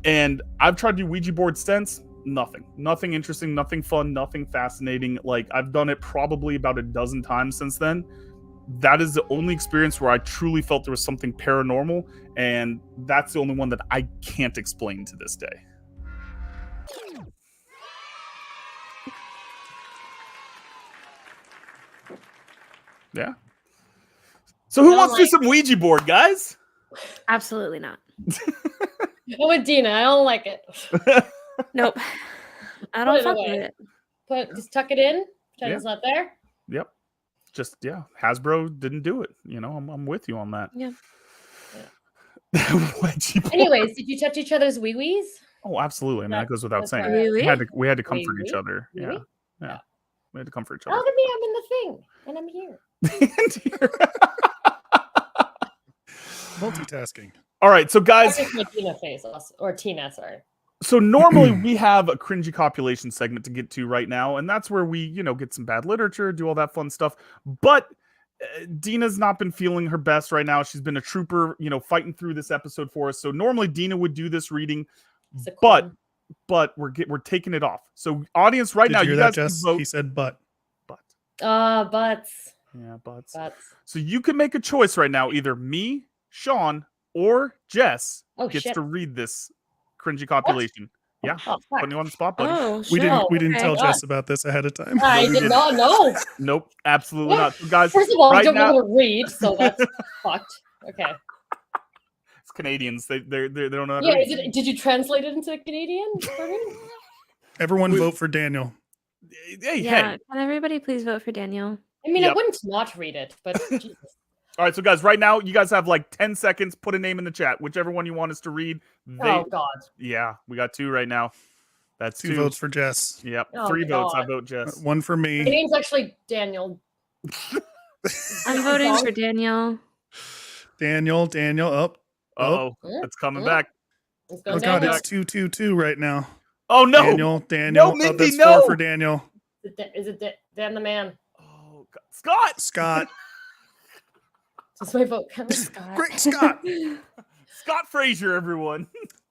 and I've tried to do Ouija board since. Nothing interesting, nothing fun, nothing fascinating. Like, I've done it probably about a dozen times since then. That is the only experience where I truly felt there was something paranormal, and that's the only one that I can't explain to this day. Yeah. So who wants to do some Ouija board, guys? Absolutely not. Go with Dina. I don't like it. Nope. I don't fuck with it. Just tuck it in. Pretend it's not there. Yep. Just Hasbro didn't do it. I'm with you on that. Yeah. Anyways, did you touch each other's wee-wees? Oh, absolutely. I mean, that goes without saying. Right. We had to comfort each other. Yeah. Yeah. We had to comfort each other. Look at me, I'm in the thing, and I'm here. Multitasking. All right, so guys, my Tina face, or Tina, sorry. So normally we have a cringy copulation segment to get to right now, and that's where we, get some bad literature, do all that fun stuff. But Dina's not been feeling her best right now. She's been a trooper, fighting through this episode for us. So normally Dina would do this reading, but we're taking it off. So audience, right now, you guys can vote. He said but. Butts. Yeah, butts. So you can make a choice right now. Either me, Sean, or Jess gets to read this cringy copulation. Yeah, putting you on the spot, buddy. Oh, we didn't tell Jess about this ahead of time. I did not know. Nope, absolutely not. So guys, first of all, right I don't now, know how to read, so that's fucked. Okay. It's Canadians. They don't know how to Yeah, read. did you translate it into Canadian? Everyone vote for Daniel. Hey, Can everybody please vote for Daniel? I mean, I wouldn't not read it, but Jesus. All right, so guys, right now, you guys have like 10 seconds. Put a name in the chat, whichever one you want us to read. Oh, God. Yeah, we got 2 right now. That's 2 votes for Jess. Yep, Oh, 3 votes. I God. vote Jess. 1 for My me. name's actually Daniel. I'm voting for Daniel. Daniel, up. Oh, it's coming back. It's Oh, going God, down. it's 2-2-2 right now. Oh, no. Daniel. No, Mindy, that's no. 4 for Daniel. Is it Dan the man? Oh, God. Scott. Does my vote count? Scott. Great Scott. Scott Frazier, everyone.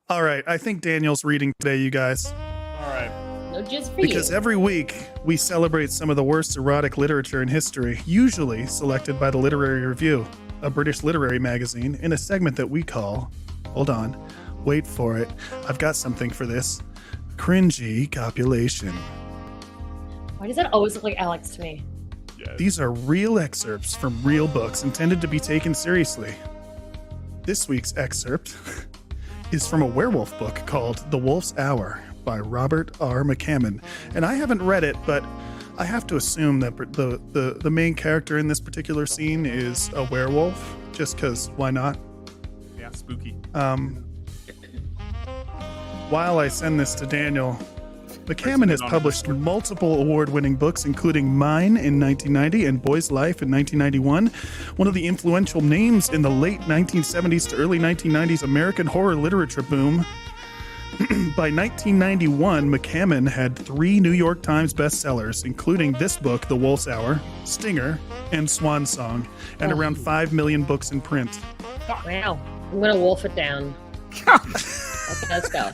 All right, I think Daniel's reading today, you guys. All right. No, just for Because you. every week we celebrate some of the worst erotic literature in history, usually selected by the Literary Review, a British literary magazine, in a segment that we call, hold on, wait for it, I've got something for this, cringy copulation. Why does that always look like Alex to me? These are real excerpts from real books intended to be taken seriously. This week's excerpt is from a werewolf book called The Wolf's Hour by Robert R. McCammon. And I haven't read it, but I have to assume that the main character in this particular scene is a werewolf, just because why not? Yeah, spooky. While I send this to Daniel, McCammon has published multiple award-winning books, including Mine in 1990 and Boy's Life in 1991, one of the influential names in the late 1970s to early 1990s American horror literature boom. By 1991, McCammon had 3 New York Times bestsellers, including this book, The Wolf's Hour, Stinger, and Swan Song, and around 5 million books in print. Wow. I'm going to wolf it down. Okay, let's go.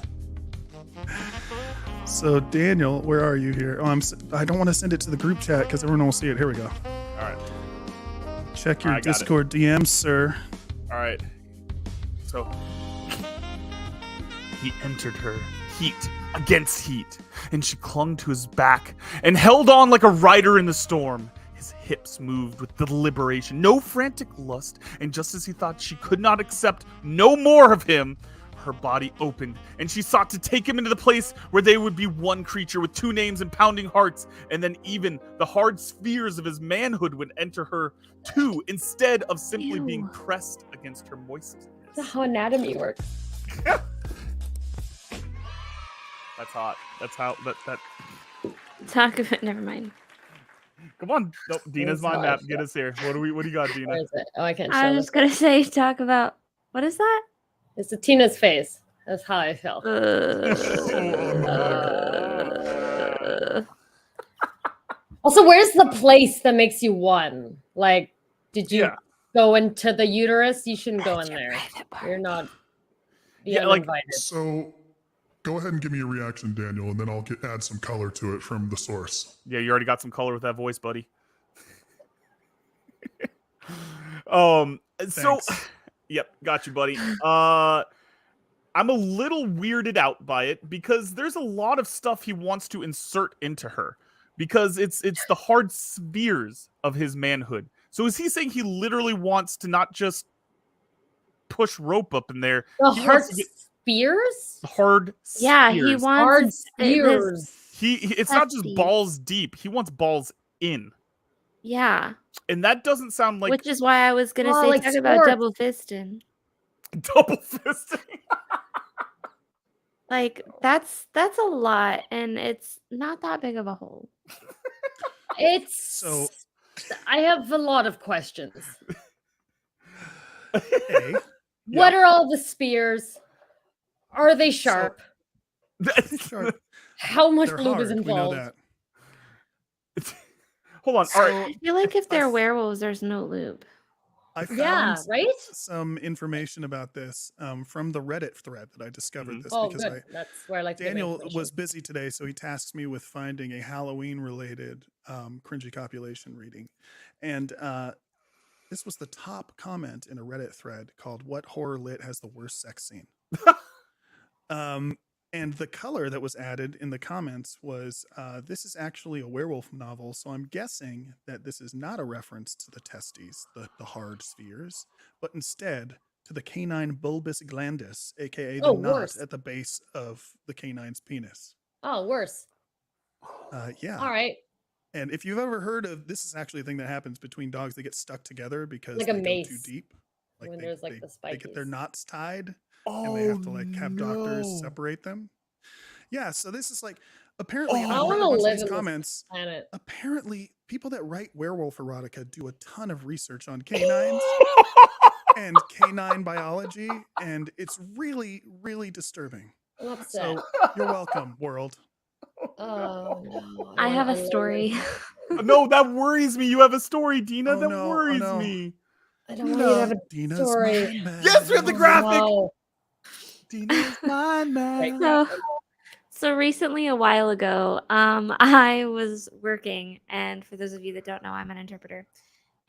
So, Daniel, where are you here? Oh, I don't want to send it to the group chat because everyone will see it. Here we go. All right. Check your I got it. Discord DMs, sir. All right. So he entered her, heat against heat, and she clung to his back and held on like a rider in the storm. His hips moved with deliberation, no frantic lust, and just as he thought she could not accept no more of him, her body opened, and she sought to take him into the place where they would be one creature with 2 names and pounding hearts, and then even the hard spheres of his manhood would enter her too, instead of simply being pressed against her moistness. That's how anatomy works. That's hot. That's how that. Talk about. Never mind. Come on, nope, Dina's It's mind hot, map. it's Get us here. What do you got, Dina? Where is it? Oh, I can't show I was this. just gonna say, talk about what is that? It's Tina's face. That's how I felt. Also, where's the place that makes you one? Like, did you go into the uterus? You shouldn't go in there. You're not. Uninvited. So, go ahead and give me a reaction, Daniel, and then I'll add some color to it from the source. Yeah, you already got some color with that voice, buddy. So, yep, got you, buddy. I'm a little weirded out by it because there's a lot of stuff he wants to insert into her because it's the hard spheres of his manhood. So is he saying he literally wants to not just push rope up in there? The he hard wants to get spears? hard Yeah, he spheres. wants Hard his- spears. It's not just testes. balls deep. He wants balls in. Yeah, And that doesn't sound like which is why I was gonna Oh, say like talk about sports. double fisting. double fisting. Like that's a lot, and it's not that big of a hole. It's So, I have a lot of questions. A, What are all the spears? Are they sharp? sharp. How much They're lube hard. is We know involved? that. Hold on. So, All right. I feel like if they're werewolves, there's no lube. I found Yeah, right? some information about this from the Reddit thread that I discovered this Oh, because good. That's where I like to get my Daniel information. was busy today, so he tasks me with finding a Halloween-related cringy copulation reading, and this was the top comment in a Reddit thread called "What horror lit has the worst sex scene?" And the color that was added in the comments was, this is actually a werewolf novel, so I'm guessing that this is not a reference to the testes, the hard spheres, but instead to the canine bulbus glandus, aka the knot worse. at the base of the canine's penis. Oh, worse. Yeah. All right. And if you've ever heard of, this is actually a thing that happens between dogs. They get stuck together because Like a they mace. go too deep. Like When they, there's, like, they, the they get their spikies. knots tied. And they have to like have doctors separate them. Yeah, so this is like apparently and I I've read a want to bunch of live these in this comments. planet. Apparently, people that write werewolf erotica do a ton of research on canines and canine biology, and it's really, really disturbing. I'm upset. So you're welcome, world. Oh, no. I have a love story. No, that worries me. You have a story, Dina. Oh, that no, oh, worries no. me. I don't want you to have a Dina's story. mind map. Yes, we have the graphic. No. Dina's mind Yes, we have the graphic. No. Dina's mind map. So recently, a while ago, I was working, and for those of you that don't know, I'm an interpreter,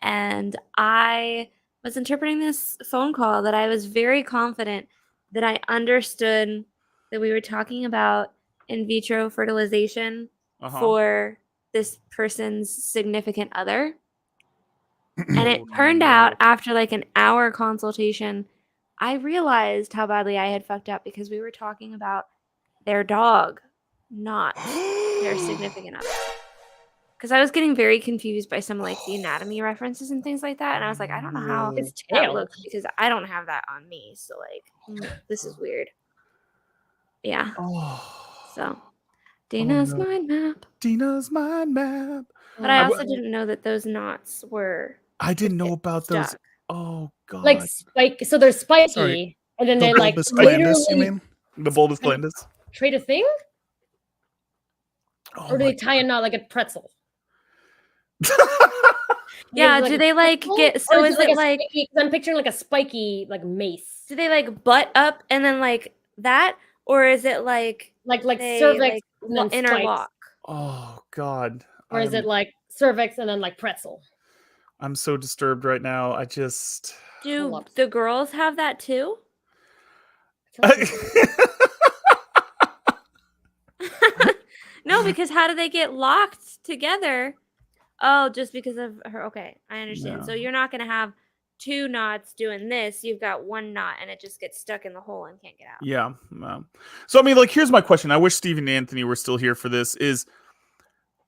and I was interpreting this phone call that I was very confident that I understood that we were talking about in vitro fertilization for this person's significant other. And it turned out after like an hour consultation, I realized how badly I had fucked up because we were talking about their dog, not their significant other. Because I was getting very confused by some like the anatomy references and things like that. And I was like, I don't know how His that tail. looks because I don't have that on me. So like, this is weird. Yeah. So Dina's no. mind map. Dina's mind map. But I also didn't know that those knots were. I didn't know about those. stuck. Oh god. Like spike. So they're spiky, Sorry. and then The they like bulbous glandus, you literally mean? The bulbous glandus. trade a thing, Oh or do my they tie a knot like a pretzel? Yeah, do they like get so is it a like spiky, 'cause I'm picturing like a spiky like mace. do they like butt up and then like that, or is it like they, cervix like, and then spikes? interlock? Oh god. Or is it like cervix and then like pretzel? I'm so disturbed right now. I just Do the girls have that too? No, because how do they get locked together? Oh, just because of her. Okay, I understand. Yeah. So you're not gonna have two knots doing this. You've got one knot, and it just gets stuck in the hole and can't get out. Yeah. So I mean, like, here's my question. I wish Stephen and Anthony were still here for this. Is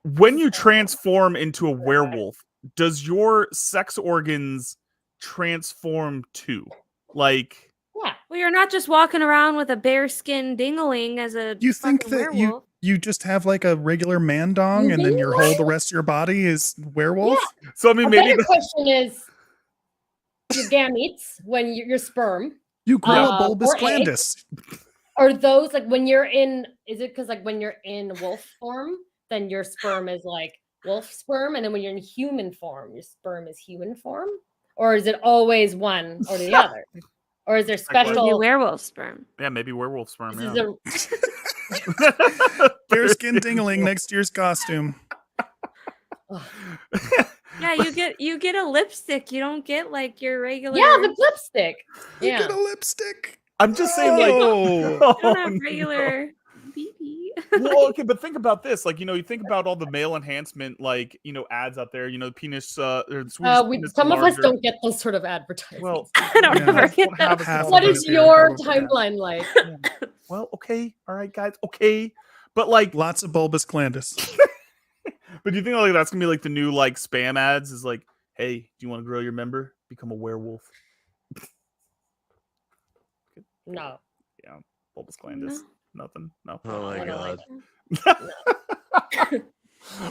when you transform into a werewolf, does your sex organs transform too? Like, yeah. Well, you're not just walking around with a bearskin dingaling as a. You think fucking that werewolf. you just have like a regular man dong and then your whole the rest of your body is werewolf? So I mean, A maybe better question is your gametes when your sperm. You grow a or bulbous eggs, glandus. Are those like when you're in? Is it because like when you're in wolf form, then your sperm is like wolf sperm, and then when you're in human form, your sperm is human form, or is it always one or the other, or is there special Maybe werewolf sperm? yeah, maybe werewolf sperm. This Yeah. is Bearskin dingling next year's costume. Yeah, you get a lipstick. You don't get like your regular. yeah, the lipstick. You Yeah, get a lipstick. I'm just saying, like, Oh. You don't oh, have no. regular BB. Well, okay, but think about this. Like, you think about all the male enhancement, like, ads out there. The penis. Or the Swedish penis some of us enlarger. don't get those sort of advertisements. Well, I don't Yeah. ever get Don't have that. a Half small What of is us penis. here your don't get that. timeline like? Well, okay, all right, guys, okay, but like, Lots of bulbous glandus. but do you think like that's gonna be like the new like spam ads? Is like, hey, do you want to grow your member? Become a werewolf. No. Yeah, bulbous glandus. Nothing. No. Oh my I don't like god.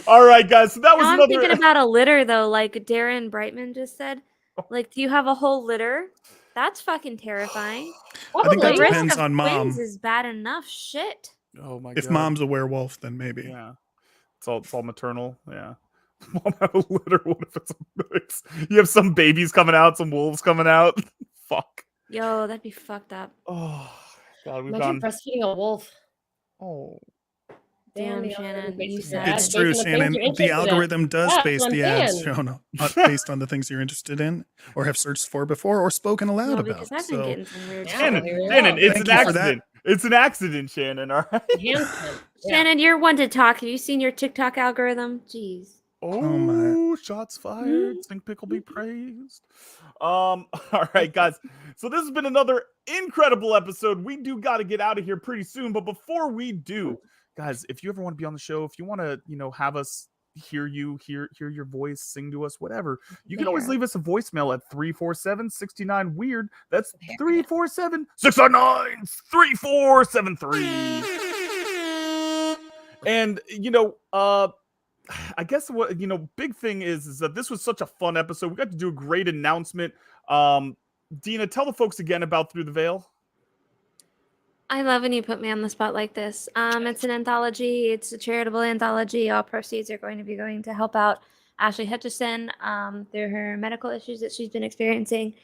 All right, guys. So that was Now I'm another. thinking about a litter though, like Darren Brightman just said. Like, do you have a whole litter? That's fucking terrifying. I think that The risk depends of on mom. twins is bad enough. Shit. Oh my If god. mom's a werewolf, then maybe. Yeah. It's all maternal. Yeah. Mom have a litter. What if it's a mix? You have some babies coming out, some wolves coming out. Fuck. Yo, that'd be fucked up. Oh god, we've Imagine gone. breastfeeding a wolf. Oh. Damn, the Shannon, algorithm you bases said it it. It's based true, on the things Shannon. you're The interested in. algorithm does That's base what I'm the ads saying. shown based on the things you're interested in or have searched for before or spoken aloud No, about. because I've been So getting some weird Yeah. shit. Shannon, here we Shannon, go. it's Thank an you for that. accident. It's an accident, Shannon. All right. Enhancement. Yeah. Shannon, you're one to talk. Have you seen your TikTok algorithm? Jeez. Oh, my. shots fired. Stink Pickle be praised. All right, guys. So this has been another incredible episode. We do got to get out of here pretty soon, but before we do, guys, if you ever want to be on the show, if you want to, have us hear your voice, sing to us, whatever, you can always leave us a voicemail at 347-69 weird. That's 347-699-3473. And I guess what big thing is that this was such a fun episode. We got to do a great announcement. Dina, tell the folks again about Through the Veil. I love when you put me on the spot like this. It's an anthology. It's a charitable anthology. All proceeds are going to be going to help out Ashley Hutchison through her medical issues that she's been experiencing.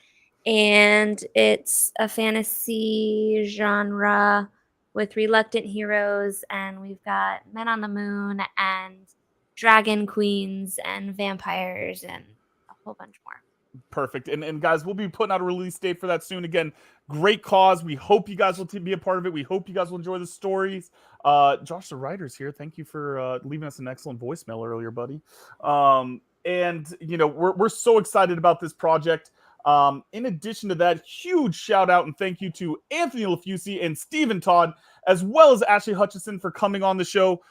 And it's a fantasy genre with reluctant heroes, and we've got men on the moon and dragon queens and vampires and a whole bunch more. Perfect. And guys, we'll be putting out a release date for that soon. Again, great cause. We hope you guys will be a part of it. We hope you guys will enjoy the stories. Josh the writer's here. Thank you for leaving us an excellent voicemail earlier, buddy. And you know, we're so excited about this project. In addition to that, huge shout out and thank you to Anthony Lafusi and Stephen Todd, as well as Ashley Hutchison for coming on the show.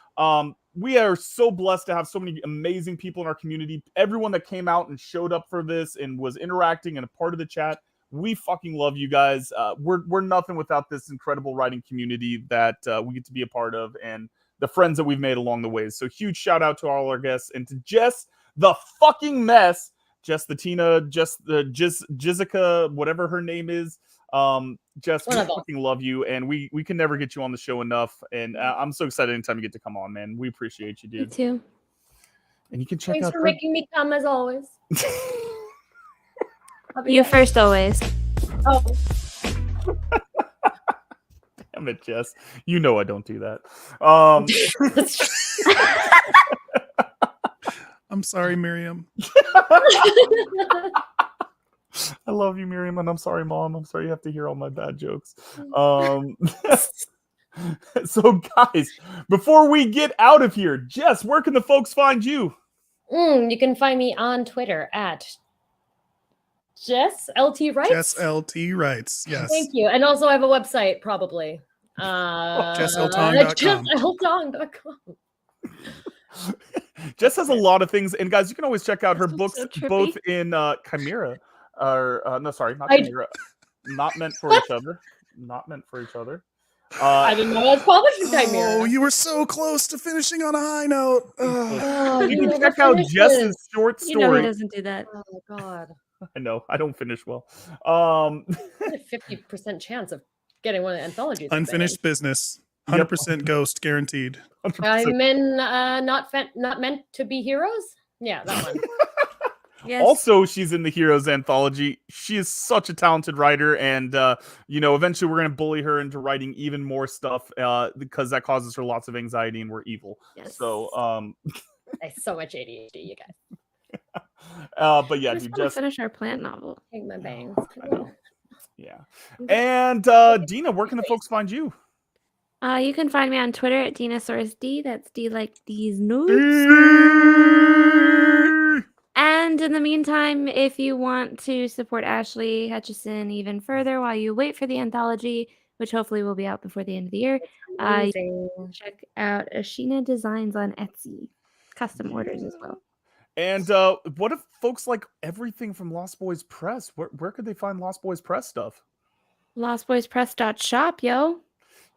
We are so blessed to have so many amazing people in our community. Everyone that came out and showed up for this and was interacting and a part of the chat. We fucking love you guys. We're nothing without this incredible writing community that we get to be a part of and the friends that we've made along the way. So huge shout out to all our guests and to Jess the fucking mess. Jess the Tina, Jess the Jessica, whatever her name is. Jess, we fucking love you, and we can never get you on the show enough. And I'm so excited anytime you get to come on, man. We appreciate you, dude. Me too. And you can check Thanks out for making me come as always. You first always. Oh. Damn it, Jess. You know I don't do that. I'm sorry, Miriam. I love you, Miriam, and I'm sorry, Mom. I'm sorry you have to hear all my bad jokes. So, guys, before we get out of here, Jess, where can the folks find you? You can find me on Twitter at Jess LT Writes. Jess LT Writes. Yes. Thank you. And also I have a website, probably. JessLtong.com. JessLtong.com. Jess has a lot of things, and guys, you can always check out her That's books, so trippy. both in Chimera, or no, sorry, not Chimera, not meant for each other, not meant for each other. I didn't know I was published in Chimera. Oh, you were so close to finishing on a high note. Oh, You can never check out finished Jess's this. short You know he story. doesn't do that. Oh God. I know I don't finish well. I had a 50% chance of getting one of the anthologies. Unfinished business. 100% ghost guaranteed. I'm in not meant to be heroes. Yeah, that one. Yes. Also, she's in the Heroes Anthology. She is such a talented writer, and you know, eventually we're gonna bully her into writing even more stuff because that causes her lots of anxiety, and we're evil. Yes. So, I have so much ADHD, you guys. but yeah, I just dude, want to just finish our plant novel. Take my bangs. I know. Yeah. And Dina, where can the folks find you? You can find me on Twitter at DinosaurusD. That's D like D's nuts. And in the meantime, if you want to support Ashley Hutchison even further while you wait for the anthology, which hopefully will be out before the end of the year, you can check out Ashina Designs on Etsy. Custom orders as well. And what if folks like everything from Lost Boys Press? Where could they find Lost Boys Press stuff? LostBoysPress.shop, yo.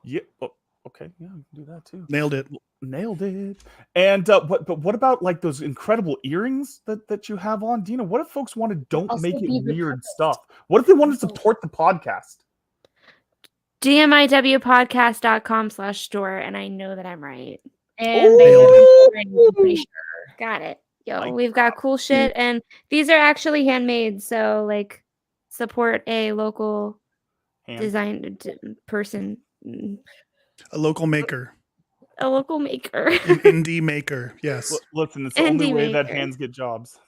Yeah. Oh, okay. Yeah, we can do that too. Nailed it. Nailed it. And what about like those incredible earrings that you have on, Dina? What if folks want to don't Also make it be weird stuff? What if they want to support the podcast? GMIWpodcast.com/store, and I know that I'm right. And they have I'm pretty sure. Got it. Yo, Like we've got cool shit, and these are actually handmade. So, like, support a local design person, A local maker. a local maker. An indie maker. Yes. Listen, it's the only Indie way that maker. hands get jobs.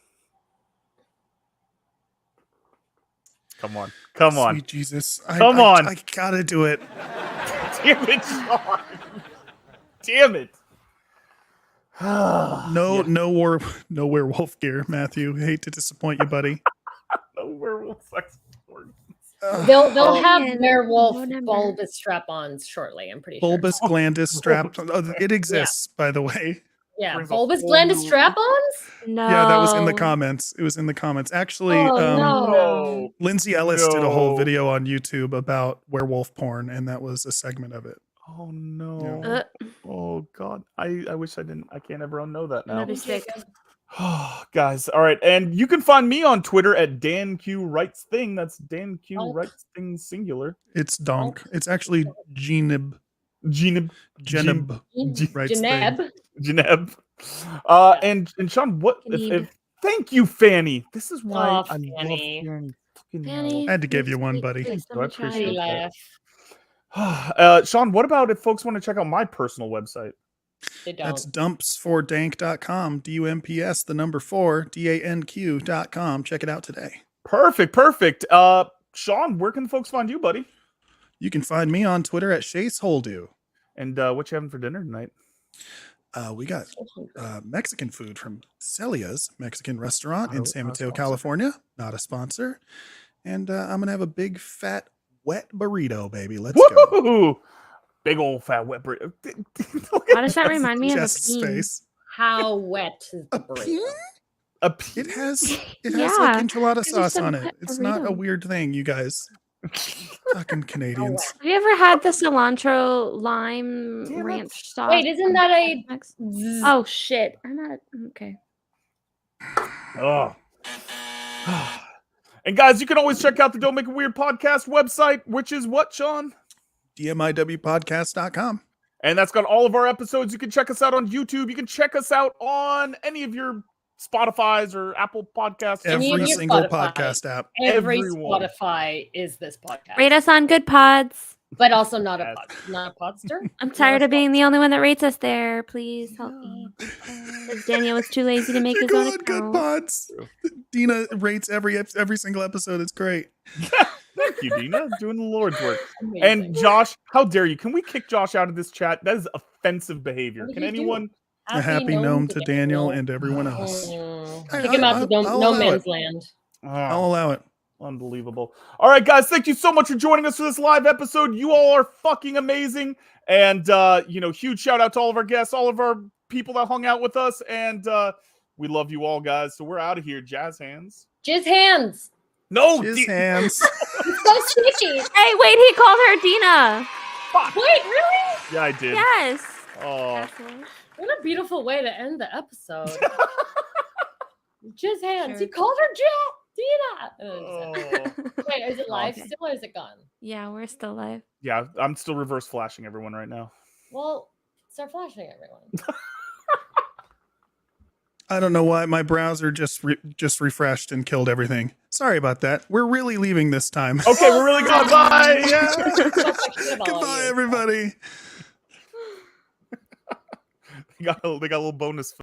Come on. Come on. Sweet Jesus. Come on. I gotta do it. Damn it, Sean. Damn it. No werewolf gear, Matthew. Hate to disappoint you, buddy. No werewolf sex. They'll have man. werewolf November. bulbous strap-ons shortly. I'm pretty Bulbous sure. glandus strap. Oh, it exists, by the way. Yeah, brings a bulbous whole glandus new- strap-ons. No. Yeah, that was in the comments. It was in the comments. Actually, Oh, no. Lindsay Ellis did a whole No. video on YouTube about werewolf porn, and that was a segment of it. Oh no. Oh god. I wish I didn't. I can't ever unknow that now. Another sick. Guys, all right. And you can find me on Twitter at Dan Q Writes Thing. That's Dan Q Oh. Writes Thing singular. It's donk. It's actually Genib. Geneb. Genib. Writes thing. Janeb. Janeb. And Sean, what if thank you, Fanny. This is why I Fanny. love hearing fucking Fanny. I had to give you one, buddy. Thank you, I Somebody try. appreciate that. Laugh. Sean, what about if folks want to check out my personal website? They don't. That's dumpsfordank.com. DUMPS, the number 4, DANQ.com. Check it out today. Perfect. Sean, where can the folks find you, buddy? You can find me on Twitter at ShaceHoldu. And what you having for dinner tonight? We got Mexican food from Celia's Mexican restaurant in San Mateo, California. Not a sponsor. And I'm going to have a big, fat, wet burrito, baby. Let's go. Big old fat wet burrito. Why does that remind me of a Jess's peen? face. How wet is the burrito? It has Yeah, like enchilada it's sauce just a on it. wet It's not a burrito. weird thing, you guys. Fucking Canadians. Have you ever had the cilantro lime Damn it. ranch sauce? Wait, isn't that a? Oh shit! I'm not okay. Oh. And guys, you can always check out the Don't Make It Weird podcast website, which is what, Sean? DMIWpodcast.com. And that's got all of our episodes. You can check us out on YouTube. You can check us out on any of your Spotify's or Apple podcasts. Every single podcast app. Every Everyone. Spotify is this podcast, Rate us on Good Pods. but also not a podster. I'm tired of being the only one that rates us there. Please help me. Daniel was too lazy to make his own Good, good account. pods. Dina rates every single episode. It's great. Thank you, Dina. Doing the Lord's work. Amazing. And Josh, how dare you? Can we kick Josh out of this chat? That is offensive behavior. What Can did he do? anyone? A happy gnome to Daniel and everyone else. Kick him out to no allow man's it. land. I'll allow it. Unbelievable. All right, guys, thank you so much for joining us for this live episode. You all are fucking amazing. And, huge shout out to all of our guests, all of our people that hung out with us. And we love you all, guys. So we're out of here. Jazz hands. Jizz hands. No, His hands. It's so sticky. Hey, wait! He called her Dina. Wait, really? Yeah, I did. Yes. Oh. Asshole. What a beautiful way to end the episode. Jizz hands. Sure. You called her Dina. Oh. Wait, is it live Okay. still or is it gone? Yeah, we're still live. Yeah, I'm still reverse flashing everyone right now. Well, start flashing everyone. I don't know why my browser just refreshed and killed everything. Sorry about that. We're really leaving this time. Okay, we're really going. Bye. Goodbye, everybody. They got a little bonus.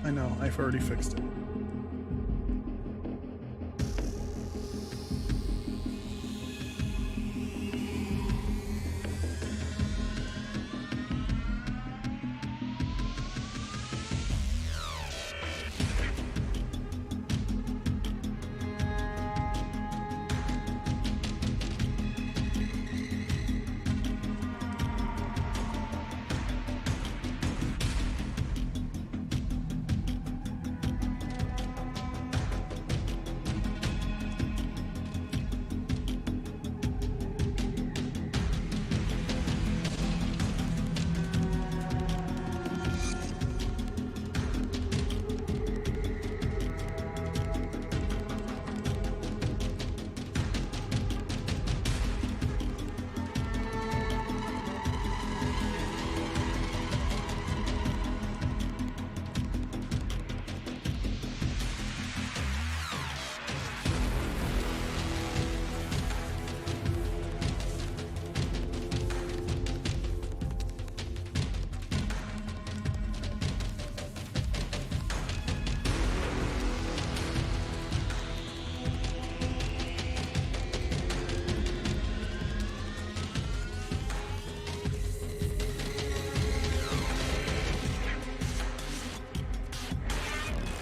I know. I've already fixed it.